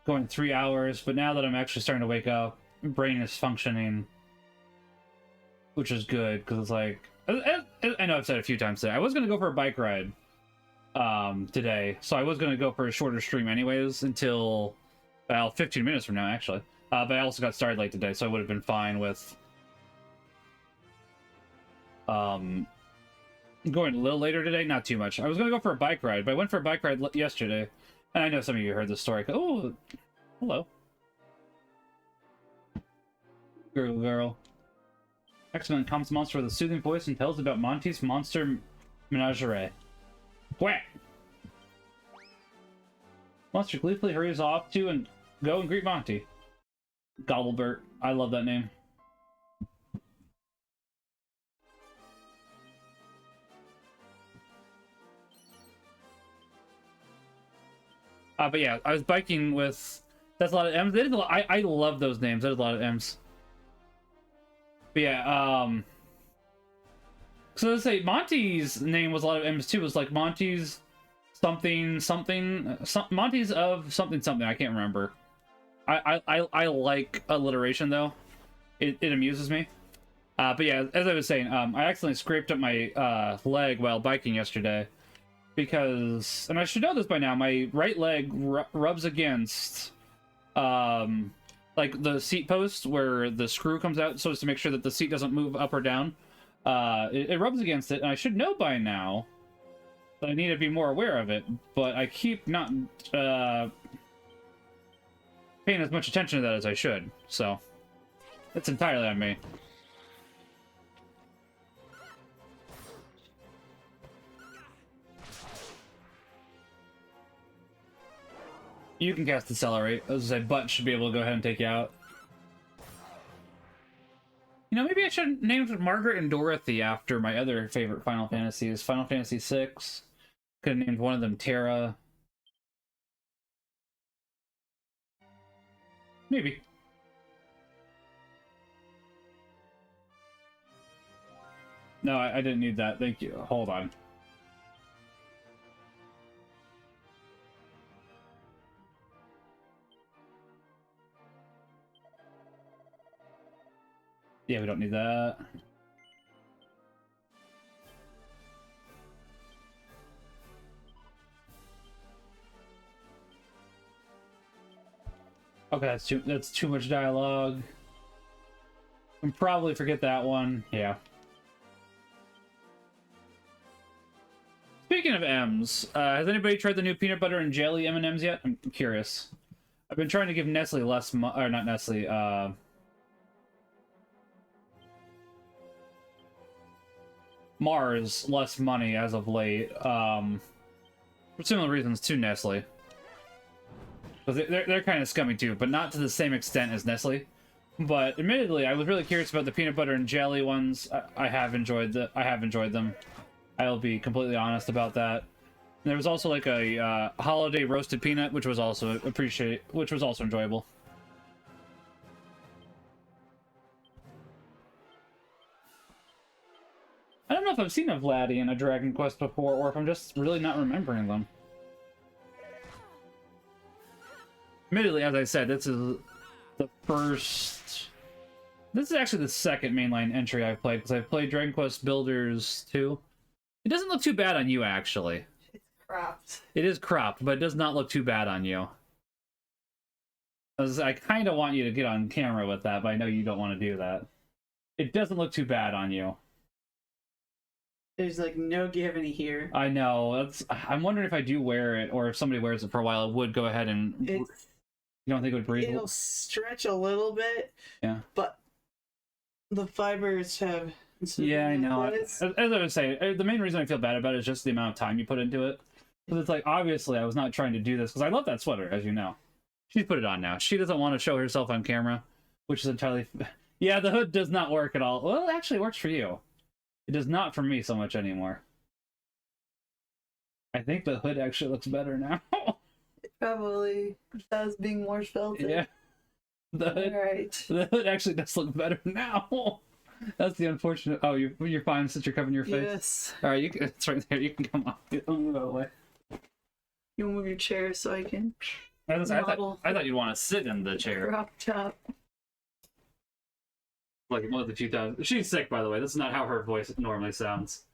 S1: going 3 hours, but now that I'm actually starting to wake up, brain is functioning, which is good, because it's like... I know I've said it a few times today. I was going to go for a bike ride today, so I was going to go for a shorter stream anyways until, well, 15 minutes from now, actually. But I also got started late today, so I would have been fine with going a little later today. Not too much. I was going to go for a bike ride, but I went for a bike ride yesterday. And I know some of you heard the story. Oh, hello. Girl. Excellent comes monster with a soothing voice and tells about Monty's monster menagerie. Quack! Monster gleefully hurries off to and go and greet Monty. Gobblebert. I love that name. But yeah, I was biking with... That's a lot of M's. They did a lot, I love those names. There's a lot of M's. But yeah, so let's say Monty's name was a lot of M's too. It was like Monty's something, Monty's of something, I can't remember. I like alliteration though. It amuses me. But yeah, as I was saying, I accidentally scraped up my leg while biking yesterday because, and I should know this by now, my right leg rubs against like the seat post where the screw comes out so as to make sure that the seat doesn't move up or down. It rubs against it, and I should know by now that I need to be more aware of it, but I keep not paying as much attention to that as I should, so it's entirely on me. You can cast Accelerate. As I say, Butt should be able to go ahead and take you out. You know, maybe I should have named Margaret and Dorothy after my other favorite Final Fantasies. Final Fantasy VI. Could have named one of them Terra. Maybe. No, I didn't need that. Thank you. Hold on. Yeah, we don't need that. Okay, that's too much dialogue. I'll probably forget that one. Yeah. Speaking of M's, has anybody tried the new peanut butter and jelly M&Ms yet? I'm curious. I've been trying to give Nestle less or not Nestle, Mars less money as of late, for similar reasons to Nestle. Because they're kind of scummy too, but not to the same extent as Nestle. But admittedly, I was really curious about the peanut butter and jelly ones. I have enjoyed them. I'll be completely honest about that. And there was also like a holiday roasted peanut, which was also enjoyable. I don't know if I've seen a Vladdy in a Dragon Quest before, or if I'm just really not remembering them. Admittedly, as I said, this is the first... This is actually the second mainline entry I've played, because I've played Dragon Quest Builders 2. It doesn't look too bad on you, actually.
S10: It's cropped.
S1: It is cropped, but it does not look too bad on you. I kind of want you to get on camera with that, but I know you don't want to do that. It doesn't look too bad on you.
S10: There's like no giving here.
S1: I know. I'm wondering if I do wear it, or if somebody wears it for a while, it would go ahead and... you don't think it would breathe?
S10: It'll stretch a little bit.
S1: Yeah.
S10: But the fibers have...
S1: Yeah, I know. As I was saying, the main reason I feel bad about it is just the amount of time you put into it. Because it's like, obviously, I was not trying to do this, because I love that sweater, as you know. She's put it on now. She doesn't want to show herself on camera, which is entirely... Yeah, the hood does not work at all. Well, it actually works for you. It does not for me so much anymore. I think the hood actually looks better now.
S10: It probably does, being more felted.
S1: Yeah. The hood actually does look better now. That's the unfortunate... Oh, you're fine since you're covering your face?
S10: Yes.
S1: Alright, it's right there. You can come on. Move out of the way.
S10: You move your chair so I can...
S1: I thought you'd want to sit in the chair.
S10: Crop top.
S1: Like one of the 2000... She's sick, by the way. This is not how her voice normally sounds.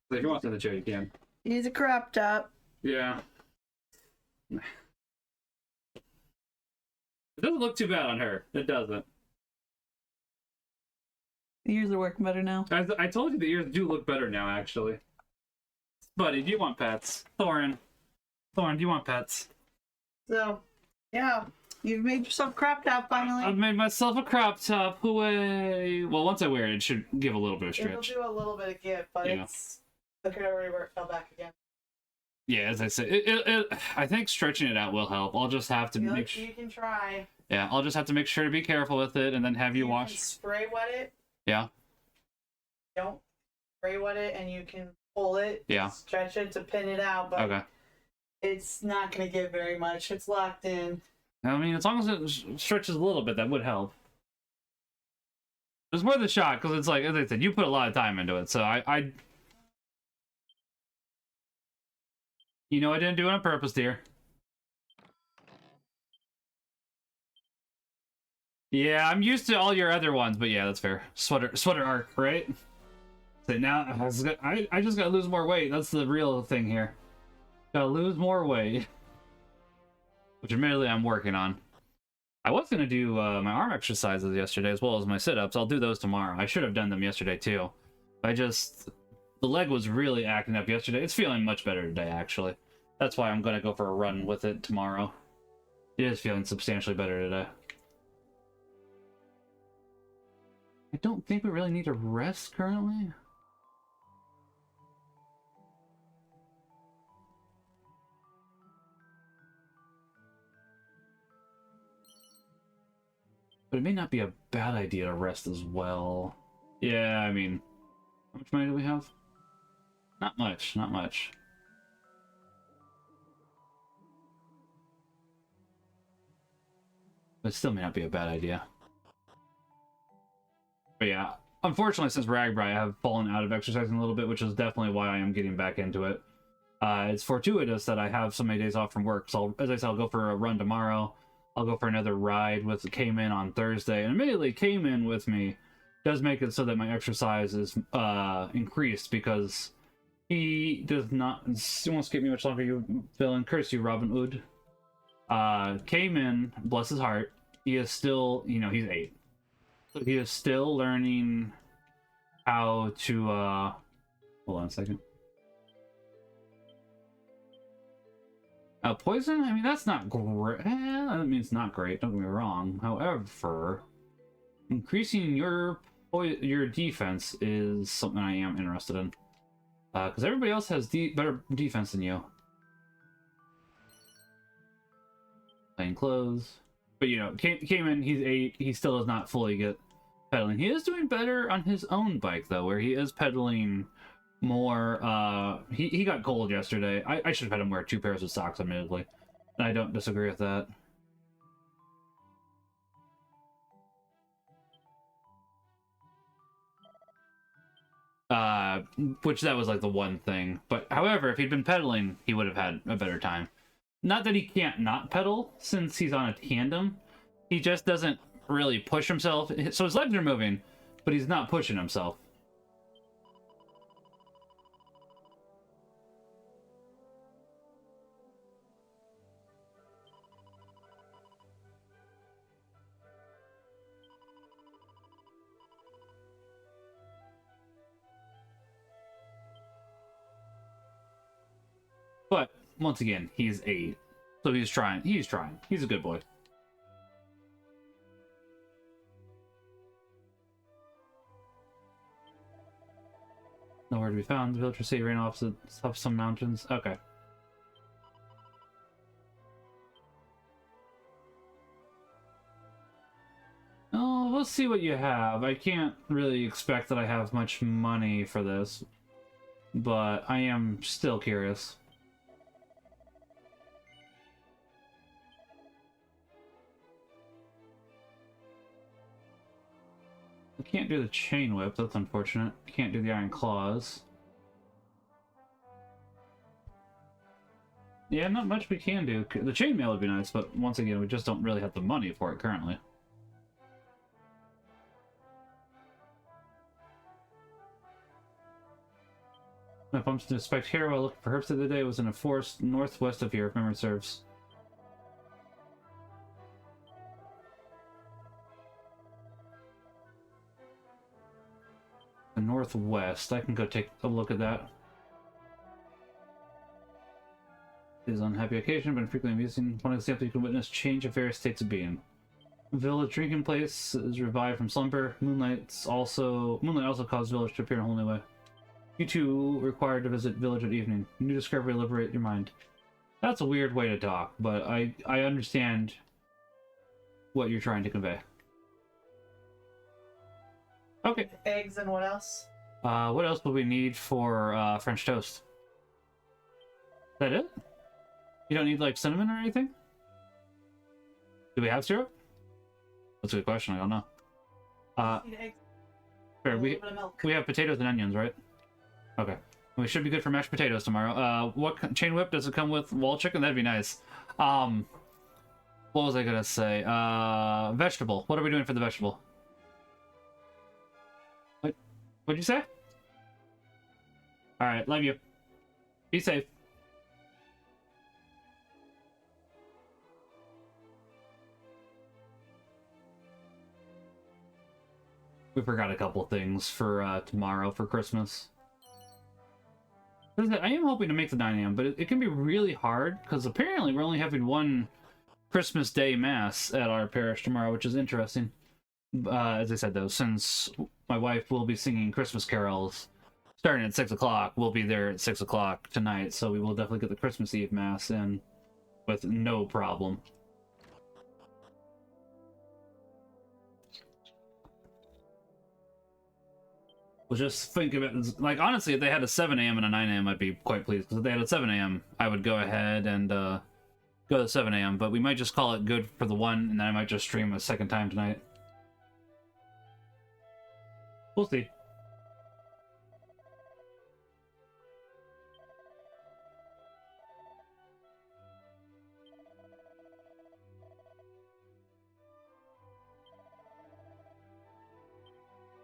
S1: So if you want to sit in the chair, you can.
S10: He's a crop top.
S1: Yeah. It doesn't look too bad on her. It doesn't.
S10: The ears are working better now.
S1: I told you the ears do look better now, actually. Buddy, do you want pets? Thorin, do you want pets?
S10: So, yeah. You've made yourself a crop top, finally.
S1: I've made myself a crop top. Hooray! Well, once I wear it, it should give a little bit of stretch.
S10: It'll do a little bit of give, but
S1: Yeah.
S10: it's... Look at where it fell back again.
S1: Yeah, as I said, I think stretching it out will help. I'll just have to make sure.
S10: You can try.
S1: Yeah, I'll just have to make sure to be careful with it, and then have you wash.
S10: Can spray wet it.
S1: Yeah.
S10: Don't spray wet it, and you can pull it.
S1: Yeah.
S10: Stretch it to pin it out, but
S1: Okay.
S10: it's not going to give very much. It's locked in.
S1: I mean, as long as it stretches a little bit, that would help. It's worth a shot, because it's like, as I said, you put a lot of time into it, so I... You know I didn't do it on purpose, dear. Yeah, I'm used to all your other ones, but yeah, that's fair. Sweater arc, right? So now, I just gotta lose more weight. That's the real thing here. Gotta lose more weight. Which admittedly I'm working on. I was gonna do my arm exercises yesterday as well as my sit-ups. I'll do those tomorrow. I should have done them yesterday too. The leg was really acting up yesterday. It's feeling much better today, actually. That's why I'm gonna go for a run with it tomorrow. He is feeling substantially better today. I don't think we really need to rest currently. But it may not be a bad idea to rest as well. Yeah, I mean, how much money do we have? Not much, not much. But it still may not be a bad idea. But yeah, unfortunately, since Ragbri, I have fallen out of exercising a little bit, which is definitely why I am getting back into it. It's fortuitous that I have so many days off from work. So, as I said, I'll go for a run tomorrow. I'll go for another ride with KAMaximilianK on Thursday. And admittedly, KAMaximilianK with me does make it so that my exercise is increased because he does not... It won't skip me much longer, you villain. Curse you, Robin Hood. KAMaximilianK, bless his heart, he is still, you know, he's 8. So he is still learning how to, hold on a second. Poison? I mean, that's not great. I mean, it's not great, don't get me wrong. However, increasing your defense is something I am interested in. Because everybody else has better defense than you. Plain clothes. But, you know, KAMaximilianK, he's 8. He still does not fully get pedaling. He is doing better on his own bike, though, where he is pedaling more. He got cold yesterday. I should have had him wear 2 pairs of socks, admittedly. And I don't disagree with that. Which that was like the one thing. But however, if he'd been pedaling, he would have had a better time. Not that he can't not pedal, since he's on a tandem. He just doesn't really push himself. So his legs are moving, but he's not pushing himself. But once again, he's 8. So he's trying. He's trying. He's a good boy. Nowhere to be found. The villagers say ran off some mountains. Okay. Oh, we'll see what you have. I can't really expect that I have much money for this, but I am still curious. I can't do the chain whip, that's unfortunate. Can't do the iron claws. Yeah, not much we can do. The chainmail would be nice, but once again, we just don't really have the money for it currently. My bumps to inspect here while looking for herbs the other day. It was in a forest northwest of here, if memory serves. The northwest. I can go take a look at that. It is an unhappy occasion, but frequently amusing. One example you can witness change of various states of being. Village drinking place is revived from slumber. Moonlight also caused village to appear in a whole new way. You two required to visit village at evening. New discovery liberate your mind. That's a weird way to talk, but I understand what you're trying to convey. Okay.
S10: Eggs and what else?
S1: What else would we need for French toast? Is that it? You don't need like cinnamon or anything? Do we have syrup? That's a good question. I don't know. Fair. We have potatoes and onions, right? Okay. We should be good for mashed potatoes tomorrow. What chain whip does it come with? Wall chicken? That'd be nice. What was I gonna say? Vegetable. What are we doing for the vegetable? What'd you say? Alright, love you. Be safe. We forgot a couple things for tomorrow for Christmas. I am hoping to make the 9 AM, but it can be really hard because apparently we're only having one Christmas Day Mass at our parish tomorrow, which is interesting. As I said, though, since my wife will be singing Christmas carols starting at 6 o'clock, we'll be there at 6 o'clock tonight, so we will definitely get the Christmas Eve Mass in with no problem. Well, just think of it, like, honestly, if they had a 7 a.m. and a 9 a.m., I'd be quite pleased, because if they had a 7 a.m., I would go ahead and go to 7 a.m., but we might just call it good for the one, and then I might just stream a second time tonight. We'll see.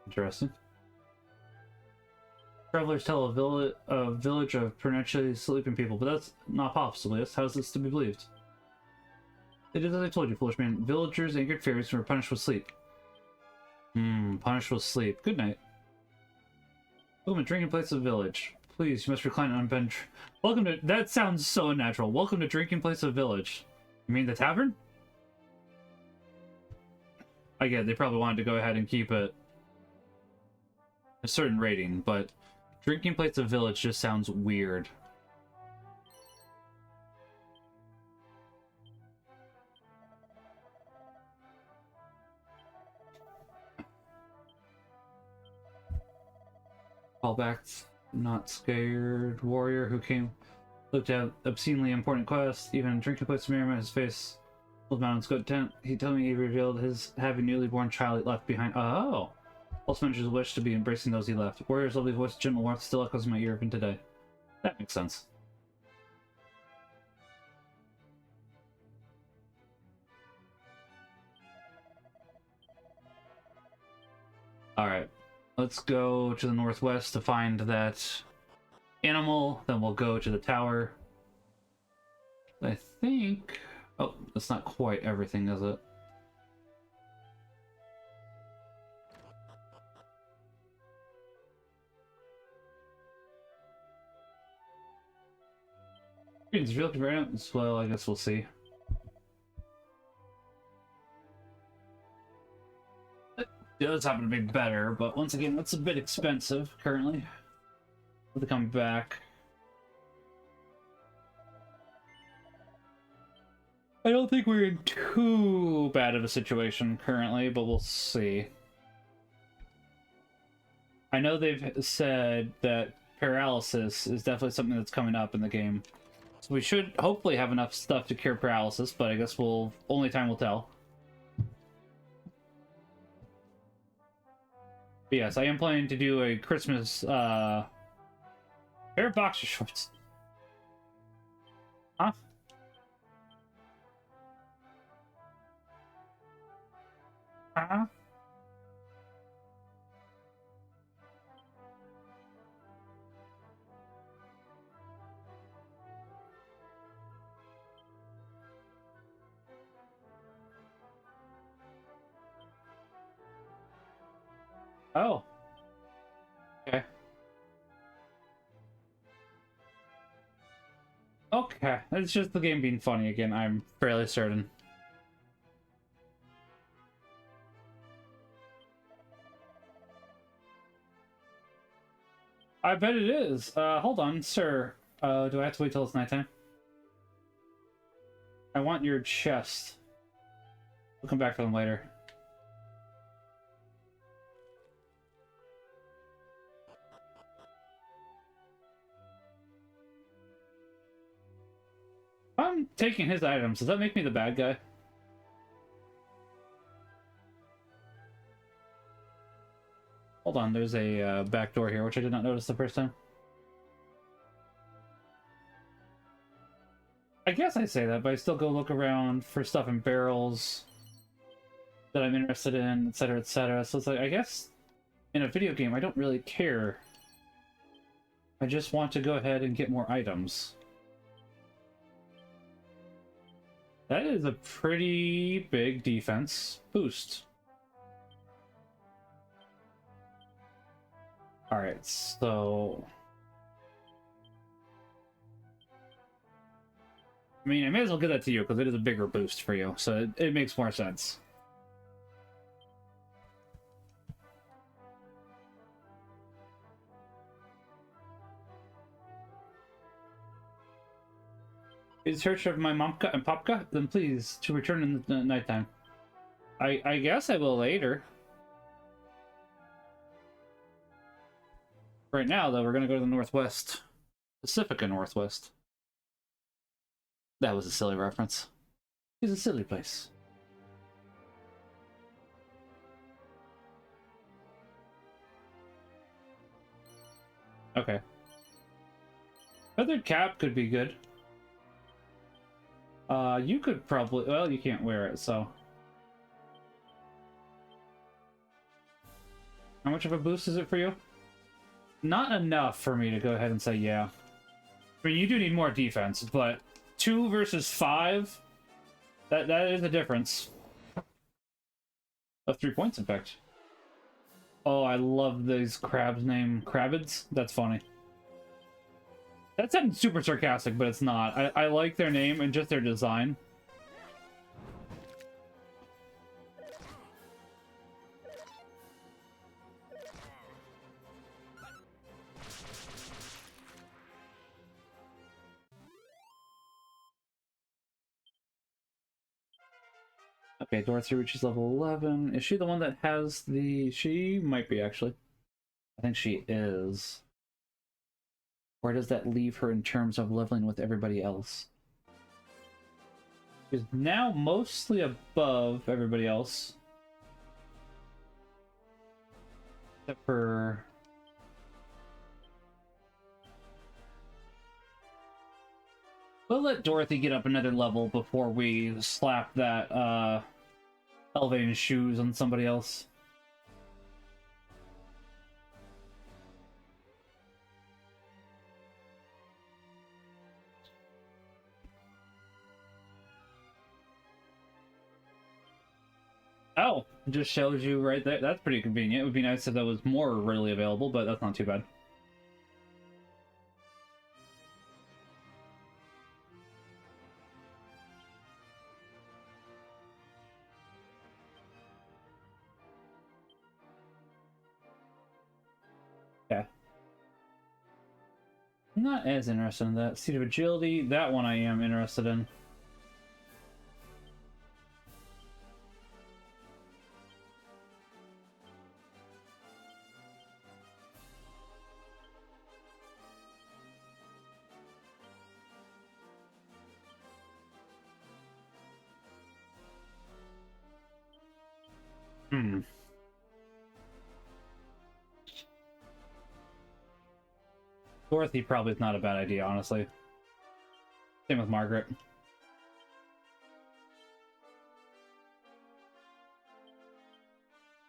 S1: Interesting. Travelers tell a village of perpetually sleeping people, but that's not possible. Yes, how is this to be believed? It is as I told you, foolish man. Villagers angered fairies were punished with sleep. Punished with sleep. Good night. Welcome to Drinking Place of Village. Please, you must recline on bench. Welcome to... That sounds so unnatural. Welcome to Drinking Place of Village. You mean the tavern? I get it, they probably wanted to go ahead and keep it a certain rating, but Drinking Place of Village just sounds weird. Callbacks. Not scared warrior who came looked at obscenely important quest. Even Drinking Place of Merriment, his face old mountain's good tent. He told me he revealed his having newly born child left behind. Oh, also mentions his wish to be embracing those he left. Warrior's lovely voice, gentle warmth, still echoes in my ear even today. That makes sense. All right, let's go to the northwest to find that animal. Then we'll go to the tower. I think. Oh, that's not quite everything, is it? It's real variants. Well, I guess we'll see. It does happen to be better, but once again, that's a bit expensive currently. To come back. I don't think we're in too bad of a situation currently, but we'll see. I know they've said that paralysis is definitely something that's coming up in the game. So we should hopefully have enough stuff to cure paralysis, but I guess only time will tell. But yes, I am planning to do a Christmas, pair of boxer shorts. Huh? Huh? Oh. Okay. Okay. It's just the game being funny again, I'm fairly certain. I bet it is. Hold on, sir. Do I have to wait till it's nighttime? I want your chest. We'll come back for them later. I'm taking his items. Does that make me the bad guy? Hold on, there's a back door here, which I did not notice the first time. I guess I say that, but I still go look around for stuff in barrels that I'm interested in, etc., etc. So it's like, I guess in a video game, I don't really care. I just want to go ahead and get more items. That is a pretty big defense boost. Alright, so... I mean, I may as well give that to you because it is a bigger boost for you, so it makes more sense. In search of my Momka and Popka? Then please, to return in the nighttime. I guess I will later. Right now, though, we're gonna go to the Northwest. Pacifica Northwest. That was a silly reference. It's a silly place. Okay. Feathered cap could be good. You could probably... Well, you can't wear it, so... How much of a boost is it for you? Not enough for me to go ahead and say yeah. I mean, you do need more defense, but 2 versus 5? That is a difference. Of 3 points, in fact. Oh, I love these crabs named Crabbids. That's funny. That sounds super sarcastic, but it's not. I like their name and just their design. Okay, Dorothy reaches level 11. Is she the one that has the... She might be, actually. I think she is. Where does that leave her in terms of leveling with everybody else? She's now mostly above everybody else. Except for... We'll let Dorothy get up another level before we slap that, elevating shoes on somebody else. Oh, it just shows you right there. That's pretty convenient. It would be nice if that was more readily available, but that's not too bad. Yeah. I'm not as interested in that. Seat of Agility, that one I am interested in. Hmm. Dorothy probably is not a bad idea, honestly. Same with Margaret.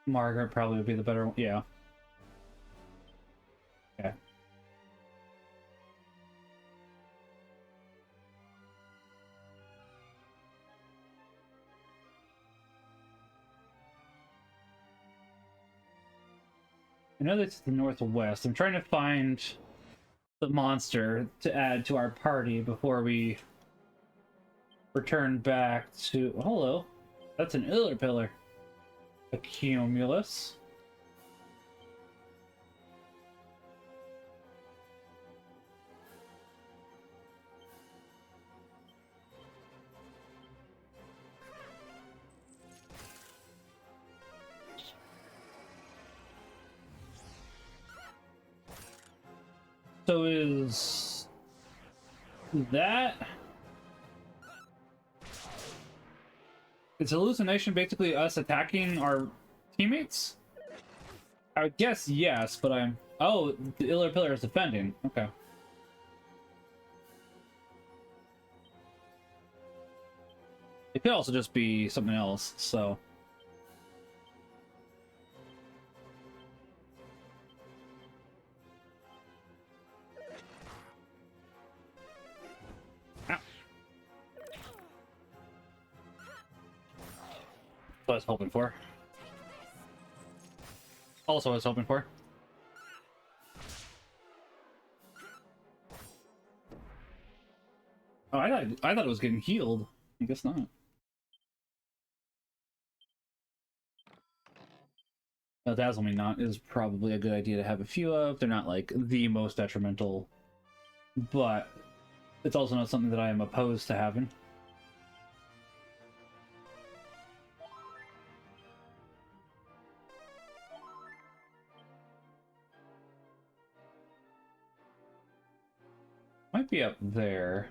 S1: Margaret probably would be the better one. Yeah. Yeah. I know that's the Northwest. I'm trying to find the monster to add to our party before we return back to... Hello. That's an Iller Pillar. A Cumulus. So is that... Is hallucination basically us attacking our teammates? I would guess yes, but I'm... Oh, the Iller Pillar is defending. Okay. It could also just be something else, so... What I was hoping for. Also, what I was hoping for. Oh, I thought it was getting healed. I guess not. No, Dazzle Me Not is probably a good idea to have a few of. They're not like the most detrimental, but it's also not something that I am opposed to having. Might be up there.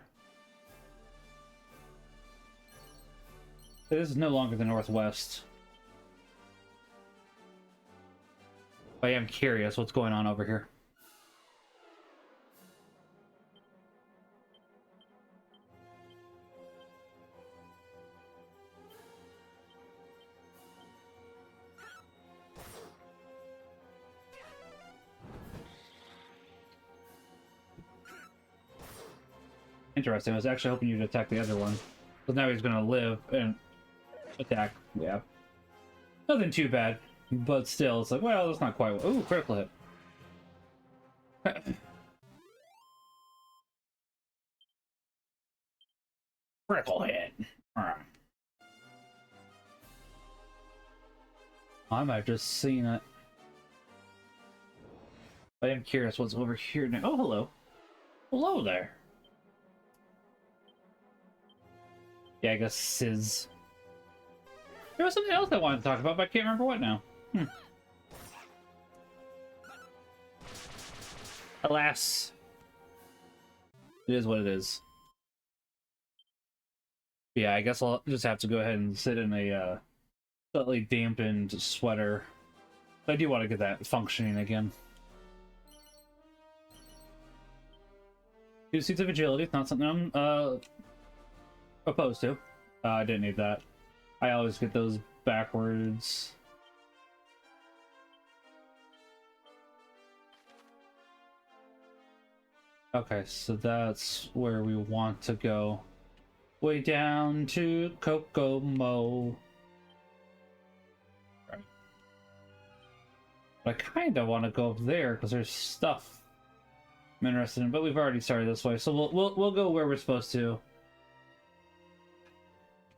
S1: It is no longer the Northwest. I am curious what's going on over here. Interesting. I was actually hoping you'd attack the other one. But now he's gonna live and attack. Yeah. Nothing too bad. But still, it's like, well, that's not quite... Ooh, critical hit. Critical hit. I might have just seen it. I am curious what's over here now. Oh, hello. Hello there. Yeah, I guess Sizz. There was something else I wanted to talk about, but I can't remember what now. Alas. It is what it is. Yeah, I guess I'll just have to go ahead and sit in a slightly dampened sweater. But I do want to get that functioning again. 2 seats of agility, it's not something I'm opposed to. I didn't need that. I always get those backwards. Okay, so that's where we want to go. Way down to Kokomo. Right. But I kind of want to go up there because there's stuff I'm interested in. But we've already started this way, so we'll go where we're supposed to.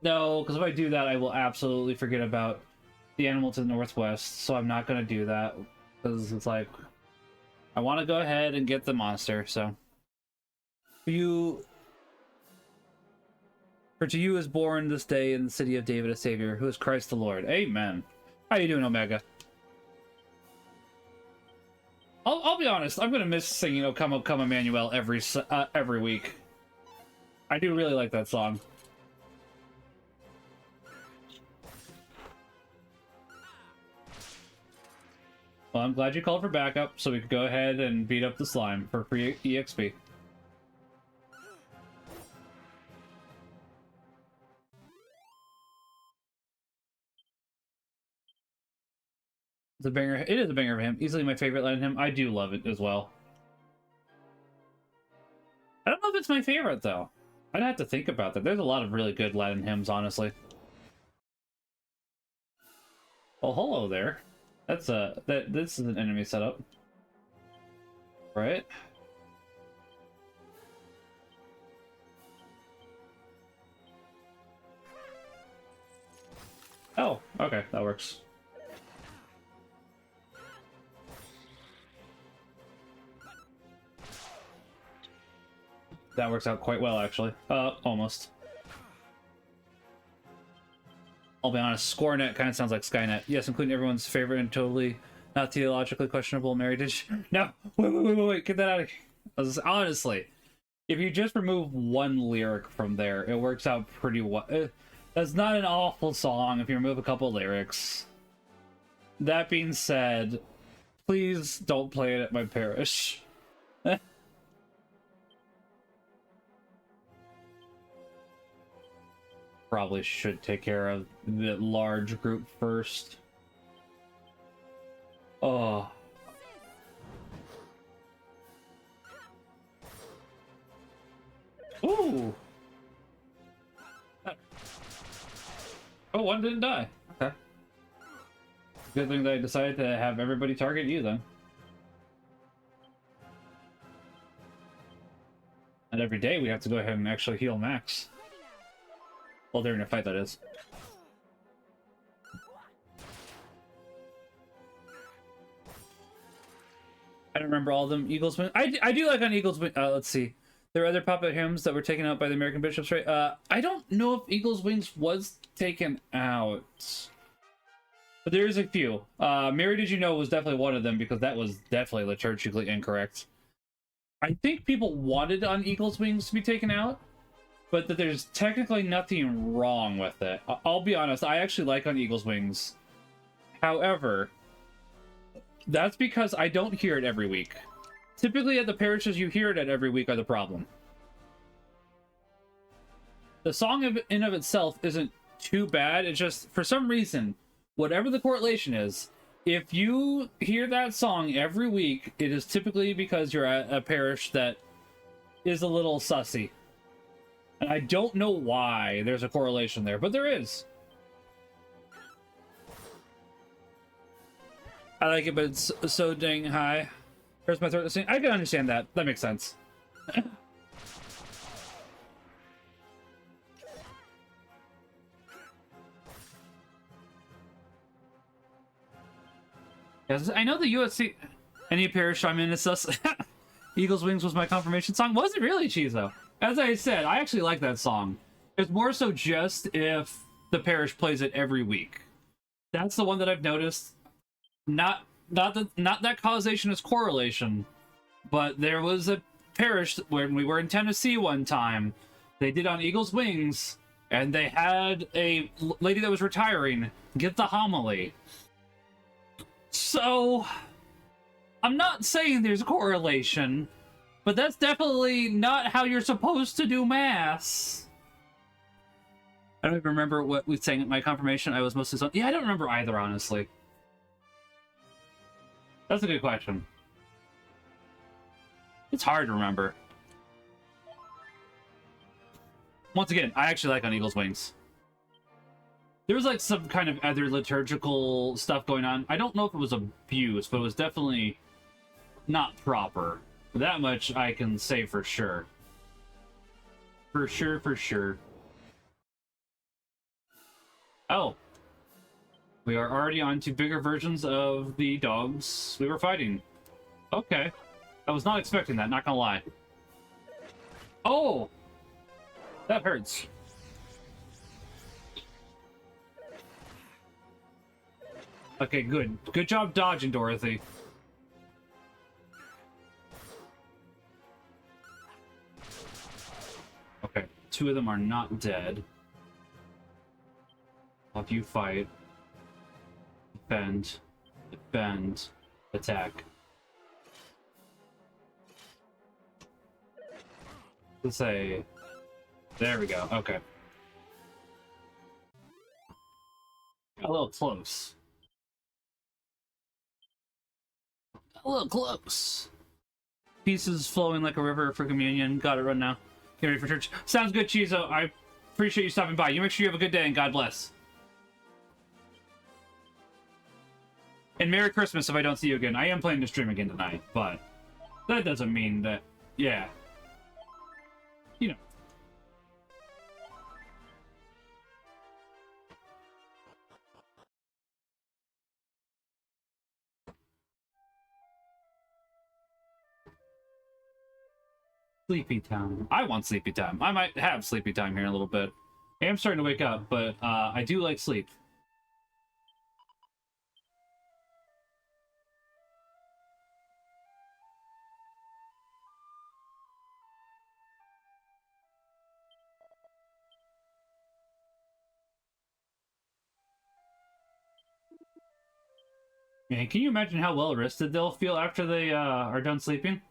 S1: No, because if I do that, I will absolutely forget about the animal to the northwest. So I'm not going to do that because it's like I want to go ahead and get the monster. So for to you is born this day in the city of David a Savior, who is Christ the Lord. Amen. How you doing, Omega? I'll be honest. I'm gonna miss singing "O Come, O Come, Emmanuel" every week. I do really like that song. Well, I'm glad you called for backup, so we could go ahead and beat up the slime for free EXP. It's a banger. It is a banger of him. Easily my favorite line in him. I do love it as well. I don't know if it's my favorite though. I'd have to think about that. There's a lot of really good Latin hymns, honestly. Oh, hello there. That's this is an enemy setup, right? Oh, okay, that works. That works out quite well, actually. Almost. I'll be honest, Squared² kind of sounds like Skynet. Yes, including everyone's favorite and totally not theologically questionable Mary Dish. No, wait, get that out of here. Honestly, if you just remove one lyric from there, it works out pretty well. That's not an awful song if you remove a couple lyrics. That being said, please don't play it at my parish. Probably should take care of the large group first. Oh. Ooh. Oh, one didn't die. Okay. Good thing that I decided to have everybody target you then. I But every day we have to go ahead and actually heal Max. Well, during a fight, that is. I don't remember all of them. Eagles Wing. I do like on Eagles Wing. Let's see. There are other pop-up hymns that were taken out by the American bishops, right? I don't know if Eagles Wings was taken out. But there is a few. Mary Did You Know was definitely one of them because that was definitely liturgically incorrect. I think people wanted on Eagles Wings to be taken out, but that there's technically nothing wrong with it. I'll be honest, I actually like on Eagles Wings. However, that's because I don't hear it every week. Typically at the parishes you hear it at every week are the problem. The song in of itself isn't too bad, it's just, for some reason, whatever the correlation is, if you hear that song every week, it is typically because you're at a parish that is a little sussy. And I don't know why there's a correlation there, but there is. I like it, but it's so dang high. There's my throat to sing. I can understand that. That makes sense. Yes, I know the USC. Any parish I'm in is sus. Eagles Wings was my confirmation song. Was it really, Chizo? As I said, I actually like that song. It's more so just if the parish plays it every week. That's the one that I've noticed. Not that causation is correlation, but there was a parish when we were in Tennessee one time. They did on Eagles Wings, and they had a lady that was retiring get the homily. So, I'm not saying there's a correlation, but that's definitely not how you're supposed to do Mass. I don't even remember what we sang at my confirmation. I was mostly... Yeah, I don't remember either, honestly. That's a good question. It's hard to remember. Once again, I actually like on Eagles Wings. There was like some kind of other liturgical stuff going on. I don't know if it was abuse, but it was definitely not proper. That much I can say for sure. For sure, for sure. Oh. We are already on to bigger versions of the dogs we were fighting. Okay. I was not expecting that, not gonna lie. Oh! That hurts. Okay, good. Good job dodging, Dorothy. Okay, 2 of them are not dead. Help you fight. Defend. Defend. Attack. Let's say... There we go, okay. Got a little close. A little close. Pieces flowing like a river for communion. Got it right now. Get ready for church. Sounds good, Chizo. I appreciate you stopping by. You make sure you have a good day and God bless. And Merry Christmas if I don't see you again. I am planning to stream again tonight, but that doesn't mean that, yeah. You know. Sleepy time. I want sleepy time. I might have sleepy time here in a little bit. I am starting to wake up, but I do like sleep. Man, can you imagine how well rested they'll feel after they are done sleeping?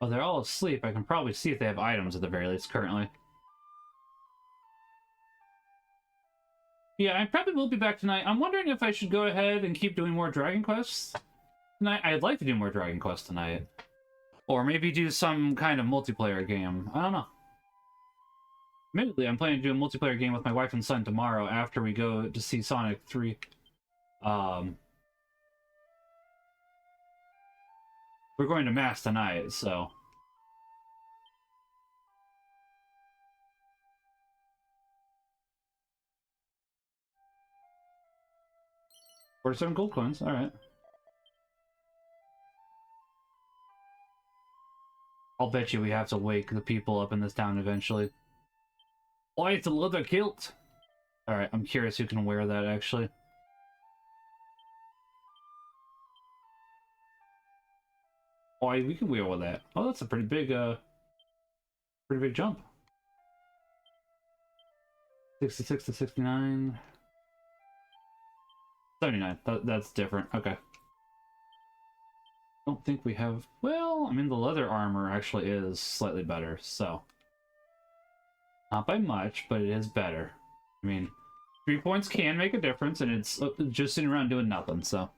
S1: Oh, they're all asleep. I can probably see if they have items at the very least currently. Yeah, I probably will be back tonight. I'm wondering if I should go ahead and keep doing more Dragon Quests tonight. I'd like to do more Dragon Quest tonight. Or maybe do some kind of multiplayer game. I don't know. Admittedly, I'm planning to do a multiplayer game with my wife and son tomorrow after we go to see Sonic 3. We're going to Mass tonight, so... 47 gold coins, alright. I'll bet you we have to wake the people up in this town eventually. Oh, it's a leather kilt! Alright, I'm curious who can wear that, actually. Oh, we can wear all that. Oh, that's a pretty big jump. 66 to 69. 79. That's different. Okay. Don't think we have... Well, I mean, the leather armor actually is slightly better, so... Not by much, but it is better. I mean, 3 points can make a difference, and it's just sitting around doing nothing, so...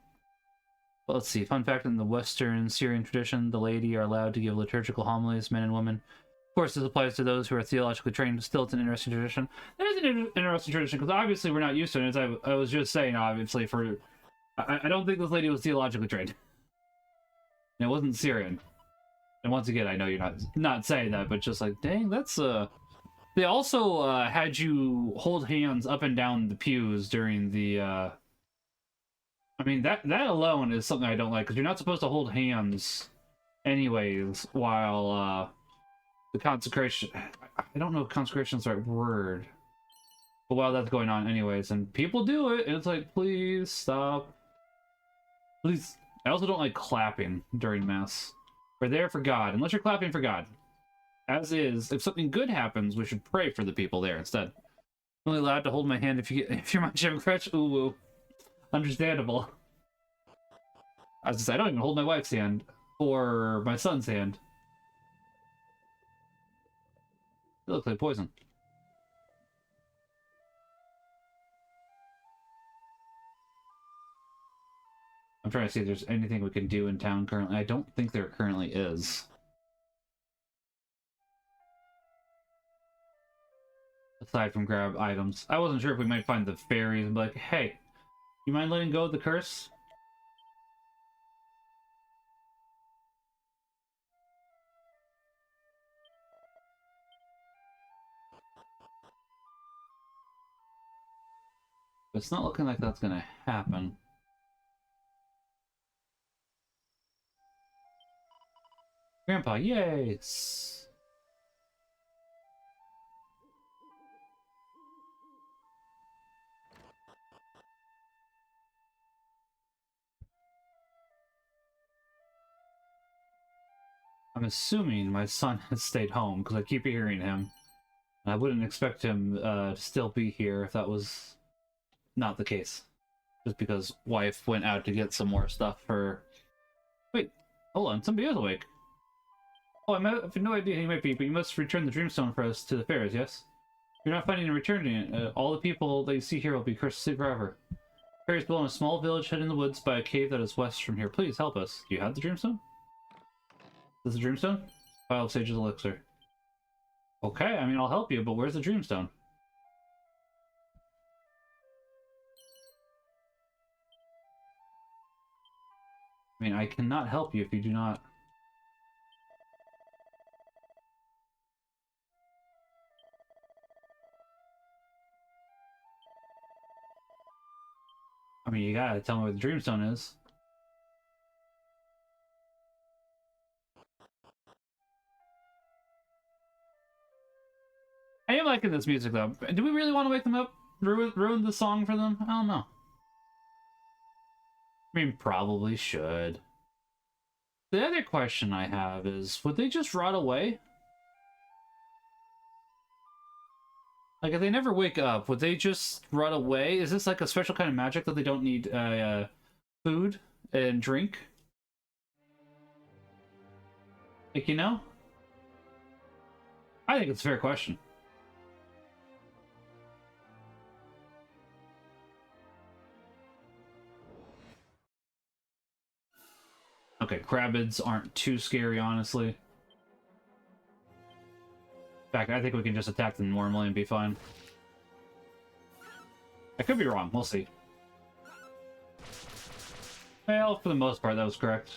S1: Well, let's see. Fun fact, in the Western Syrian tradition, the laity are allowed to give liturgical homilies, men and women. Of course, this applies to those who are theologically trained. Still, it's an interesting tradition. That is an interesting tradition, because obviously we're not used to it. As I was just saying, obviously, for... I don't think this lady was theologically trained. And it wasn't Syrian. And once again, I know you're not saying that, but just like, dang, that's... They also had you hold hands up and down the pews during the... I mean, that alone is something I don't like, because you're not supposed to hold hands anyways while... the consecration... I don't know if consecration is the right word. But while that's going on anyways, and people do it, and it's like, please stop. Please. I also don't like clapping during Mass. We're there for God, unless you're clapping for God. As is, if something good happens, we should pray for the people there instead. I'm only allowed to hold my hand if you're my Jim Crutch. Ooh, woo. Understandable. I was just I don't even hold my wife's hand or my son's hand. It looks like poison. I'm trying to see if there's anything we can do in town currently. I don't think there currently is. Aside from grab items. I wasn't sure if we might find the fairies and be like, hey, you mind letting go of the curse? It's not looking like that's gonna happen. Grandpa, yay! I'm assuming my son has stayed home because I keep hearing him. I wouldn't expect him to still be here if that was not the case. Just because wife went out to get some more stuff for... Wait, hold on, somebody is awake. Oh, I have no idea who you might be, but you must return the Dreamstone for us to the fairs, yes? If you're not finding and returning it, all the people that you see here will be cursed to sleep forever. Fairies dwell in a small village hidden in the woods by a cave that is west from here. Please help us. Do you have the Dreamstone? Is this a Dreamstone? Vial of Sage's Elixir. Okay, I mean, I'll help you, but where's the Dreamstone? I mean, I cannot help you if you do not... I mean, you gotta tell me where the Dreamstone is. I am liking this music, though. Do we really want to wake them up? Ruin the song for them? I don't know. I mean, probably should. The other question I have is, would they just rot away? Like, if they never wake up, would they just rot away? Is this like a special kind of magic that they don't need food and drink? Like, you know? I think it's a fair question. Okay, crabids aren't too scary, honestly. In fact, I think we can just attack them normally and be fine. I could be wrong. We'll see. Well, for the most part, that was correct.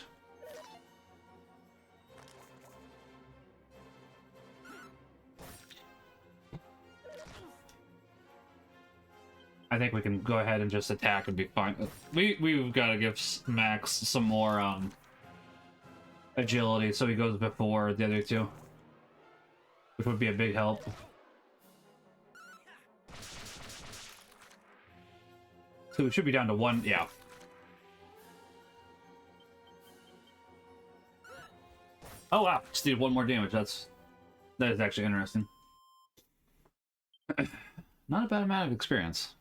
S1: I think we can go ahead and just attack and be fine. We've got to give Max some more agility so he goes before the other two, which would be a big help. So we should be down to one. Yeah. Oh wow! Just did one more damage. That is actually interesting. Not a bad amount of experience.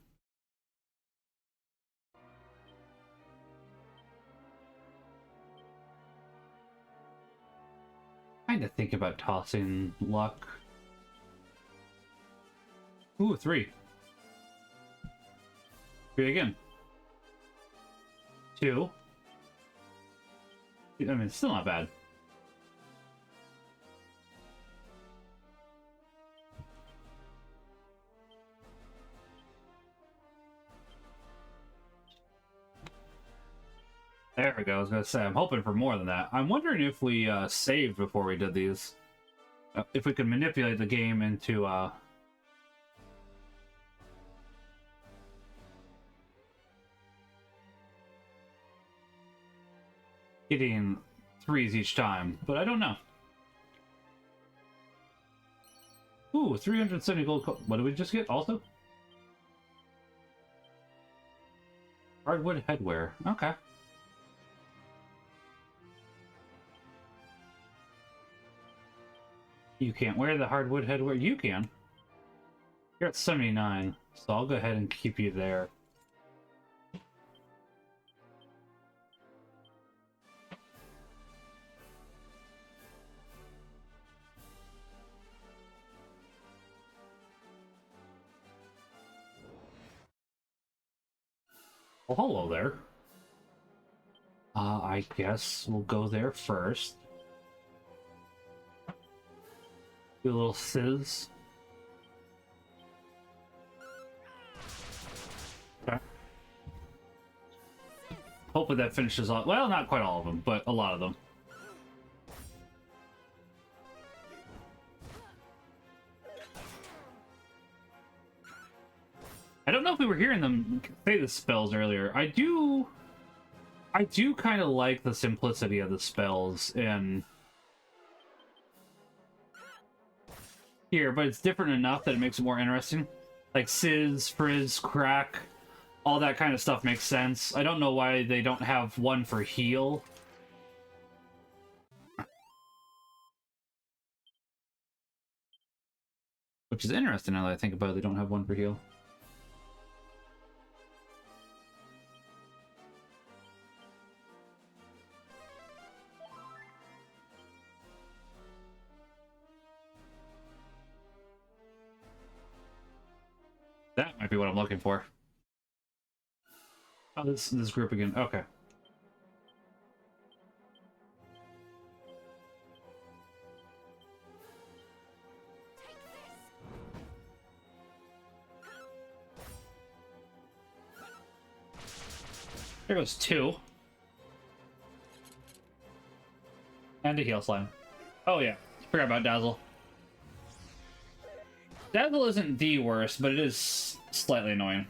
S1: Kind of think about tossing luck. Ooh, 3. 3 again. 2. I mean, it's still not bad. There we go. I was gonna say, I'm hoping for more than that. I'm wondering if we saved before we did these. If we could manipulate the game into getting 3s each time, but I don't know. Ooh, 370 gold. What did we just get? Also, hardwood headwear. Okay. You can't wear the hardwood headwear. You can. You're at 79, so I'll go ahead and keep you there. Well, hello there. I guess we'll go there first. Do a little sizz. Okay. Hopefully that finishes all. Well, not quite all of them, but a lot of them. I don't know if we were hearing them say the spells earlier. I do kind of like the simplicity of the spells in here, but it's different enough that it makes it more interesting. Like sizz, frizz, crack, all that kind of stuff makes sense. I don't know why they don't have one for heal. Which is interesting now that I think about it, they don't have one for heal. That might be what I'm looking for. Oh, this group again. Okay. There goes 2. And a heal slime. Oh yeah, forgot about Dazzle. Dazzle isn't the worst, but it is slightly annoying.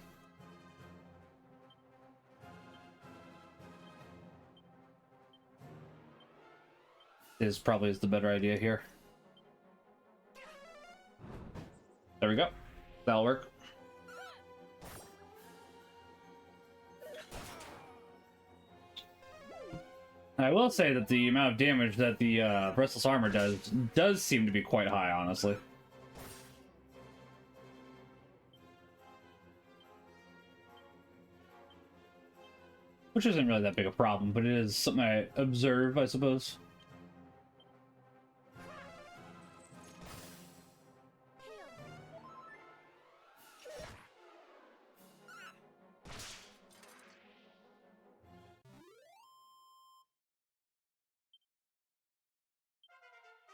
S1: This probably is the better idea here. There we go. That'll work. I will say that the amount of damage that the Restless Armor does seem to be quite high, honestly. Which isn't really that big a problem, but it is something I observe, I suppose.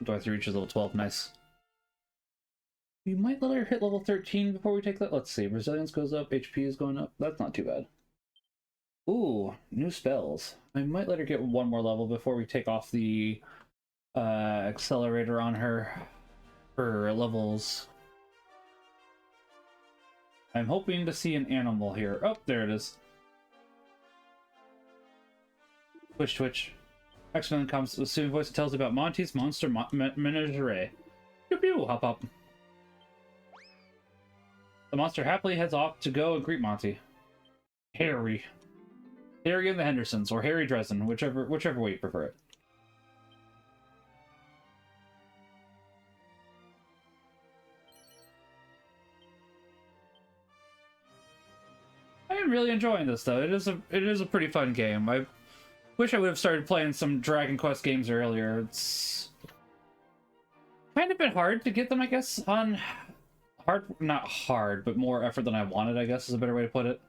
S1: Do I have to reach level 12? Nice. We might let her hit level 13 before we take that. Let's see. Resilience goes up. HP is going up. That's not too bad. Ooh, new spells. I might let her get one more level before we take off the accelerator on her for levels. I'm hoping to see an animal here. Oh, there it is. Twitch, Twitch. Maximilian comes with soothing voice and tells about Monty's monster menagerie. Pew pew, hop up. The monster happily heads off to go and greet Monty. Harry. Harry and the Hendersons, or Harry Dresden, whichever way you prefer it. I am really enjoying this though. It is a pretty fun game. I wish I would have started playing some Dragon Quest games earlier. It's kind of been hard to get them, I guess, on not hard, but more effort than I wanted, I guess is a better way to put it.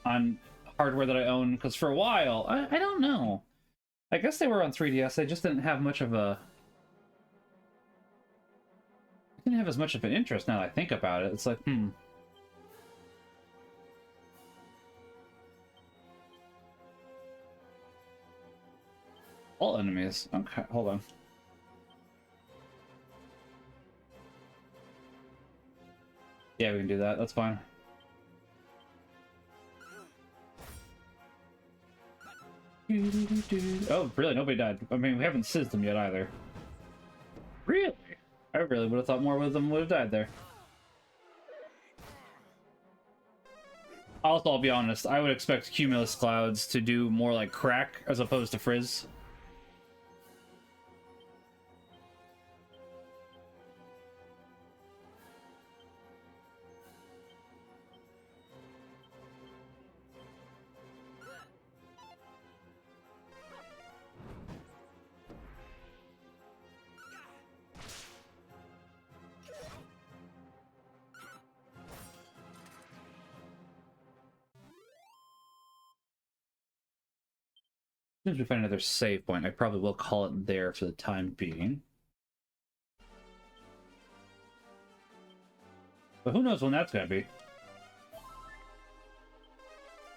S1: On hardware that I own, because for a while, I don't know. I guess they were on 3DS, they just didn't have much of a... didn't have as much of an interest now that I think about it. It's like, All enemies. Okay, hold on. Yeah, we can do that. That's fine. Oh, really? Nobody died. I mean, we haven't sizzed them yet either. Really? I really would have thought more of them would have died there. Also, I'll be honest, I would expect Cumulus Clouds to do more like Crack as opposed to Frizz. As soon as we find another save point, I probably will call it there for the time being. But who knows when that's gonna be.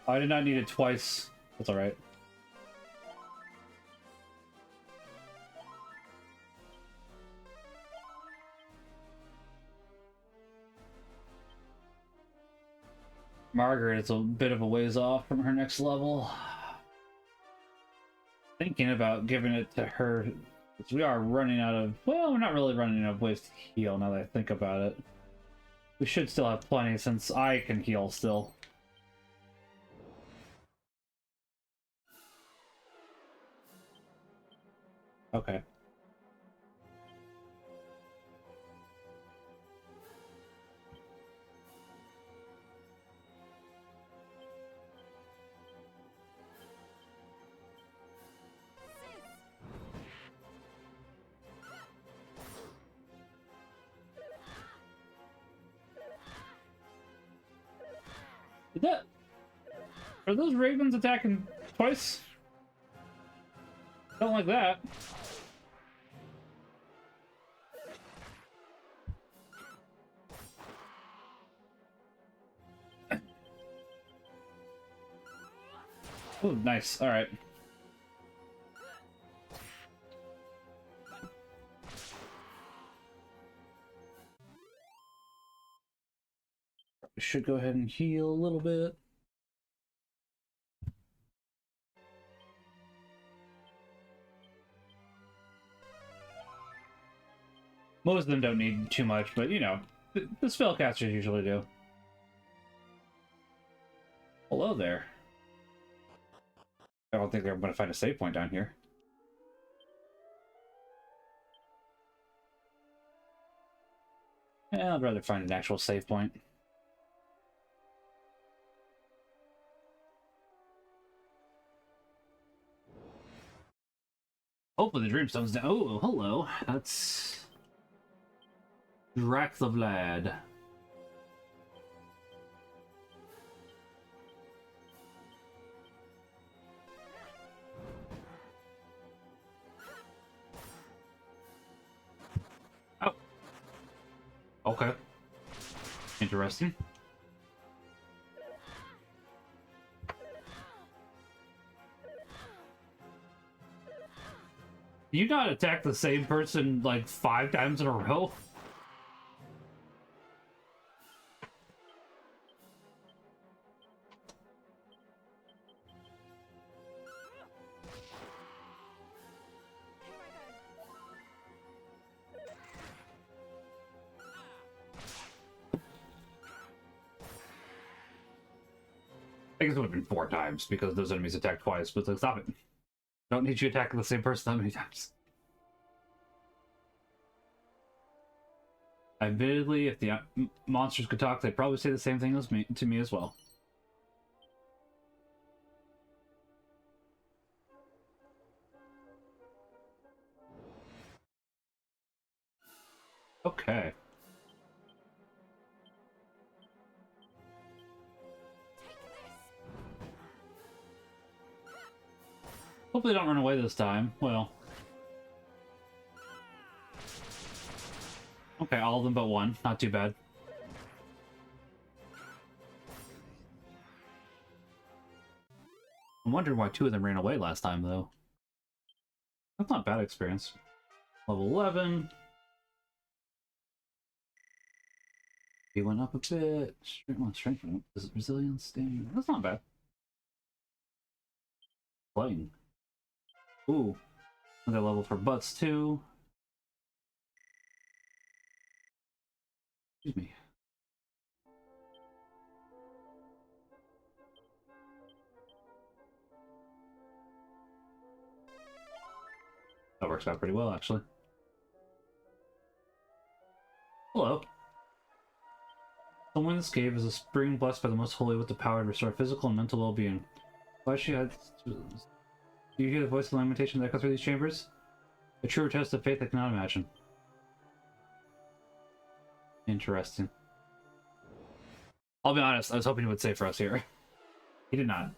S1: I did not need it twice. That's alright. Margaret is a bit of a ways off from her next level. Thinking about giving it to her, because we are running out of, well, we're not really running out of ways to heal now that I think about it. We should still have plenty since I can heal still. Okay. Is that... Are those ravens attacking twice? Don't like that. Oh, nice. All right. We should go ahead and heal a little bit. Most of them don't need too much, but you know, the spellcasters usually do. Hello there. I don't think I'm going to find a save point down here. Yeah, I'd rather find an actual save point. Hopefully the Dreamstone's down. Oh, hello. That's... Drac the Vlad. Okay. Interesting. You not attack the same person like 5 times in a row? I guess it would have been 4 times because those enemies attacked twice, but like, stop it. Don't need you attacking the same person that many times. Admittedly, if the monsters could talk, they'd probably say the same thing as to me as well. Okay. Hopefully they don't run away this time. Well. Okay, all of them but one. Not too bad. I'm wondering why 2 of them ran away last time, though. That's not a bad experience. Level 11. He went up a bit. Strength went up. Is it resilience? Stamina? That's not bad. Playing. Ooh. Another level for butts, too. Excuse me. That works out pretty well, actually. Hello. Somewhere in this cave is a spring blessed by the Most Holy with the power to restore physical and mental well-being. Why she had... Do you hear the voice of lamentation that echo through these chambers? A truer test of faith I cannot imagine. Interesting. I'll be honest, I was hoping he would say for us here. He did not.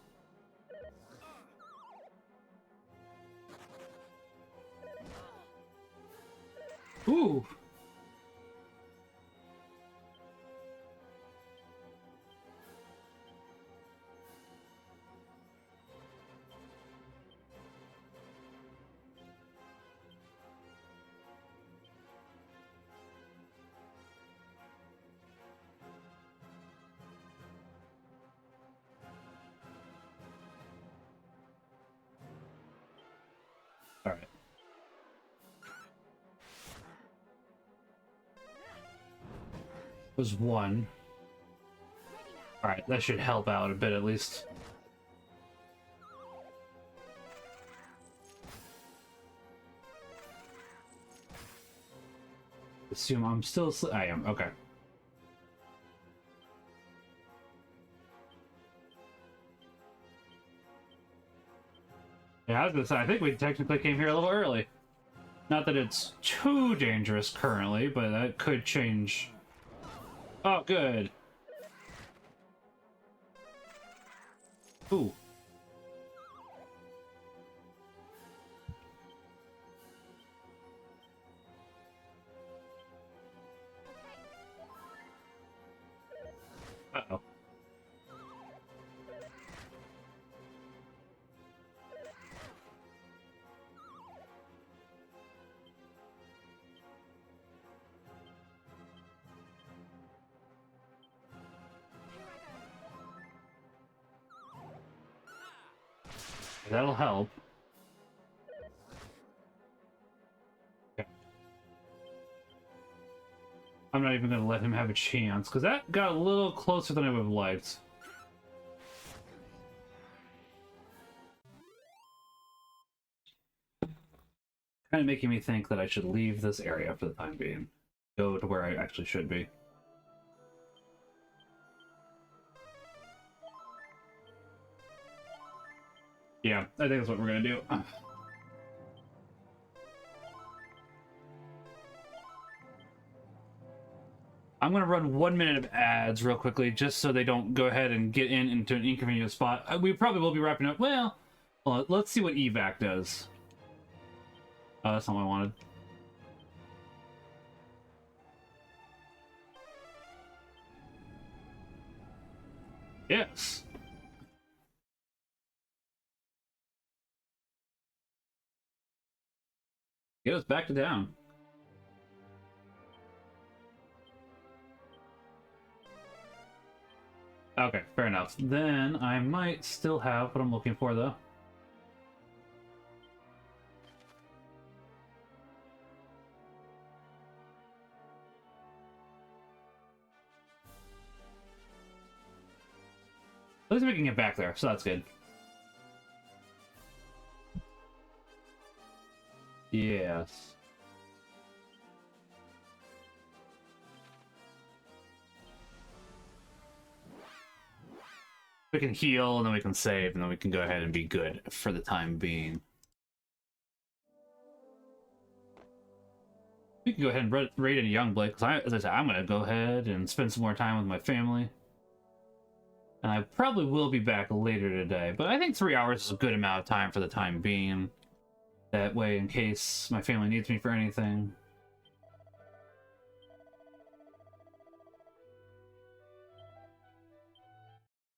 S1: Ooh! Alright. Was 1. Alright, that should help out a bit at least. Assume I'm still asleep. I am, okay. Yeah, I was gonna say, I think we technically came here a little early. Not that it's too dangerous currently, but that could change. Oh, good. Ooh. Uh-oh. That'll help. Okay. I'm not even going to let him have a chance, because that got a little closer than I would have liked. Kind of making me think that I should leave this area for the time being. Go to where I actually should be. Yeah, I think that's what we're gonna do. I'm gonna run 1 minute of ads real quickly, just so they don't go ahead and get into an inconvenient spot. We probably will be wrapping up. Well, let's see what evac does. Oh, that's not what I wanted. Yes. Get us back to down. Okay, fair enough. Then I might still have what I'm looking for, though. At least we can get back there, so that's good. Yes. We can heal, and then we can save, and then we can go ahead and be good for the time being. We can go ahead and raid into Young Blake, because as I said, I'm going to go ahead and spend some more time with my family. And I probably will be back later today, but I think 3 hours is a good amount of time for the time being. That way, in case my family needs me for anything.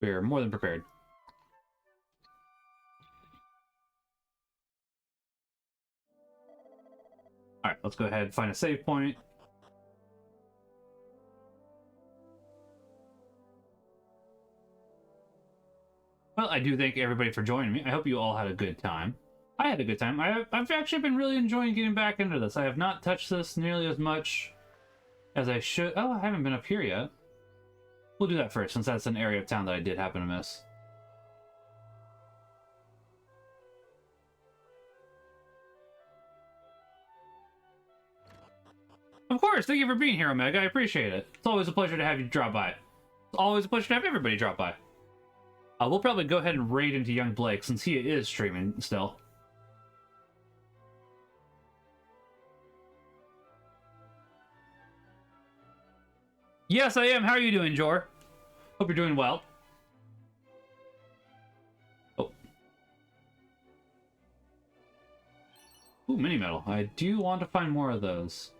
S1: We're more than prepared. Alright, let's go ahead and find a save point. Well, I do thank everybody for joining me. I hope you all had a good time. I had a good time. I've actually been really enjoying getting back into this. I have not touched this nearly as much as I should. Oh, I haven't been up here yet. We'll do that first, since that's an area of town that I did happen to miss. Of course, thank you for being here, Omega. I appreciate it. It's always a pleasure to have you drop by. It's always a pleasure to have everybody drop by. We'll probably go ahead and raid into Young Blake, since he is streaming still. Yes, I am. How are you doing, Jor? Hope you're doing well. Oh. Ooh, mini metal. I do want to find more of those.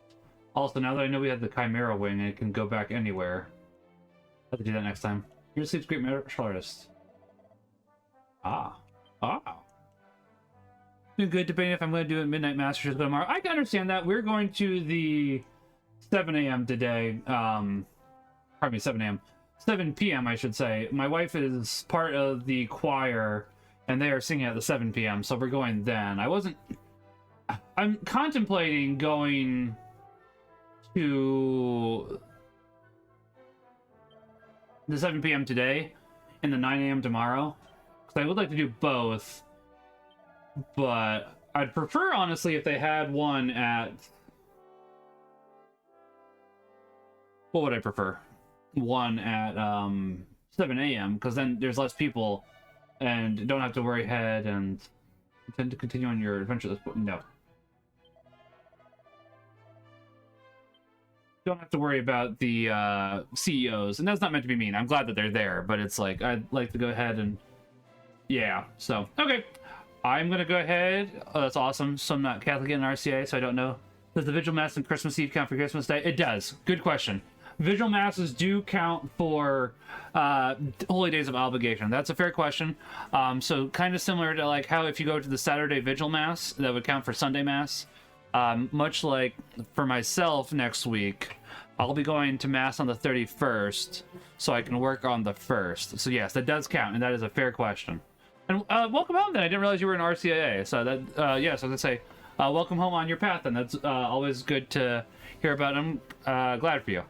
S1: Also, now that I know we have the Chimera wing, I can go back anywhere. I'll have to do that next time. Here sleeps great martial artist. Ah. Been good debating if I'm going to do it Midnight Masters tomorrow. I can understand that. We're going to the 7 a.m. today. Pardon me, 7 a.m. 7 p.m. I should say. My wife is part of the choir, and they are singing at the 7 p.m., so we're going then. I'm contemplating going to the 7 p.m. today and the 9 a.m. tomorrow, because I would like to do both, but I'd prefer, honestly, if they had one at... What would I prefer? One at 7 a.m., because then there's less people and don't have to worry ahead and intend to continue on your adventure at this point. No. Don't have to worry about the CEOs, and that's not meant to be mean. I'm glad that they're there, but it's like, I'd like to go ahead and... Yeah, so, okay. I'm gonna go ahead. Oh, that's awesome. So I'm not Catholic in RCA, so I don't know. Does the Vigil Mass and Christmas Eve count for Christmas Day? It does. Good question. Vigil Masses do count for Holy Days of Obligation. That's a fair question. So kind of similar to like how if you go to the Saturday Vigil Mass, that would count for Sunday Mass. Much like for myself next week, I'll be going to Mass on the 31st, so I can work on the 1st. So yes, that does count, and that is a fair question. And welcome home then. I didn't realize you were in RCAA. So that, yes, I was gonna say, welcome home on your path, and that's always good to hear about. I'm glad for you.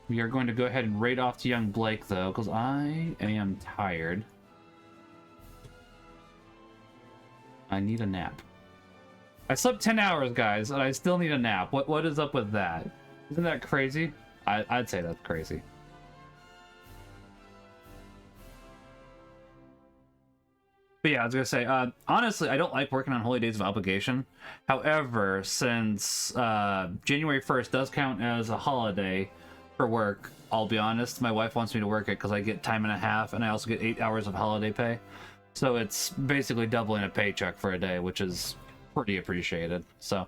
S1: We are going to go ahead and raid off to Young Blake, though, because I am tired. I need a nap. I slept 10 hours, guys, and I still need a nap. What is up with that? Isn't that crazy? I'd say that's crazy. But yeah, I was gonna say, honestly, I don't like working on Holy Days of Obligation. However, since January 1st does count as a holiday for work, I'll be honest, my wife wants me to work it because I get time and a half, and I also get 8 hours of holiday pay. So it's basically doubling a paycheck for a day, which is pretty appreciated. So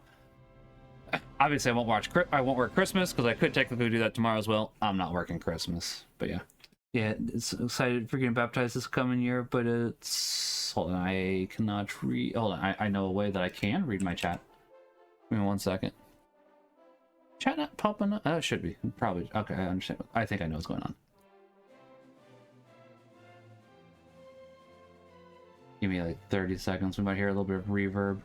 S1: Obviously, I won't work Christmas because I could technically do that tomorrow as well. I'm not working Christmas, but yeah. Yeah, it's excited for getting baptized this coming year, but it's... Hold on, I cannot read... Hold on, I know a way that I can read my chat. Give me 1 second. Chat not popping up? Oh, it should be. Probably. Okay, I understand. I think I know what's going on. Give me like 30 seconds. We might hear a little bit of reverb.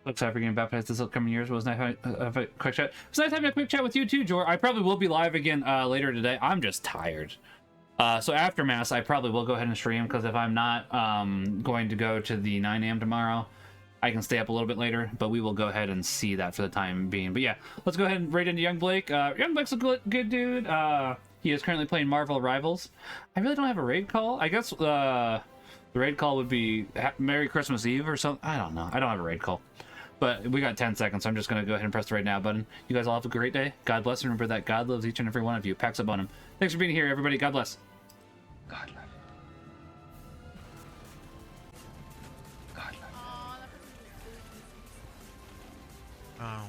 S1: Looks like we're getting baptized this upcoming years. Was nice having a quick chat. It's nice having a quick chat with you too, Jor. I probably will be live again later today. I'm just tired. So after Mass, I probably will go ahead and stream, because if I'm not going to go to the 9 a.m. tomorrow, I can stay up a little bit later, but we will go ahead and see that for the time being. But yeah, let's go ahead and raid into Young Blake. Young Blake's a good dude. He is currently playing Marvel Rivals. I really don't have a raid call. I guess the raid call would be Merry Christmas Eve or something. I don't know. I don't have a raid call. But we got 10 seconds, so I'm just going to go ahead and press the right now button. You guys all have a great day. God bless, and remember that God loves each and every one of you. Pax up on him. Thanks for being here, everybody. God bless. God love you. God love you.
S3: Oh.